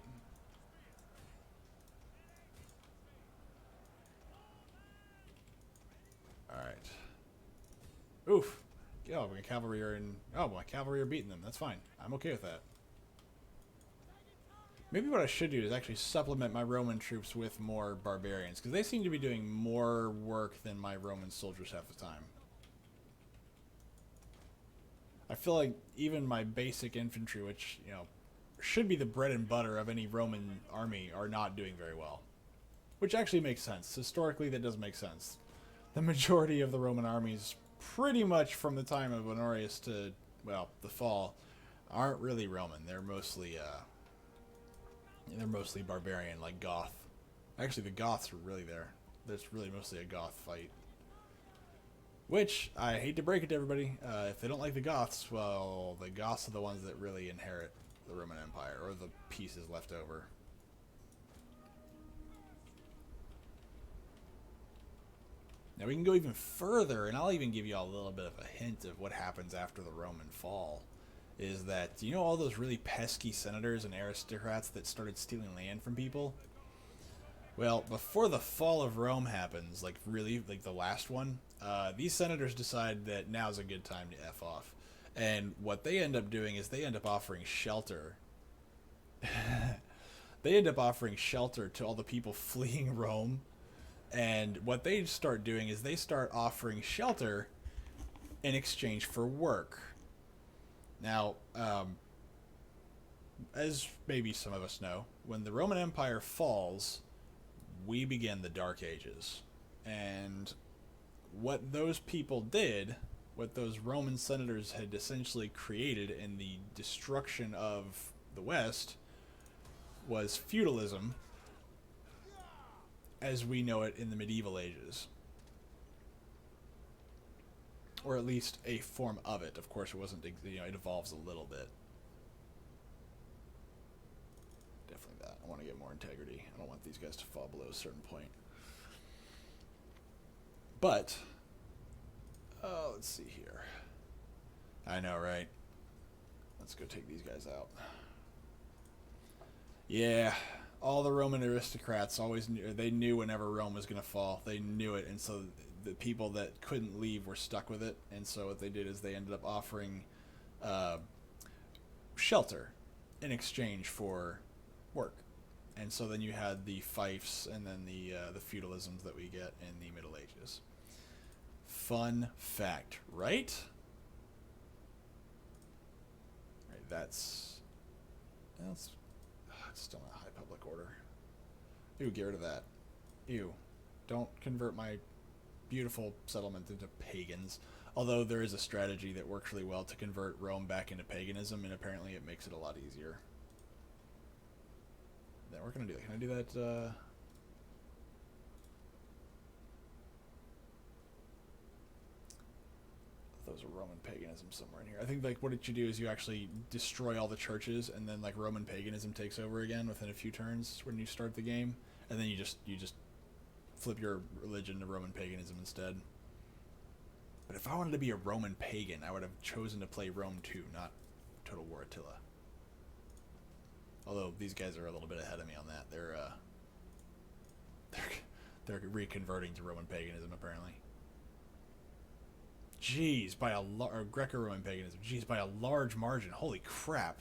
Alright. Oof. Oh, my cavalry are in... Oh, my cavalry are beating them. That's fine. I'm okay with that. Maybe what I should do is actually supplement my Roman troops with more barbarians, because they seem to be doing more work than my Roman soldiers half the time. I feel like even my basic infantry, which, you know, should be the bread and butter of any Roman army, are not doing very well. Which actually makes sense. Historically, that does make sense. The majority of the Roman armies, pretty much from the time of Honorius to, well, the fall, aren't really Roman. They're mostly barbarian, like Goth. Actually, the Goths are really there. That's really mostly a Goth fight. Which, I hate to break it to everybody, if they don't like the Goths, well, the Goths are the ones that really inherit the Roman Empire, or the pieces left over. Now we can go even further, and I'll even give you all a little bit of a hint of what happens after the Roman fall. Is that, you know, all those really pesky senators and aristocrats that started stealing land from people? Well, before the fall of Rome happens, like really, like the last one, these senators decide that now's a good time to F off. And what they end up doing is they end up offering shelter. They end up offering shelter to all the people fleeing Rome. And what they start doing is they start offering shelter in exchange for work. Now, as maybe some of us know, when the Roman Empire falls, we begin the Dark Ages. And what those people did, what those Roman senators had essentially created in the destruction of the West, was feudalism as we know it in the medieval ages. Or at least a form of it. Of course, it wasn't, you know, it evolves a little bit. Definitely that. I want to get more integrity. I don't want these guys to fall below a certain point. But, let's see here. I know, right? Let's go take these guys out. Yeah, all the Roman aristocrats always knew, they knew whenever Rome was going to fall. They knew it, and so the people that couldn't leave were stuck with it. And so what they did is they ended up offering shelter in exchange for work. And so then you had the fiefs and then the feudalisms that we get in the Middle Ages. Fun fact, right? Right, that's still not high public order. Ew, get rid of that. Ew. Don't convert my beautiful settlement into pagans. Although there is a strategy that works really well to convert Rome back into paganism, and apparently it makes it a lot easier. Then we're gonna do that. Can I do that? Those are Roman paganism somewhere in here. I think like what you do is you actually destroy all the churches, and then like Roman paganism takes over again within a few turns when you start the game, and then you just flip your religion to Roman paganism instead. But if I wanted to be a Roman pagan, I would have chosen to play Rome 2, not Total War Attila. Although these guys are a little bit ahead of me on that. They're reconverting to Roman paganism apparently. Jeez, by a or Greco-Roman paganism. Jeez, by a large margin. Holy crap!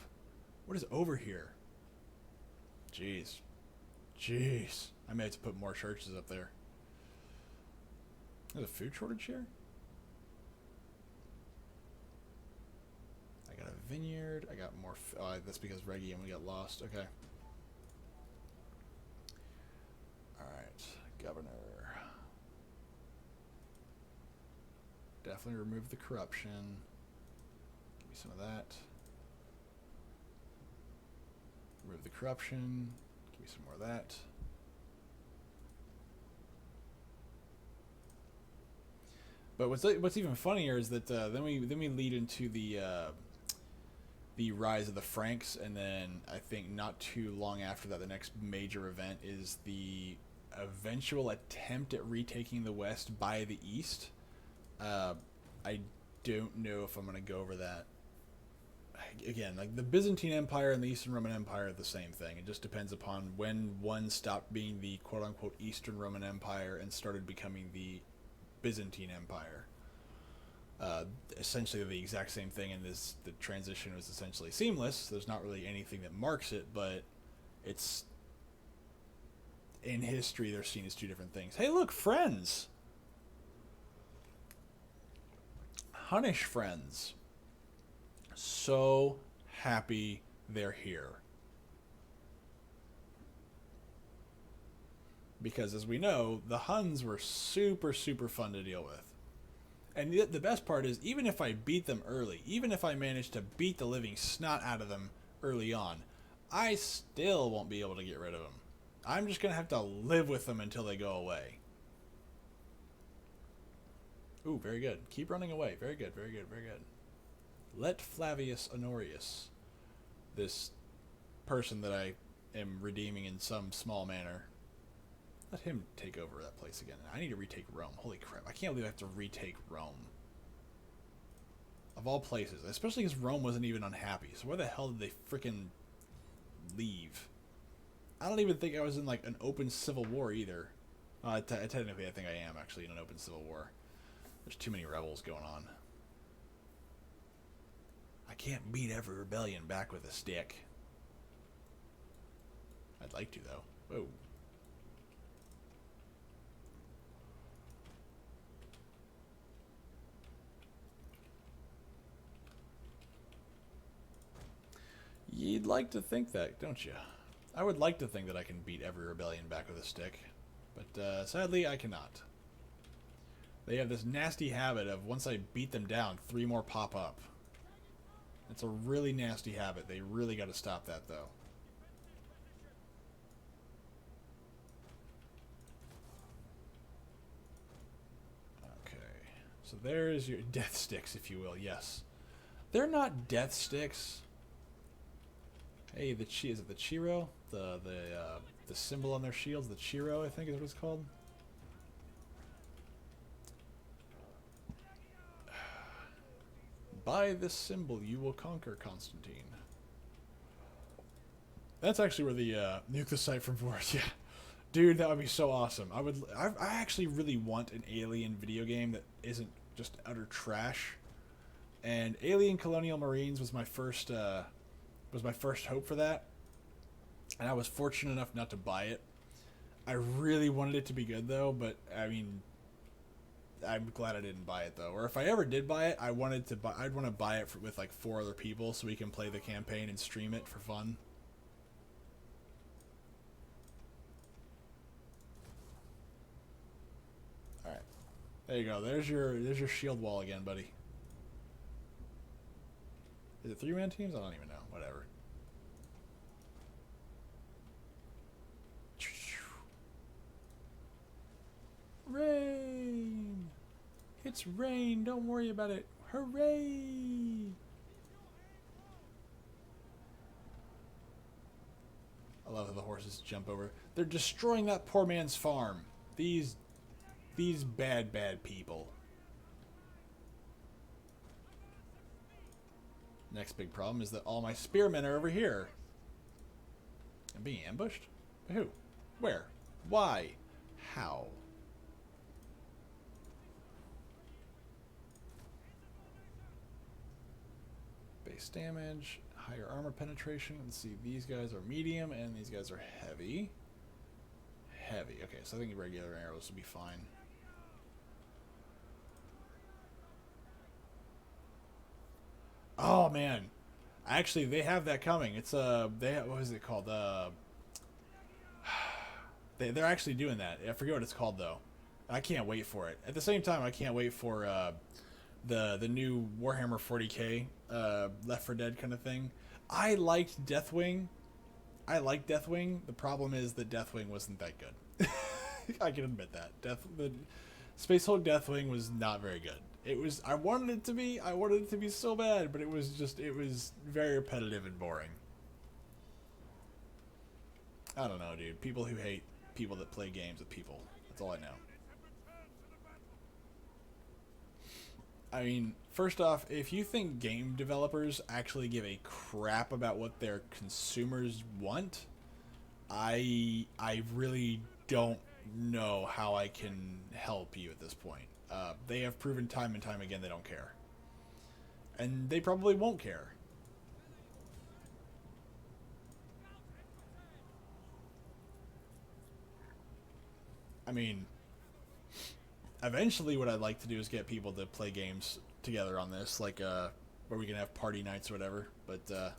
What is over here? Jeez, I may have to put more churches up there. There's a food shortage here. I got a vineyard. I got more. That's because Reggie and we got lost. Okay. All right, governor. Definitely remove the corruption. Give me some of that. Remove the corruption. Give me some more of that. But what's even funnier is that then we lead into the rise of the Franks, and then I think not too long after that, the next major event is the eventual attempt at retaking the West by the East. I don't know if I'm going to go over that. Again, like the Byzantine Empire and the Eastern Roman Empire are the same thing. It just depends upon when one stopped being the quote-unquote Eastern Roman Empire and started becoming the Byzantine Empire. Essentially the exact same thing, and the transition was essentially seamless. There's not really anything that marks it, but it's in history they're seen as two different things. Hey, look, friends! Hunnish friends. So happy they're here. Because as we know, the Huns were super, super fun to deal with. And the best part is, even if I beat them early, even if I manage to beat the living snot out of them early on, I still won't be able to get rid of them. I'm just going to have to live with them until they go away. Ooh, very good. Keep running away. Very good, very good, very good. Let Flavius Honorius, this person that I am redeeming in some small manner, let him take over that place again. I need to retake Rome. Holy crap. I can't believe I have to retake Rome. Of all places. Especially because Rome wasn't even unhappy. So where the hell did they freaking leave? I don't even think I was in like an open civil war either. Technically, I think I am actually in an open civil war. There's too many rebels going on. I can't beat every rebellion back with a stick. I'd like to, though. Whoa. You'd like to think that, don't you? I would like to think that I can beat every rebellion back with a stick. But sadly, I cannot. They have this nasty habit of once I beat them down, 3 more pop up. It's a really nasty habit. They really got to stop that, though. Okay. So there's your death sticks, if you will. Yes. They're not death sticks. Hey, is it the Chiro? The symbol on their shields, the Chiro, I think is what it's called. By this symbol, you will conquer Constantine. That's actually where the nuke the site from Forest. Yeah, dude, that would be so awesome. I actually really want an Alien video game that isn't just utter trash. And Alien Colonial Marines was my first hope for that. And I was fortunate enough not to buy it. I really wanted it to be good though, but I mean, I'm glad I didn't buy it though. Or if I ever did buy it, I'd want to buy it with like 4 other people so we can play the campaign and stream it for fun. All right, there you go. There's your shield wall again, buddy. Is it 3-man teams? I don't even know. Whatever. Rain! It's rain, don't worry about it. Hooray! I love how the horses jump over. They're destroying that poor man's farm. These bad people. Next big problem is that all my spearmen are over here. I'm being ambushed? By who? Where? Why? How? Base damage, higher armor penetration. Let's see, these guys are medium and these guys are heavy. Heavy. Okay, so I think regular arrows will be fine. Oh man, actually they have that coming. It's what is it called? They're actually doing that. I forget what it's called though. I can't wait for it. At the same time, I can't wait for the new Warhammer 40k Left 4 Dead kind of thing. I liked Deathwing. The problem is that Deathwing wasn't that good. I can admit that. The Space Hulk Deathwing was not very good. It was. I wanted it to be. I wanted it to be so bad, but it was very repetitive and boring. I don't know, dude. People who hate people that play games with people. That's all I know. I mean, first off, if you think game developers actually give a crap about what their consumers want, I really don't know how I can help you at this point. They have proven time and time again they don't care. And they probably won't care. I mean, eventually what I'd like to do is get people to play games together on this, like where we can have party nights or whatever. But